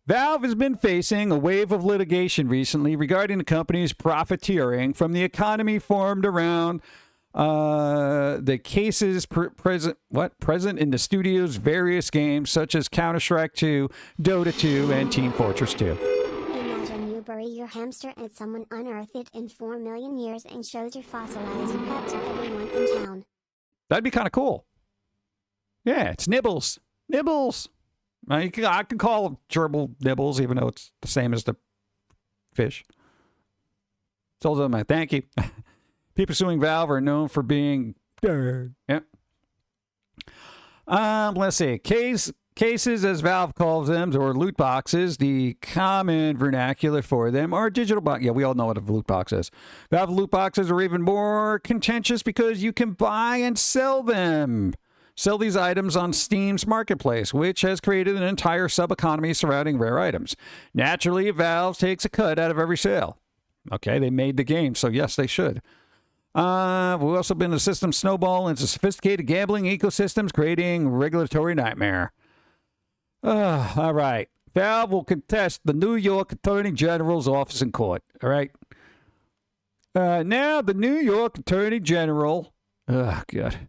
Speaker 1: Valve has been facing a wave of litigation recently regarding the company's profiteering from the economy formed around the cases present in the studio's various games such as Counter-Strike 2, Dota 2, and Team Fortress 2.
Speaker 2: Imagine you bury your hamster and someone unearths it in 4 million years and shows your fossilized pet to everyone in town.
Speaker 1: That'd be kind of cool. Yeah, it's Nibbles. Nibbles. I can call them gerbil nibbles, even though it's the same as the fish. Told them, thank you. People suing Valve are known for being... Yep. Let's see. Cases, as Valve calls them, or loot boxes, the common vernacular for them are digital box. Yeah, we all know what a loot box is. Valve loot boxes are even more contentious because you can buy and sell them. Sell these items on Steam's marketplace, which has created an entire sub-economy surrounding rare items. Naturally, Valve takes a cut out of every sale. Okay, they made the game, so yes, they should. We've also been a system snowball into sophisticated gambling ecosystems, creating regulatory nightmare. All right. Valve will contest the New York Attorney General's office in court. All right. Now, the New York Attorney General... Oh, God.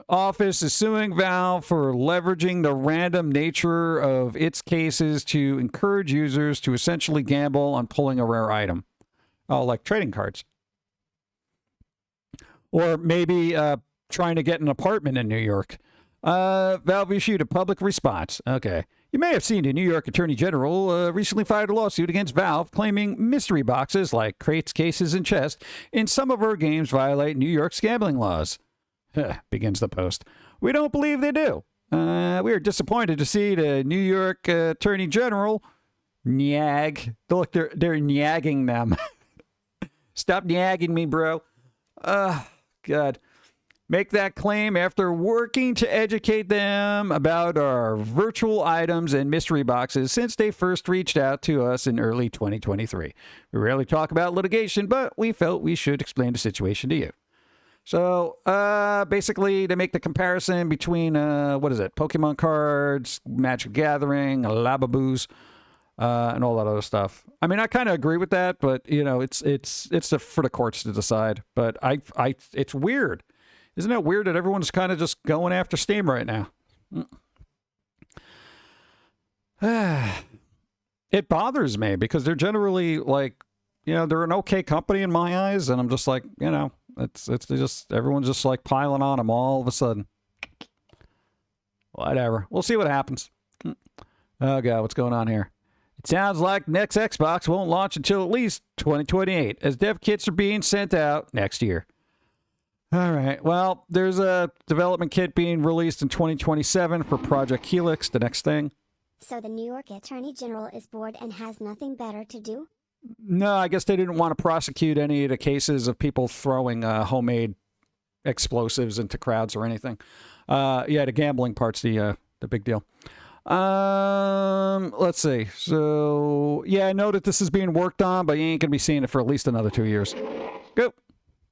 Speaker 1: Office is suing Valve for leveraging the random nature of its cases to encourage users to essentially gamble on pulling a rare item. Oh, like trading cards. Or maybe trying to get an apartment in New York. Valve issued a public response. Okay. You may have seen the New York Attorney General recently filed a lawsuit against Valve claiming mystery boxes like crates, cases, and chests in some of her games violate New York's gambling laws. begins the post. We don't believe they do. We are disappointed to see the New York Attorney General nag. Look, they're nagging them. Stop nagging me, bro. God. Make that claim after working to educate them about our virtual items and mystery boxes since they first reached out to us in early 2023. We rarely talk about litigation, but we felt we should explain the situation to you. So, basically, they make the comparison between, Pokemon cards, Magic Gathering, Lababoos, and all that other stuff. I mean, I kind of agree with that, but, it's for the courts to decide. But it's weird. Isn't it weird that everyone's kind of just going after Steam right now? It bothers me because they're generally they're an okay company in my eyes, and I'm just like, it's just everyone's just like piling on them all of a sudden. Whatever. We'll see what happens. Oh God, what's going on here? It sounds like next Xbox won't launch until at least 2028, as dev kits are being sent out next year. All right. Well, there's a development kit being released in 2027 for Project Helix, the next thing.
Speaker 2: So the New York Attorney General is bored and has nothing better to do?
Speaker 1: No, I guess they didn't want to prosecute any of the cases of people throwing homemade explosives into crowds or anything. The gambling part's the big deal. Let's see. So, I know that this is being worked on, but you ain't going to be seeing it for at least another 2 years. Go.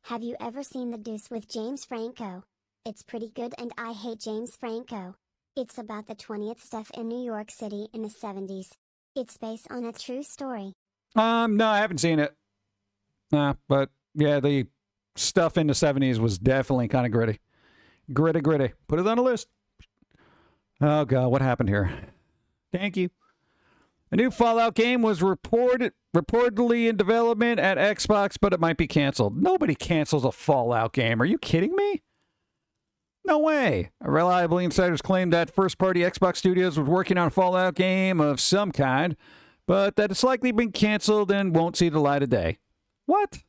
Speaker 2: Have you ever seen The Deuce with James Franco? It's pretty good and I hate James Franco. It's about the 20th stuff in New York City in the 70s. It's based on a true story.
Speaker 1: No, I haven't seen it. But yeah, the stuff in the 70s was definitely kind of gritty. Gritty. Put it on the list. Oh God, what happened here? Thank you. A new Fallout game was reportedly in development at Xbox, but it might be canceled. Nobody cancels a Fallout game. Are you kidding me? No way. Reliable insiders claim that first-party Xbox Studios was working on a Fallout game of some kind, but that it's likely been canceled and won't see the light of day. What?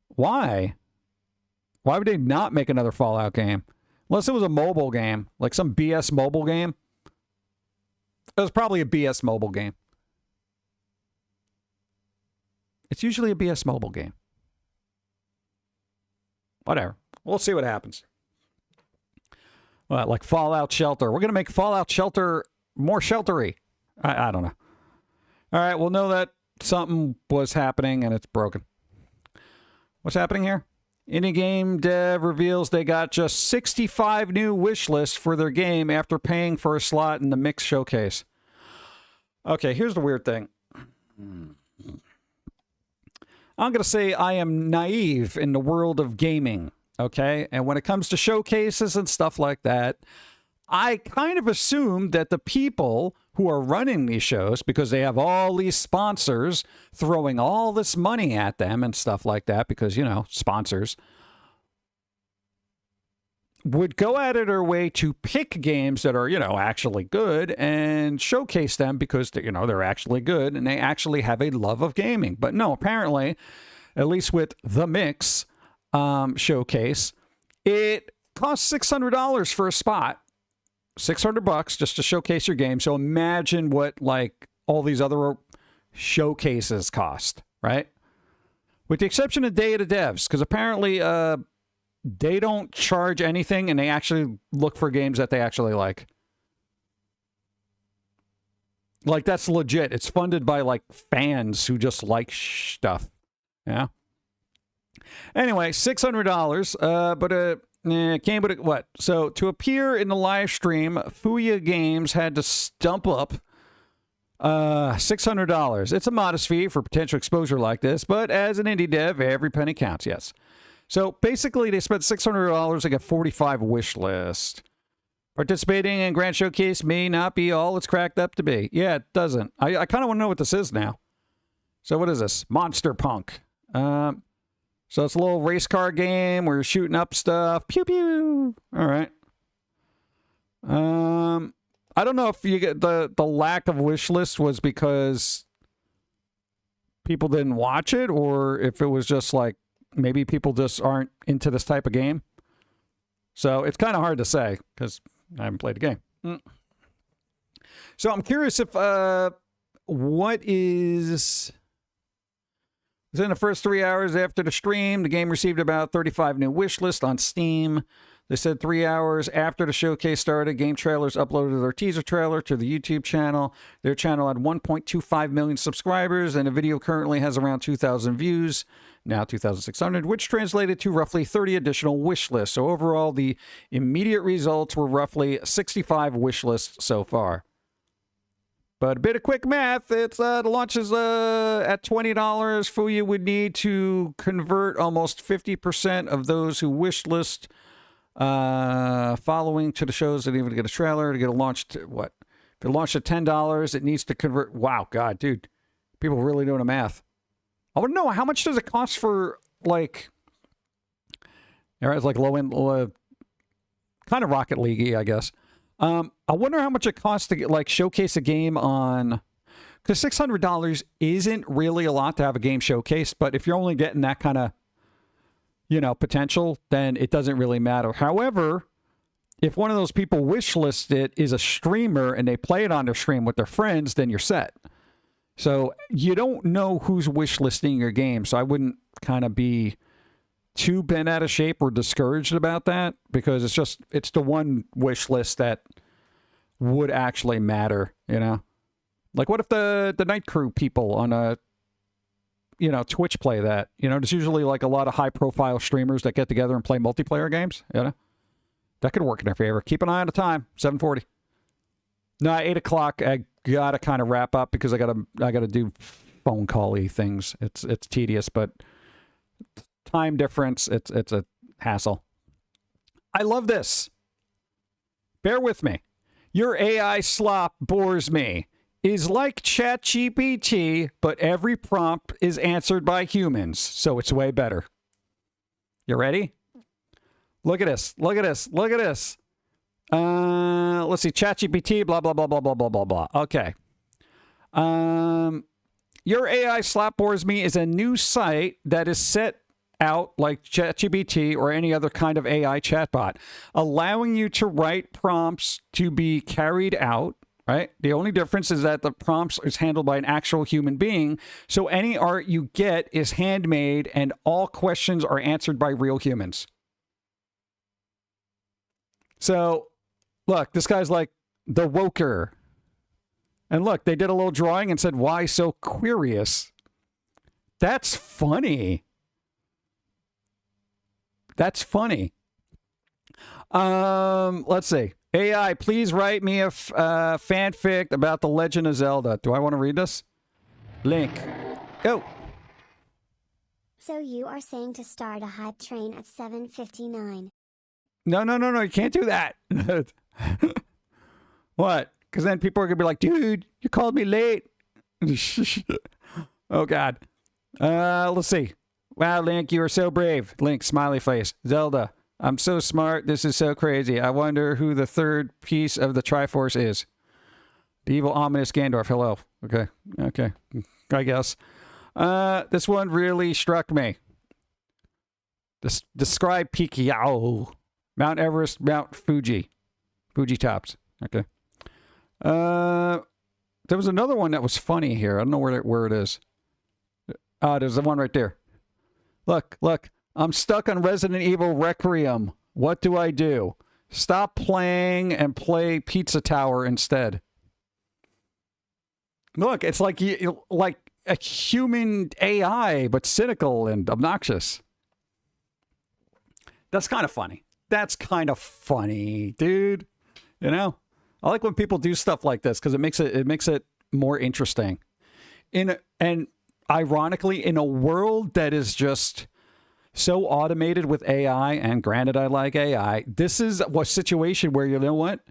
Speaker 1: Why? Why would they not make another Fallout game? Unless it was a mobile game, like some BS mobile game. It was probably a BS mobile game. It's usually a BS mobile game. Whatever. We'll see what happens. Like Fallout Shelter. We're going to make Fallout Shelter more sheltery. I don't know. All right, we'll know that something was happening and it's broken. What's happening here? Indie game dev reveals they got just 65 new wish lists for their game after paying for a slot in the Mix Showcase. Okay, here's the weird thing. I'm going to say I am naive in the world of gaming, okay? And when it comes to showcases and stuff like that, I kind of assume that the people who are running these shows, because they have all these sponsors throwing all this money at them and stuff like that, because, sponsors, would go out of their way to pick games that are, actually good and showcase them because, they're actually good and they actually have a love of gaming. But no, apparently, at least with the Mix showcase, it costs $600 for a spot. $600 just to showcase your game. So imagine what all these other showcases cost, right? With the exception of Day of the Devs, because apparently they don't charge anything and they actually look for games that they actually like. That's legit. It's funded by fans who just like stuff. Yeah. Anyway, $600, but came with what? So to appear in the live stream, Fuya Games had to stump up $600. It's a modest fee for potential exposure like this, but as an indie dev, every penny counts, yes. So basically, they spent $600 to get 45 wish list. Participating in Grand Showcase may not be all it's cracked up to be. Yeah, it doesn't. I kind of want to know what this is now. So what is this? Monster Punk. So it's a little race car game where you're shooting up stuff. Pew pew. All right. I don't know if you get the lack of wish list was because people didn't watch it, or if it was just maybe people just aren't into this type of game. So it's kind of hard to say because I haven't played the game. So I'm curious if what is within the first 3 hours after the stream, the game received about 35 new wish lists on Steam. They said 3 hours after the showcase started, Game Trailers uploaded their teaser trailer to the YouTube channel. Their channel had 1.25 million subscribers, and the video currently has around 2,000 views, now 2,600, which translated to roughly 30 additional wish lists. So overall, the immediate results were roughly 65 wish lists so far. But a bit of quick math, it's the launch is at $20. Fuyu would need to convert almost 50% of those who wish list following to the shows that even get a trailer to get a launch to what? If it launched at $10, it needs to convert. Wow, God, dude, people really doing the math. I want to know how much does it cost for like, it's like low end, kind of Rocket League-y, I guess. I wonder how much it costs to get, like showcase a game on, because $600 isn't really a lot to have a game showcased, but if you're only getting that kind of potential, then it doesn't really matter. However, if one of those people wish list it is a streamer and they play it on their stream with their friends, then you're set. So you don't know who's wish listing your game. So I wouldn't kind of be too bent out of shape or discouraged about that because it's the one wish list that would actually matter, Like what if the Night Crew people on a Twitch play that. There's usually like a lot of high-profile streamers that get together and play multiplayer games. That could work in their favor. Keep an eye on the time. 7:40. No, 8 o'clock. I gotta kind of wrap up because I gotta do phone call-y things. It's tedious, but time difference. It's a hassle. I love this. Bear with me. Your AI slop bores me. Is like ChatGPT, but every prompt is answered by humans, so it's way better. You ready? Look at this. Look at this. Look at this. Let's see. ChatGPT, blah, blah, blah, blah, blah, blah, blah, blah. Okay. Your AI slap bores me is a new site that is set out like ChatGPT or any other kind of AI chatbot, allowing you to write prompts to be carried out. Right? The only difference is that the prompts is handled by an actual human being. So any art you get is handmade and all questions are answered by real humans. So look, this guy's like the woker. And look, they did a little drawing and said, why so curious? That's funny. That's funny. Let's see. AI, please write me a fanfic about The Legend of Zelda. Do I want to read this? Link. Go.
Speaker 2: So you are saying to start a hype train at 7:59.
Speaker 1: No. You can't do that. What? Because then people are going to be like, dude, you called me late. Oh, God. Let's see. Wow, Link, you are so brave. Link, smiley face. Zelda. I'm so smart. This is so crazy. I wonder who the third piece of the Triforce is. The evil, ominous Gandalf. Hello. Okay. I guess. This one really struck me. Describe Peak Yao. Mount Everest, Mount Fuji. Fuji tops. Okay. There was another one that was funny here. I don't know where it is. There's the one right there. Look. I'm stuck on Resident Evil Requiem. What do I do? Stop playing and play Pizza Tower instead. Look, it's like a human AI, but cynical and obnoxious. That's kind of funny. That's kind of funny, dude. I like when people do stuff like this because it makes it more interesting. And ironically, in a world that is just so automated with AI, and granted I like AI, this is a situation where, you know what?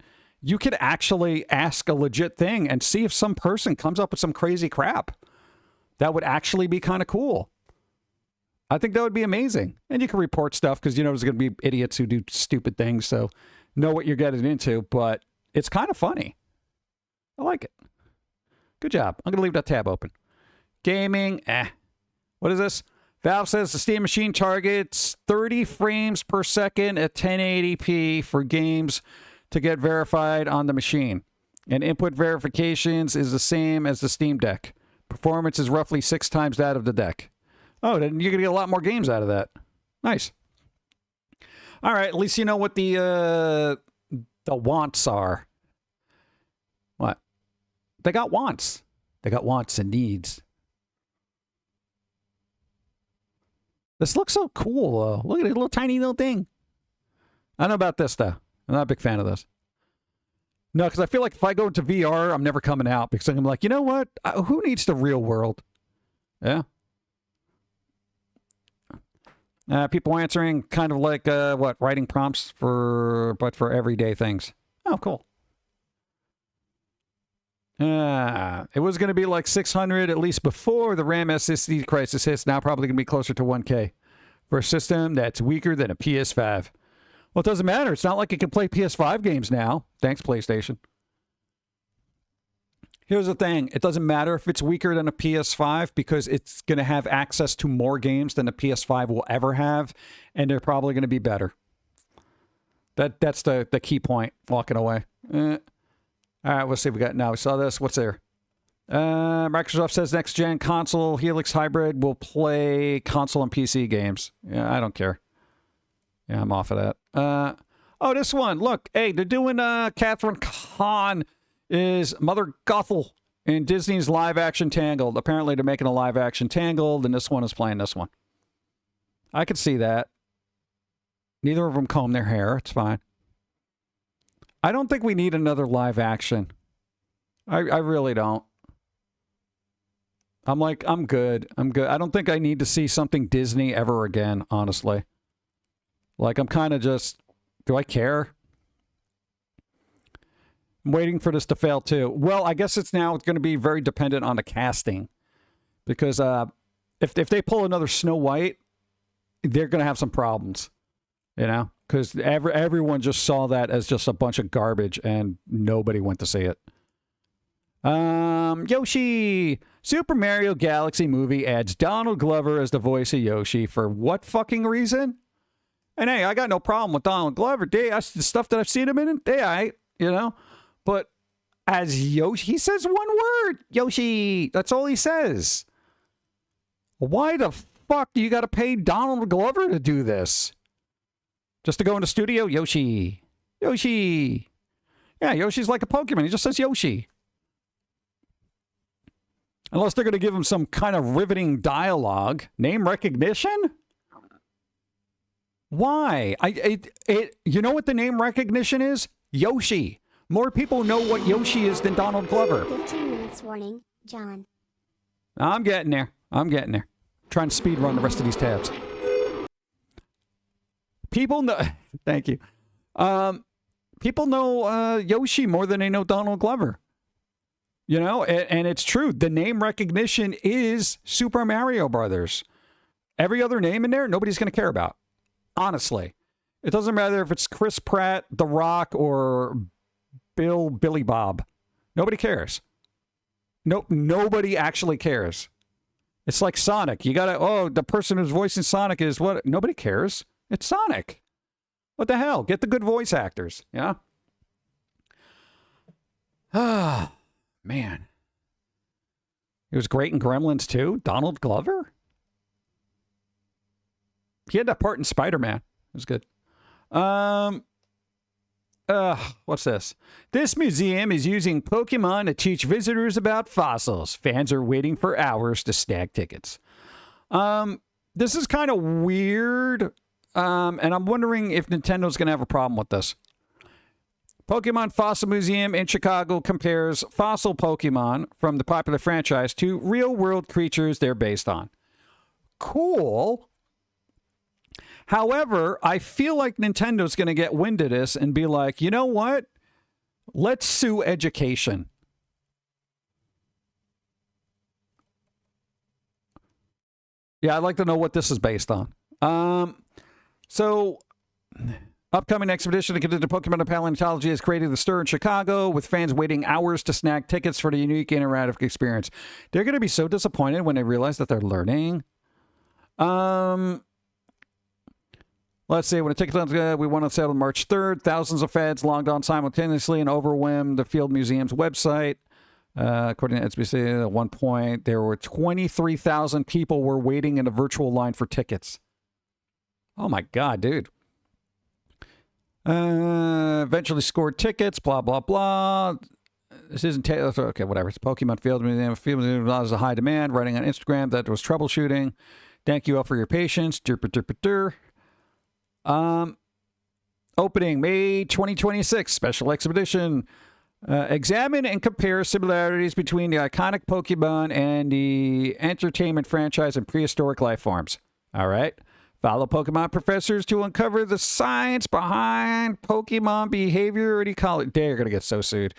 Speaker 1: You could actually ask a legit thing and see if some person comes up with some crazy crap. That would actually be kind of cool. I think that would be amazing. And you can report stuff because, there's going to be idiots who do stupid things, so know what you're getting into, but it's kind of funny. I like it. Good job. I'm going to leave that tab open. Gaming, What is this? Valve says the Steam machine targets 30 frames per second at 1080p for games to get verified on the machine. And input verifications is the same as the Steam Deck. Performance is roughly 6 times that of the deck. Oh, then you're going to get a lot more games out of that. Nice. All right, at least you know what the wants are. What? They got wants. They got wants and needs. This looks so cool, though. Look at it, little tiny little thing. I don't know about this, though. I'm not a big fan of this. No, because I feel like if I go into VR, I'm never coming out. Because I'm like, you know what? Who needs the real world? Yeah. People answering kind of like, writing prompts but for everyday things. Oh, cool. It was going to be like 600 at least before the RAM SSD crisis hits. Now probably going to be closer to 1K for a system that's weaker than a PS5. Well, it doesn't matter. It's not like it can play PS5 games now. Thanks, PlayStation. Here's the thing. It doesn't matter if it's weaker than a PS5 because it's going to have access to more games than a PS5 will ever have, and they're probably going to be better. That's the key point, walking away. All right, let's see what we got now. We saw this. What's there? Microsoft says next-gen console Helix Hybrid will play console and PC games. Yeah, I don't care. Yeah, I'm off of that. Oh, this one. Look, hey, they're doing Catherine Kahn is Mother Gothel in Disney's live-action Tangled. Apparently, they're making a live-action Tangled, and this one is playing this one. I could see that. Neither of them comb their hair. It's fine. I don't think we need another live action. I really don't. I'm good. I'm good. I don't think I need to see something Disney ever again, honestly. Like, I'm kind of just, do I care? I'm waiting for this to fail, too. Well, I guess it's going to be very dependent on the casting. Because if they pull another Snow White, they're going to have some problems. You know? Because everyone just saw that as just a bunch of garbage, and nobody went to see it. Yoshi! Super Mario Galaxy movie adds Donald Glover as the voice of Yoshi for what fucking reason? And hey, I got no problem with Donald Glover. That's the stuff that I've seen him in. You know? But as Yoshi, he says one word. Yoshi! That's all he says. Why the fuck do you got to pay Donald Glover to do this? Just to go in the studio? Yoshi. Yoshi. Yeah, Yoshi's like a Pokemon. He just says Yoshi. Unless they're going to give him some kind of riveting dialogue. Name recognition? Why? You know what the name recognition is? Yoshi. More people know what Yoshi is than Donald Glover.
Speaker 2: 15 minutes warning, John.
Speaker 1: I'm getting there. Trying to speed run the rest of these tabs. People know. Thank you. People know Yoshi more than they know Donald Glover. You know, and it's true. The name recognition is Super Mario Brothers. Every other name in there, nobody's going to care about. Honestly, it doesn't matter if it's Chris Pratt, The Rock, or Billy Bob. Nobody cares. Nobody actually cares. It's like Sonic. You gotta. The person who's voicing Sonic is what? Nobody cares. It's Sonic. What the hell? Get the good voice actors. Yeah? Ah, man. He was great in Gremlins too. Donald Glover? He had that part in Spider-Man. It was good. What's this? This museum is using Pokemon to teach visitors about fossils. Fans are waiting for hours to snag tickets. This is kind of weird. And I'm wondering if Nintendo's going to have a problem with this. Pokemon Fossil Museum in Chicago compares fossil Pokemon from the popular franchise to real-world creatures they're based on. Cool. However, I feel like Nintendo's going to get wind of this and be like, you know what? Let's sue education. Yeah, I'd like to know what this is based on. So, upcoming expedition to get into Pokemon and paleontology has created the stir in Chicago, with fans waiting hours to snag tickets for the unique interactive experience. They're going to be so disappointed when they realize that they're learning. Let's see. When a ticket we went on sale on March 3rd. Thousands of fans logged on simultaneously and overwhelmed the Field Museum's website. According to SBC, at one point, there were 23,000 people were waiting in a virtual line for tickets. Oh, my God, dude. Eventually scored tickets, blah, blah, blah. This isn't... okay, whatever. It's Pokemon Field Museum. Field Museum is a high demand. Writing on Instagram that there was troubleshooting. Thank you all for your patience. Opening May 2026. Special exhibition. Examine and compare similarities between the iconic Pokemon and the entertainment franchise and prehistoric life forms. All right. Follow Pokemon professors to uncover the science behind Pokemon behavior and ecology. They're going to get so sued.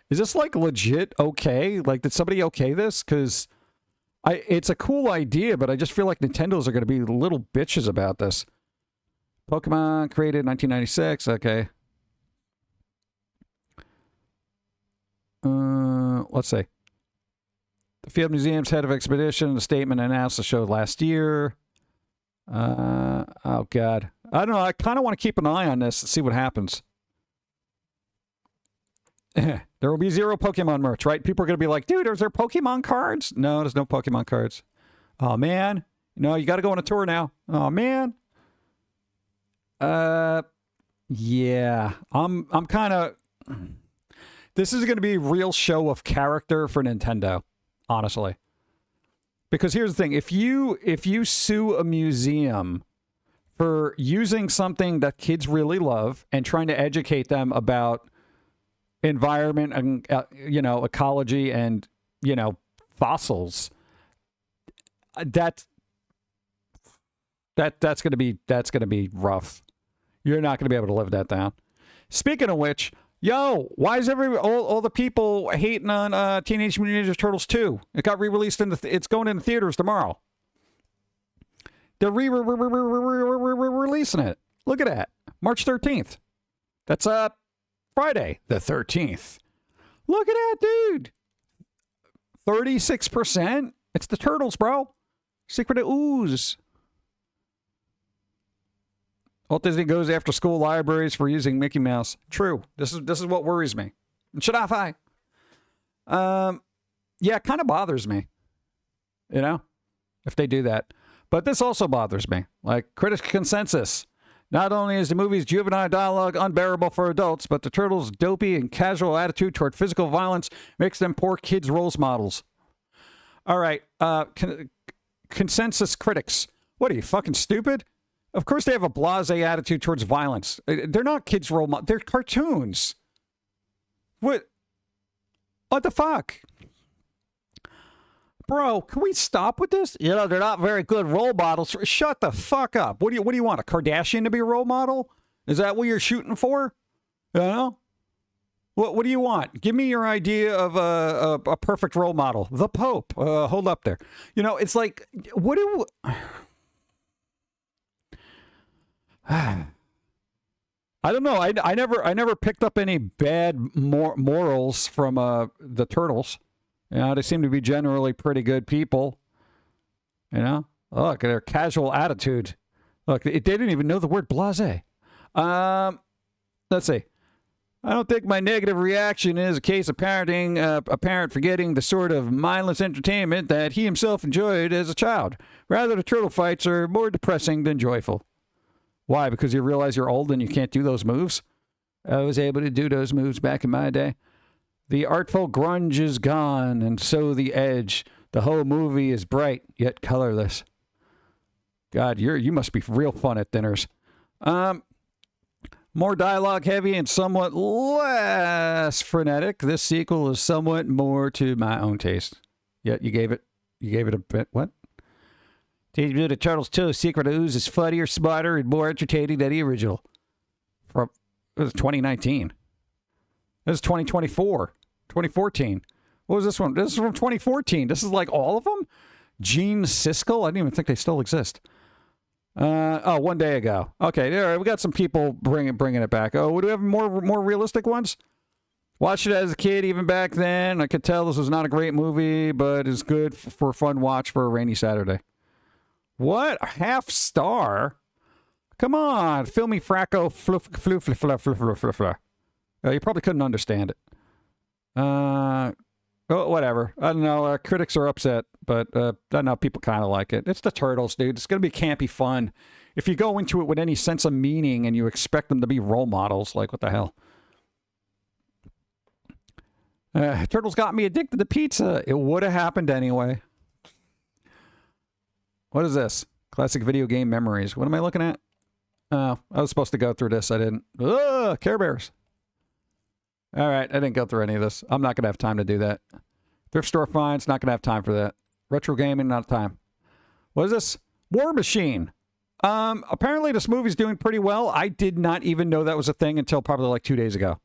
Speaker 1: Is this like legit okay? Like, did somebody okay this? Because it's a cool idea, but I just feel like Nintendo's are going to be little bitches about this. Pokemon created 1996. Okay. Let's see. The Field Museum's head of expedition, the statement announced the show last year. Oh, God. I don't know. I kind of want to keep an eye on this and see what happens. There will be zero Pokemon merch, right? People are going to be like, dude, is there Pokemon cards? No, there's no Pokemon cards. Oh, man. No, you got to go on a tour now. Oh, man. Yeah. I'm kind of... This is going to be a real show of character for Nintendo, honestly. Because here's the thing. If you sue a museum for using something that kids really love and trying to educate them about environment and, ecology and, fossils, that's going to be rough. You're not going to be able to live that down. Speaking of which, yo, why is all the people hating on Teenage Mutant Ninja Turtles 2? It got re-released it's going into theaters tomorrow. They're releasing it. Look at that. March 13th. That's Friday the 13th. Look at that, dude. 36%. It's the Turtles, bro. Secret of Ooze. Walt Disney goes after school libraries for using Mickey Mouse. True. This is what worries me. Should I? Yeah, it kind of bothers me. If they do that. But this also bothers me. Like, critics' consensus. Not only is the movie's juvenile dialogue unbearable for adults, but the Turtles' dopey and casual attitude toward physical violence makes them poor kids' role models. All right. Consensus critics. What are you, fucking stupid? Of course they have a blasé attitude towards violence. They're not kids' role models. They're cartoons. What the fuck? Bro, can we stop with this? They're not very good role models. Shut the fuck up. What do you want, a Kardashian to be a role model? Is that what you're shooting for? What do you want? Give me your idea of a perfect role model. The Pope. Hold up there. It's like, what do... I don't know. I never picked up any bad morals from the Turtles. They seem to be generally pretty good people. Look at their casual attitude. Look, they didn't even know the word blasé. Let's see. I don't think my negative reaction is a case of a parent forgetting the sort of mindless entertainment that he himself enjoyed as a child. Rather, the turtle fights are more depressing than joyful. Why? Because you realize you're old and you can't do those moves? I was able to do those moves back in my day. The artful grunge is gone, and so the edge. The whole movie is bright, yet colorless. God, you must be real fun at dinners. More dialogue heavy and somewhat less frenetic. This sequel is somewhat more to my own taste. Yet you gave it a bit, what? Teenage Mutant Ninja Turtles 2, Secret of Ooze is funnier, smarter, and more entertaining than the original. It was 2019. This is 2024. 2014. What was this one? This is from 2014. This is like all of them? Gene Siskel? I didn't even think they still exist. One day ago. Okay, all right, we got some people bringing it back. Oh, would we have more realistic ones? Watched it as a kid, even back then. I could tell this was not a great movie, but it's good for a fun watch for a rainy Saturday. What? A half star? Come on, filmy fracco fluff fluff fluff fluff fluff fluff fluff. You probably couldn't understand it. Oh, whatever. I don't know. Critics are upset, but I know people kind of like it. It's the Turtles, dude. It's gonna be campy fun. If you go into it with any sense of meaning and you expect them to be role models, like what the hell? Turtles got me addicted to pizza. It would have happened anyway. What is this? Classic video game memories. What am I looking at? Oh, I was supposed to go through this. I didn't. Ugh, Care Bears. All right, I didn't go through any of this. I'm not going to have time to do that. Thrift store finds, not going to have time for that. Retro gaming, not time. What is this? War Machine. Apparently this movie's doing pretty well. I did not even know that was a thing until probably like 2 days ago.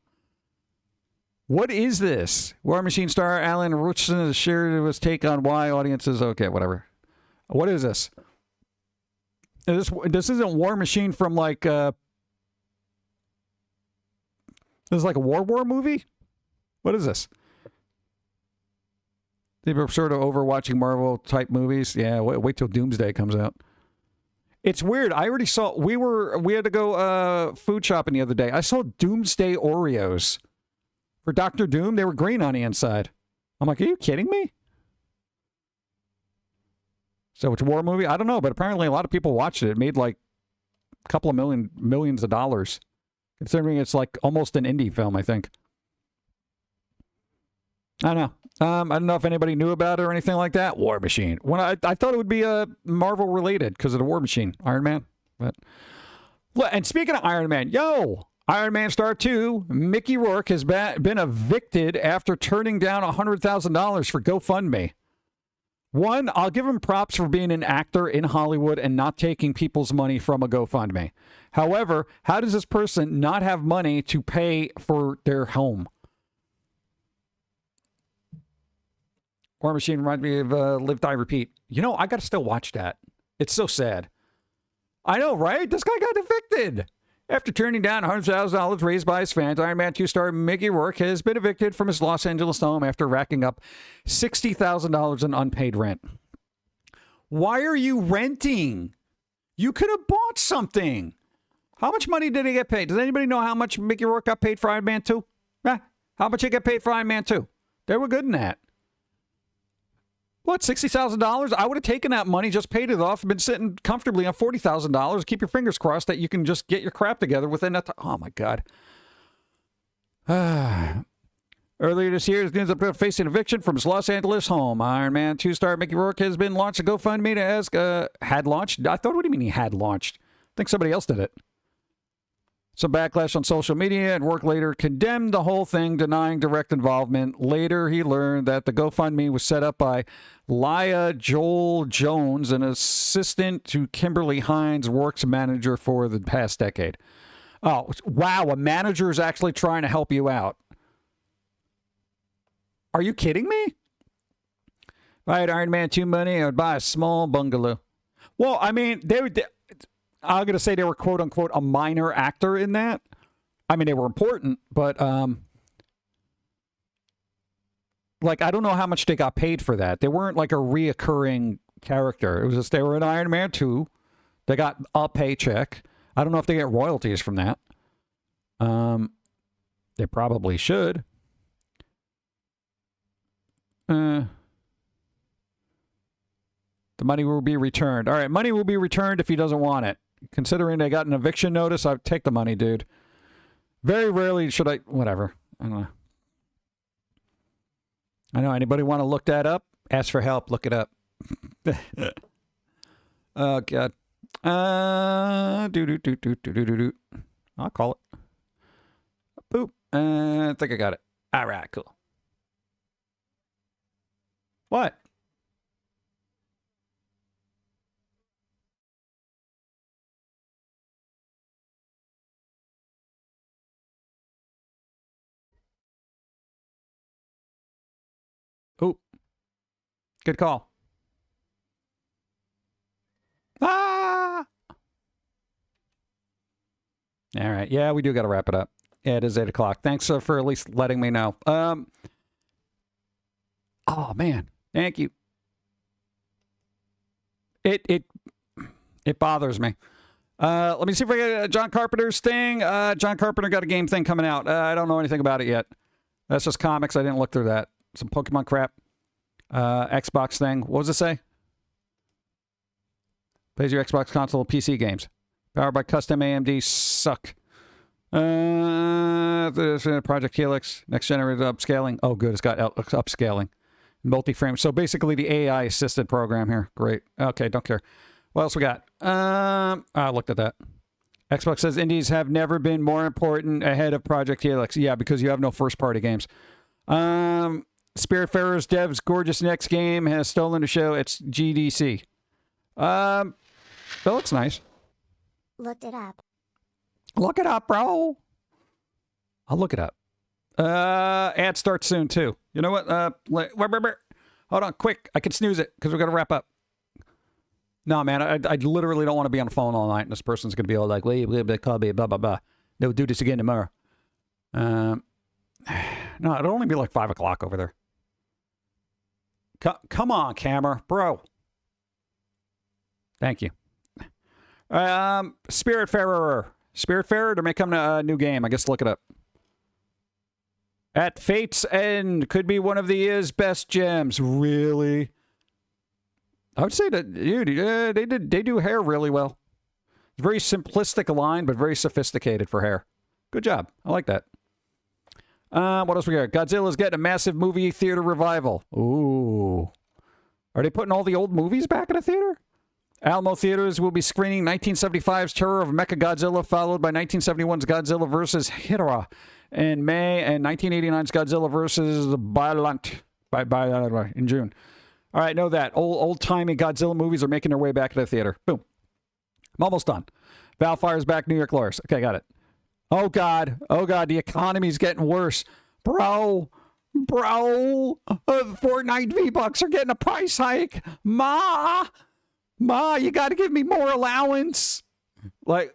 Speaker 1: What is this? War Machine star Alan Ritchson has shared his take on why audiences... Okay, whatever. What is this? This isn't War Machine from like... This is like a War movie? What is this? They were sort of overwatching Marvel type movies. Yeah, wait till Doomsday comes out. It's weird. I already saw... We had to go food shopping the other day. I saw Doomsday Oreos. For Doctor Doom, they were green on the inside. I'm like, are you kidding me? So it's a war movie? I don't know, but apparently a lot of people watched it. It made like a couple of millions of dollars. Considering it's like almost an indie film, I think. I don't know. I don't know if anybody knew about it or anything like that. War Machine. When I thought it would be Marvel related because of the War Machine, Iron Man. But and speaking of Iron Man, Iron Man Star 2, Mickey Rourke has been evicted after turning down $100,000 for GoFundMe. One, I'll give him props for being an actor in Hollywood and not taking people's money from a GoFundMe. However, how does this person not have money to pay for their home? War Machine reminds me of Live, Die, Repeat. You know, I got to still watch that. It's so sad. I know, right? This guy got evicted. After turning down $100,000 raised by his fans, Iron Man 2 star Mickey Rourke has been evicted from his Los Angeles home after racking up $60,000 in unpaid rent. Why are you renting? You could have bought something. How much money did he get paid? Does anybody know how much Mickey Rourke got paid for Iron Man 2? How much he get paid for Iron Man 2? They were good in that. What, $60,000? I would have taken that money, just paid it off, been sitting comfortably on $40,000. Keep your fingers crossed that you can just get your crap together within that time. Oh, my God. Earlier this year, he ends up facing eviction from his Los Angeles home. Iron Man 2 star Mickey Rourke has been launched a GoFundMe to ask... had launched? I thought, what do you mean he had launched? I think somebody else did it. Some backlash on social media, and Rourke later condemned the whole thing, denying direct involvement. Later, he learned that the GoFundMe was set up by Leah Joel Jones, an assistant to Kimberly Hines, Rourke's manager for the past decade. Oh, wow, a manager is actually trying to help you out. Are you kidding me? If I had Iron Man 2 money, I would buy a small bungalow. Well, I mean, I'm going to say they were, quote unquote, a minor actor in that. I mean, they were important, but, like, I don't know how much they got paid for that. They weren't like a reoccurring character. It was just they were in Iron Man 2. They got a paycheck. I don't know if they get royalties from that. They probably should. The money will be returned. All right, money will be returned if he doesn't want it. Considering they got an eviction notice, I'd take the money, dude. Very rarely should I... Whatever. I don't know. I know. Anybody want to look that up? Ask for help. Look it up. Oh, God. I'll call it. Boop. I think I got it. All right, cool. What? Oh, good call. Ah! All right. Yeah, we do got to wrap it up. Yeah, it is 8 o'clock. Thanks for at least letting me know. Oh, man. Thank you. It bothers me. Let me see if I get John Carpenter's thing. John Carpenter got a game thing coming out. I don't know anything about it yet. That's just comics. I didn't look through that. Some Pokemon crap. Xbox thing. What does it say? Plays your Xbox console PC games. Powered by custom AMD. Suck. Project Helix. Next generation upscaling. Oh, good. It's got upscaling. Multi-frame. So basically the AI assisted program here. Great. Okay, don't care. What else we got? I looked at that. Xbox says indies have never been more important ahead of Project Helix. Yeah, because you have no first-party games. Spiritfarer's dev's gorgeous next game has stolen the show. It's GDC. That looks nice.
Speaker 2: Looked it up.
Speaker 1: Look it up, bro. I'll look it up. Ad starts soon, too. You know what? Hold on, quick. I can snooze it because we're going to wrap up. No, man, I literally don't want to be on the phone all night, and this person's going to be all like, wait, call me, blah, blah, blah. They'll do this again tomorrow. No, it'll only be like 5 o'clock over there. Come on, camera. Bro. Thank you. Spiritfarer. Spiritfarer, they're making a new game. I guess look it up. At Fate's End could be one of the year's best gems. Really? I would say that, dude, they do hair really well. Very simplistic line, but very sophisticated for hair. Good job. I like that. What else we got? Godzilla's getting a massive movie theater revival. Ooh. Are they putting all the old movies back in the theater? Alamo Theaters will be screening 1975's Terror of Mechagodzilla, followed by 1971's Godzilla vs. Hydra in May, and 1989's Godzilla vs. Biollante in June. All right, know that. Old-timey Godzilla movies are making their way back to the theater. Boom. I'm almost done. Valfire's back, New York Lawyers. Okay, got it. Oh, God, the economy's getting worse. Bro, Fortnite V-Bucks are getting a price hike. Ma, you got to give me more allowance. Like,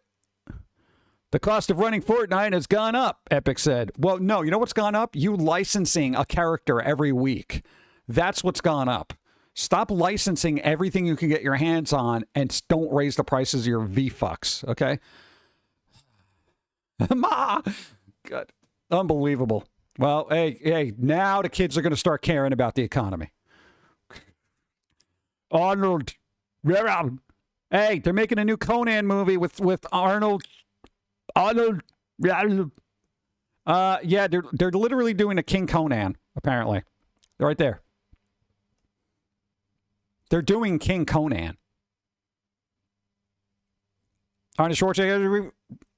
Speaker 1: the cost of running Fortnite has gone up, Epic said. Well, no, you know what's gone up? You licensing a character every week. That's what's gone up. Stop licensing everything you can get your hands on and don't raise the prices of your V-Fucks, okay? Ma! God. Unbelievable. Well, hey, now the kids are going to start caring about the economy. Arnold. Hey, they're making a new Conan movie with Arnold. Yeah, they're literally doing a King Conan, apparently. They're right there. They're doing King Conan. Arnold Schwarzenegger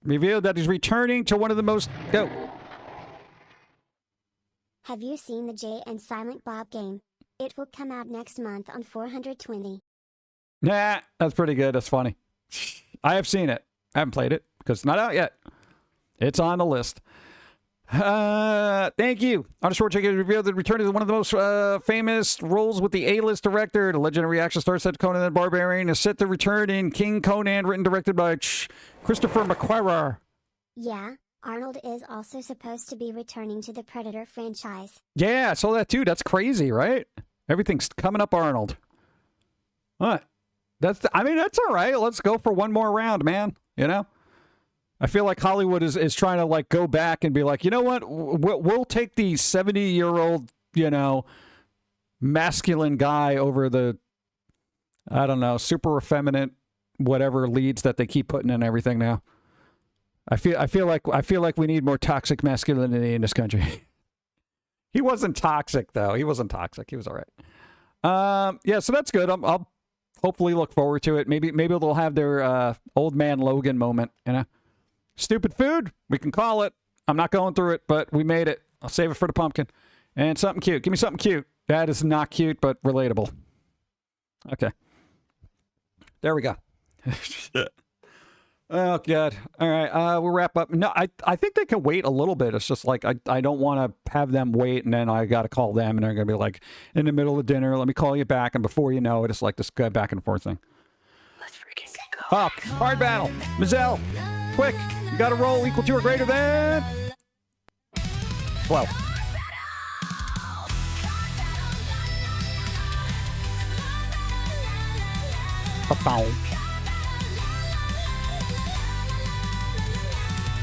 Speaker 1: revealed that he's returning to one of the most... Go.
Speaker 2: Have you seen the J.i.M Silent Bob game? It will come out next month on 420.
Speaker 1: Nah, that's pretty good. That's funny. I have seen it. I haven't played it because it's not out yet. It's on the list. Thank you. Arnold Schwarzenegger revealed that return to one of the most famous roles with the A-list director. The legendary action star set Conan the Barbarian is set to return in King Conan, written and directed by Christopher McQuarrie.
Speaker 2: Yeah, Arnold is also supposed to be returning to the Predator franchise.
Speaker 1: Yeah, I saw that too. That's crazy, right? Everything's coming up Arnold. What? That's all right. Let's go for one more round, man. You know? I feel like Hollywood is trying to like go back and be like, you know what? We'll take the 70-year-old, masculine guy over the, I don't know, super effeminate whatever leads that they keep putting in everything now. I feel like we need more toxic masculinity in this country. He wasn't toxic though. He wasn't toxic. He was all right. Yeah, so that's good. I'll hopefully look forward to it. Maybe they'll have their old man Logan moment, Stupid food, we can call it. I'm not going through it, but we made it. I'll save it for the pumpkin. And something cute. Give me something cute. That is not cute, but relatable. Okay. There we go. Oh, God. All right, we'll wrap up. No, I think they can wait a little bit. It's just like I don't want to have them wait, and then I got to call them, and they're going to be like, in the middle of dinner, let me call you back, and before you know it, it's like this back and forth thing.
Speaker 3: Let's freaking go.
Speaker 1: Up. Hard battle. Mazel. Quick. You got to roll equal to or greater than 12.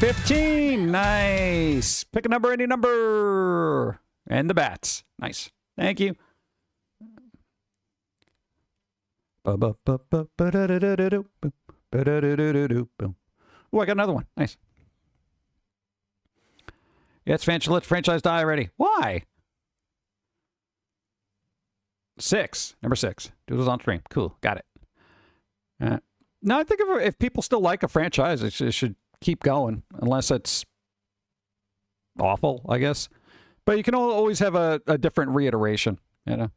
Speaker 1: 15. Nice. Pick a number, any number. And the bats. Nice. Thank you. Oh, I got another one. Nice. Yeah, it's franchise die already. Why? 6. Number 6. Doodles on stream. Cool. Got it. No, I think if people still like a franchise, it should keep going, unless it's awful, I guess. But you can always have a different reiteration, you know.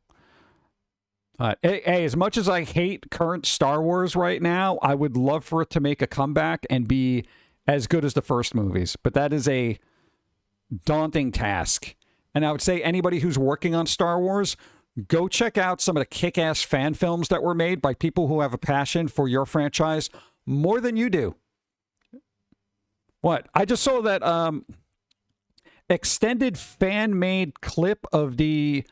Speaker 1: Hey, as much as I hate current Star Wars right now, I would love for it to make a comeback and be as good as the first movies. But that is a daunting task. And I would say anybody who's working on Star Wars, go check out some of the kick-ass fan films that were made by people who have a passion for your franchise more than you do. What? I just saw that extended fan-made clip of the...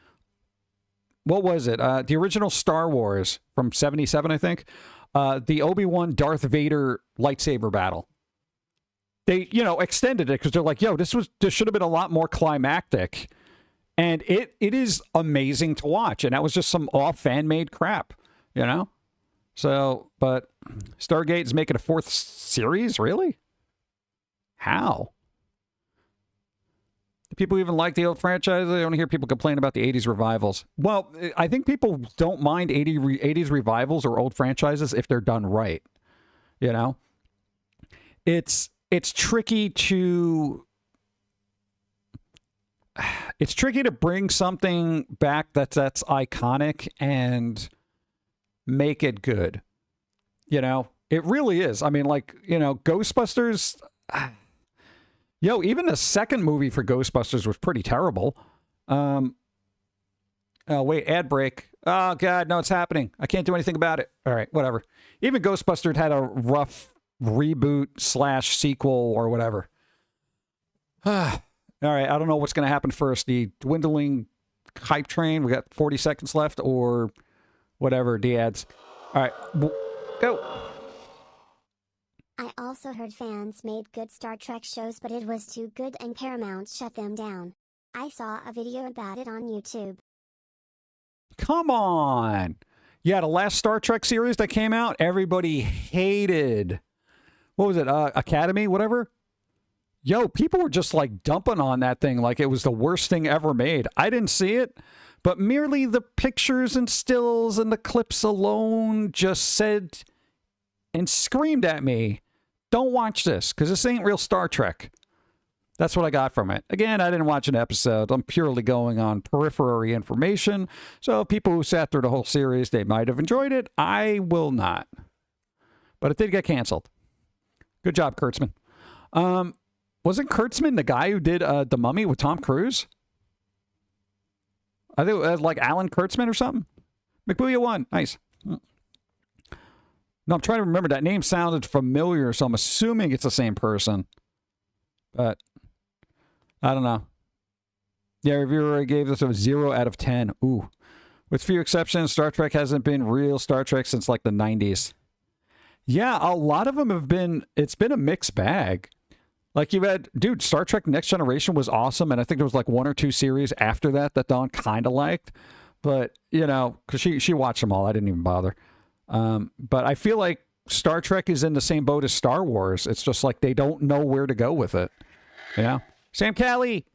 Speaker 1: What was it? The original Star Wars from 77, I think. The Obi-Wan Darth Vader lightsaber battle. They, extended it because they're like, yo, this should have been a lot more climactic. And it is amazing to watch. And that was just some off fan-made crap, So, but Stargate is making a 4th series? Really? How? Do people even like the old franchise? I don't hear people complain about the 80s revivals. Well, I think people don't mind 80s revivals or old franchises if they're done right. It's tricky to... It's tricky to bring something back that's iconic and make it good. It really is. I mean, Ghostbusters... even the second movie for Ghostbusters was pretty terrible. Oh, wait, ad break. Oh, God, no, it's happening. I can't do anything about it. All right, whatever. Even Ghostbusters had a rough reboot / sequel or whatever. All right, I don't know what's going to happen first. The dwindling hype train. We got 40 seconds left or whatever, the ads. All right, go.
Speaker 2: I also heard fans made good Star Trek shows, but it was too good and Paramount shut them down. I saw a video about it on YouTube.
Speaker 1: Come on. Yeah, the last Star Trek series that came out, everybody hated. What was it? Academy, whatever? Yo, people were just dumping on that thing like it was the worst thing ever made. I didn't see it, but merely the pictures and stills and the clips alone just said and screamed at me, don't watch this, because this ain't real Star Trek. That's what I got from it. Again, I didn't watch an episode. I'm purely going on periphery information. So people who sat through the whole series, they might have enjoyed it. I will not. But it did get canceled. Good job, Kurtzman. Wasn't Kurtzman the guy who did The Mummy with Tom Cruise? I think it was Alan Kurtzman or something. McBooyah won. Nice. No, I'm trying to remember. That name sounded familiar, so I'm assuming it's the same person. But I don't know. Yeah, reviewer gave this a 0 out of 10. Ooh. With few exceptions, Star Trek hasn't been real Star Trek since the 90s. Yeah, a lot of them have been... It's been a mixed bag. You've had... Dude, Star Trek Next Generation was awesome, and I think there was 1 or 2 series after that Dawn kind of liked. But, because she watched them all. I didn't even bother. But I feel like Star Trek is in the same boat as Star Wars. It's just they don't know where to go with it. Yeah. Sam Callie,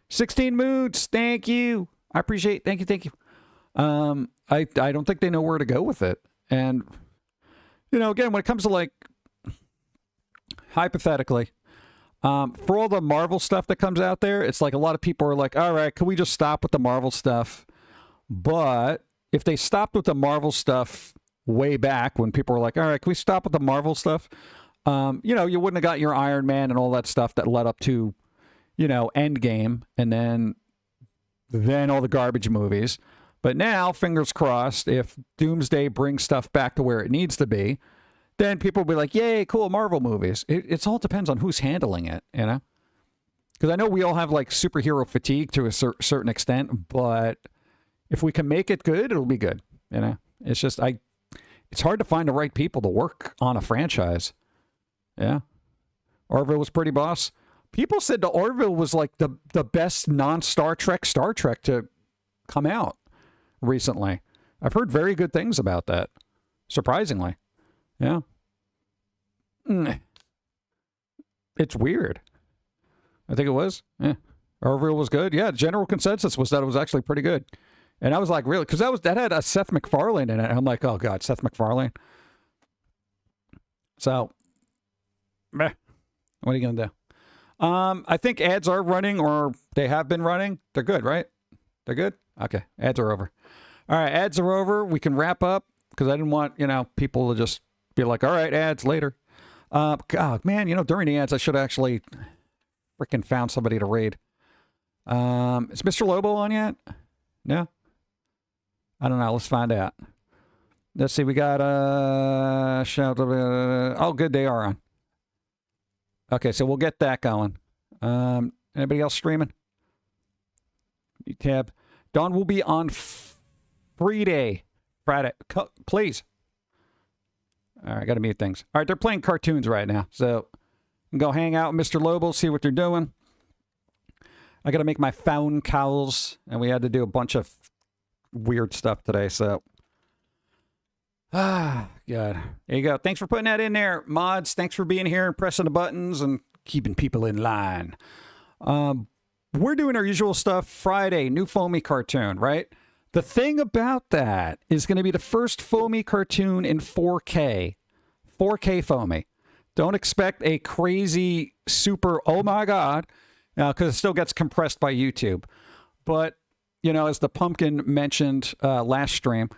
Speaker 1: 16 moods. Thank you. I appreciate. Thank you. I don't think they know where to go with it. And, again, when it comes to hypothetically, for all the Marvel stuff that comes out there, it's a lot of people are all right, can we just stop with the Marvel stuff? But if they stopped with the Marvel stuff way back when people were all right, can we stop with the Marvel stuff? You wouldn't have got your Iron Man and all that stuff that led up to, Endgame and then all the garbage movies. But now, fingers crossed, if Doomsday brings stuff back to where it needs to be, then people will be yay, cool Marvel movies. It all depends on who's handling it, Because I know we all have superhero fatigue to a certain extent, but if we can make it good, it'll be good. It's just it's hard to find the right people to work on a franchise. Yeah. Orville was pretty boss. People said the Orville was like the best non-Star Trek to come out recently. I've heard very good things about that. Surprisingly. Yeah. It's weird. I think it was. Yeah. Orville was good. Yeah, general consensus was that it was actually pretty good. And I was like, really? Because that had a Seth MacFarlane in it. And I'm like, oh, God, Seth MacFarlane. So, meh. What are you going to do? I think ads are running, or they have been running. They're good, right? They're good? Okay, ads are over. All right, ads are over. We can wrap up because I didn't want, people to just be like, all right, ads later. God, man, during the ads, I should have actually freaking found somebody to raid. Is Mr. Lobo on yet? No? I don't know. Let's find out. Let's see. We got shout. Oh, good. They are on. Okay, so we'll get that going. Anybody else streaming? Tab. Dawn will be on Friday. Please. All right, I got to mute things. All right, they're playing cartoons right now. So go hang out with Mr. Lobo, see what they're doing. I got to make my phone calls, and we had to do a bunch of weird stuff today, so. God. There you go. Thanks for putting that in there, mods. Thanks for being here and pressing the buttons and keeping people in line. We're doing our usual stuff Friday, new Foamy cartoon, right? The thing about that is going to be the first Foamy cartoon in 4K. 4K Foamy. Don't expect a crazy, super, oh my God, because it still gets compressed by YouTube. But, as the Pum'Kin mentioned last stream,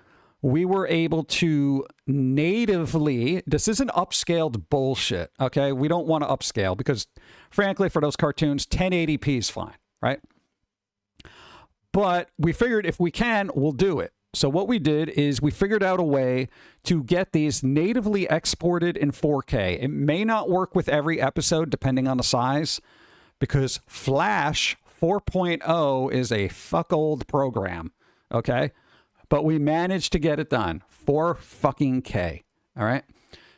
Speaker 1: we were able to natively, this isn't upscaled bullshit, okay? We don't want to upscale because, frankly, for those cartoons, 1080p is fine, right? But we figured if we can, we'll do it. So what we did is we figured out a way to get these natively exported in 4K. It may not work with every episode depending on the size because Flash 4.0 is a fuck old program, okay? But we managed to get it done. 4K. All right?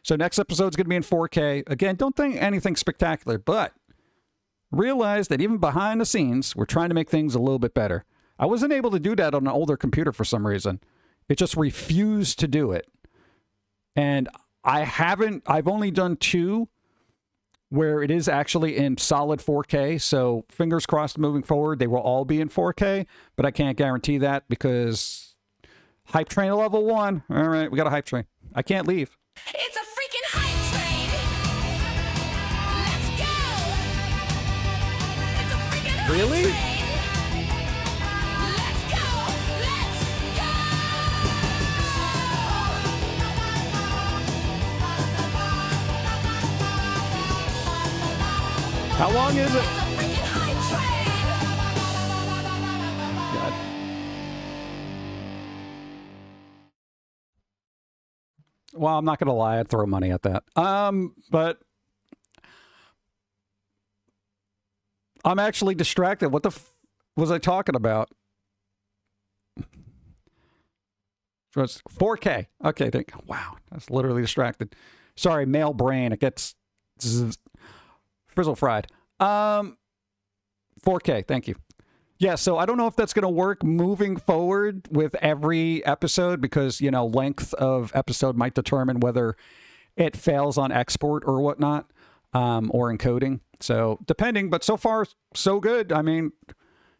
Speaker 1: So next episode's going to be in 4K. Again, don't think anything spectacular, but realize that even behind the scenes, we're trying to make things a little bit better. I wasn't able to do that on an older computer for some reason. It just refused to do it. And I've only done 2 where it is actually in solid 4K. So fingers crossed moving forward, they will all be in 4K, but I can't guarantee that because hype train level 1. All right, we got a hype train. I can't leave.
Speaker 3: It's a freaking hype train. Let's go. It's a freaking hype
Speaker 1: Really?
Speaker 3: train. Let's go. Let's go.
Speaker 1: How long is it?
Speaker 3: It's a freaking hype train.
Speaker 1: God. Well, I'm not going to lie. I'd throw money at that. But I'm actually distracted. What the was I talking about? So it's 4K. Okay. Wow. That's literally distracted. Sorry, male brain. It gets frizzle fried. 4K. Thank you. Yeah, so I don't know if that's going to work moving forward with every episode because, length of episode might determine whether it fails on export or whatnot, or encoding. So depending, but so far, so good. I mean,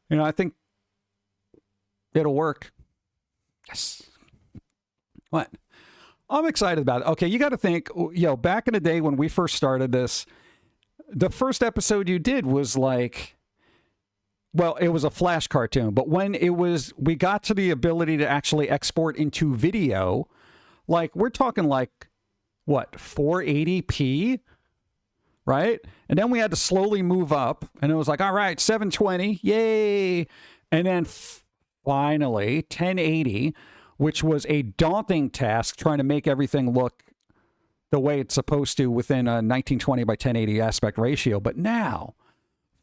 Speaker 1: I think it'll work. Yes. What? I'm excited about it. Okay, you got to think, back in the day when we first started this, the first episode you did was like... Well, it was a Flash cartoon, but when we got to the ability to actually export into video, we're talking what, 480p, right? And then we had to slowly move up, and it was like, all right, 720, yay! And then finally, 1080, which was a daunting task, trying to make everything look the way it's supposed to within a 1920 by 1080 aspect ratio. But now,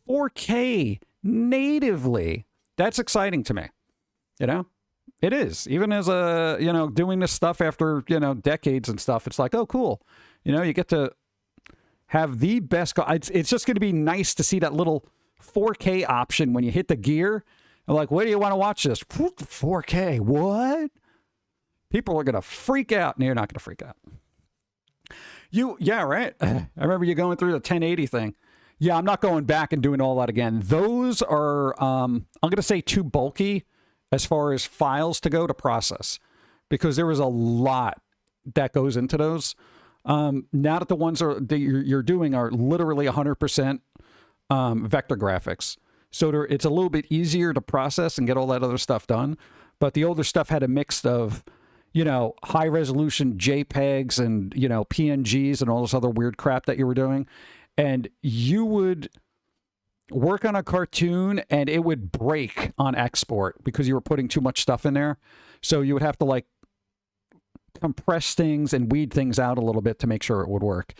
Speaker 1: 4K natively, that's exciting to me. It is. Even as doing this stuff after, decades and stuff, it's like, oh, cool. You get to have the best. It's just going to be nice to see that little 4K option when you hit the gear. I'm like, where do you want to watch this? 4K. What? People are going to freak out. No, you're not going to freak out. Yeah, right. I remember you going through the 1080 thing. Yeah, I'm not going back and doing all that again. Those are, I'm going to say, too bulky as far as files to go to process, because there was a lot that goes into those. Now that the ones that you're doing are literally 100% vector graphics, so it's a little bit easier to process and get all that other stuff done. But the older stuff had a mix of, high resolution JPEGs and, PNGs and all this other weird crap that you were doing. And you would work on a cartoon and it would break on export because you were putting too much stuff in there. So you would have to compress things and weed things out a little bit to make sure it would work.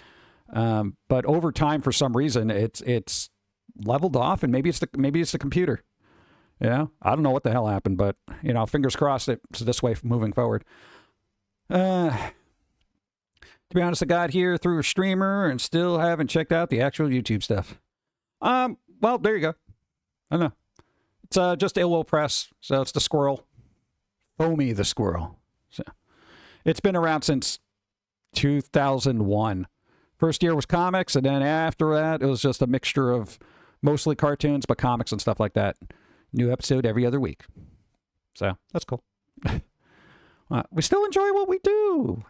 Speaker 1: But over time, for some reason, it's leveled off, and maybe it's the computer. I don't know what the hell happened, but fingers crossed it's this way moving forward. To be honest, I got here through a streamer and still haven't checked out the actual YouTube stuff. Well, there you go. I don't know. It's just Ill Will Press, so it's the squirrel. Foamy the squirrel. So it's been around since 2001. First year was comics, and then after that, it was just a mixture of mostly cartoons, but comics and stuff like that. New episode every other week. So that's cool. We still enjoy what we do,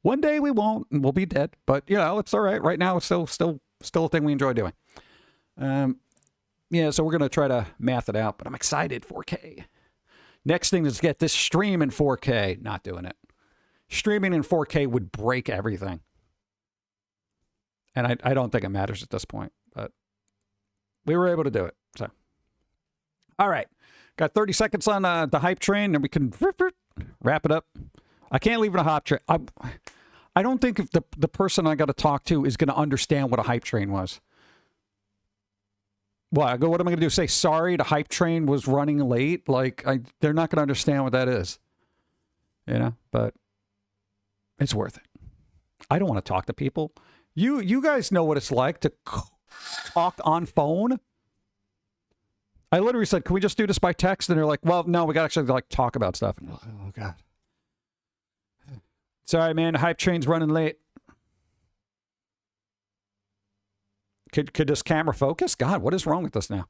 Speaker 1: One day we won't, and we'll be dead. But, it's all right. Right now, it's still a thing we enjoy doing. So we're going to try to math it out, but I'm excited. 4K. Next thing is get this stream in 4K. Not doing it. Streaming in 4K would break everything. And I don't think it matters at this point, but we were able to do it. So, all right. Got 30 seconds on the hype train, and we can wrap it up. I can't leave it a hype train. I don't think if the person I got to talk to is going to understand what a hype train was. What am I going to do? Say sorry, the hype train was running late? They're not going to understand what that is. But it's worth it. I don't want to talk to people. You guys know what it's like to talk on phone. I literally said, can we just do this by text? And they're like, well, no, we got to actually talk about stuff. And like, oh, God. Sorry, man, the hype train's running late. Could this camera focus? God, what is wrong with this now?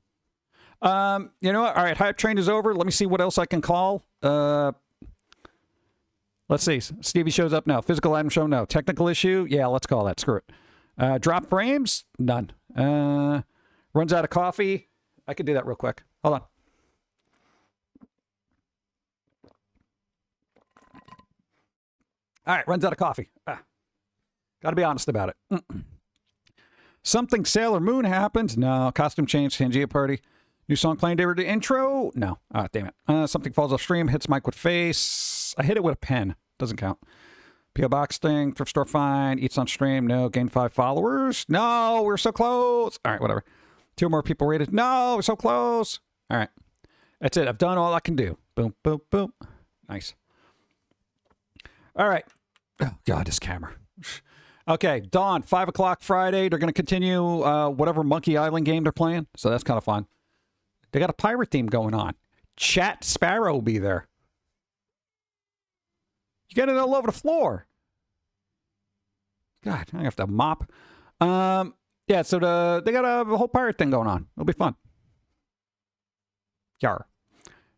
Speaker 1: You know what? All right, hype train is over. Let me see what else I can call. Let's see. Stevie shows up now. Physical item show? No. Technical issue? Yeah, let's call that. Screw it. Drop frames? None. Runs out of coffee? I could do that real quick. Hold on. All right, runs out of coffee. Got to be honest about it. Something Sailor Moon happens? No. Costume change, Pangea party. New song playing the intro? No. Ah, damn it. Something falls off stream, hits mic with face. I hit it with a pen. Doesn't count. P.O. Box thing, thrift store find, eats on stream. No. Gain 5 followers. No, we're so close. All right, whatever. 2 more people rated. No, we're so close. All right. That's it. I've done all I can do. Boom, boom, boom. Nice. All right. Oh, God, this camera. Okay, Dawn, 5 o'clock Friday. They're going to continue whatever Monkey Island game they're playing. So that's kind of fun. They got a pirate theme going on. Chat Sparrow will be there. You get it all over the floor. God, I have to mop. Yeah, so they got a whole pirate thing going on. It'll be fun. Yar.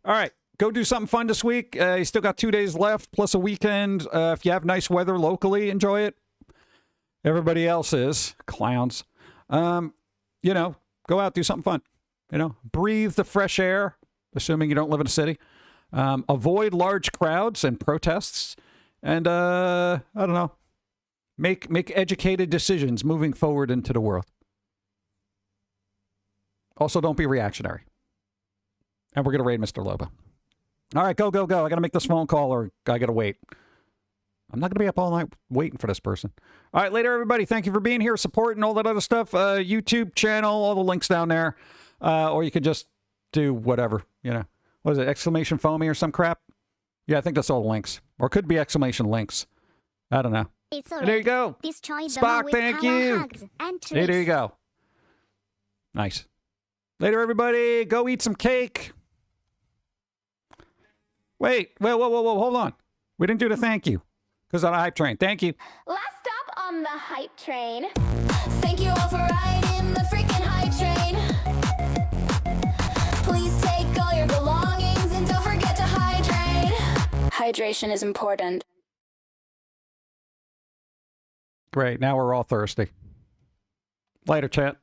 Speaker 1: All right. Go do something fun this week. You still got 2 days left, plus a weekend. If you have nice weather locally, enjoy it. Everybody else is. Clowns. Go out, do something fun. Breathe the fresh air, assuming you don't live in a city. Avoid large crowds and protests. And, I don't know. Make educated decisions moving forward into the world. Also, don't be reactionary. And we're going to raid Mr. Loba. All right, go. I got to make this phone call or I got to wait. I'm not going to be up all night waiting for this person. All right, later, everybody. Thank you for being here, supporting all that other stuff. YouTube channel, all the links down there. Or you could just do whatever, What is it, exclamation Foamy or some crap? Yeah, I think that's all the links. Or it could be exclamation links. I don't know.
Speaker 2: It's
Speaker 1: There you go.
Speaker 2: Destroy them
Speaker 1: Spock,
Speaker 2: with
Speaker 1: thank
Speaker 2: power
Speaker 1: you.
Speaker 2: hugs and
Speaker 1: Hey, there you
Speaker 2: tricks.
Speaker 1: go. Nice. Later, everybody. Go eat some cake. Wait. Whoa. Hold on. We didn't do the thank you because on a hype train. Thank you.
Speaker 6: Last stop on the hype train.
Speaker 3: Thank you all for riding the freaking hype train. Please take all your belongings and don't forget to hydrate. Hydration is important.
Speaker 1: Great. Now we're all thirsty. Later, chat.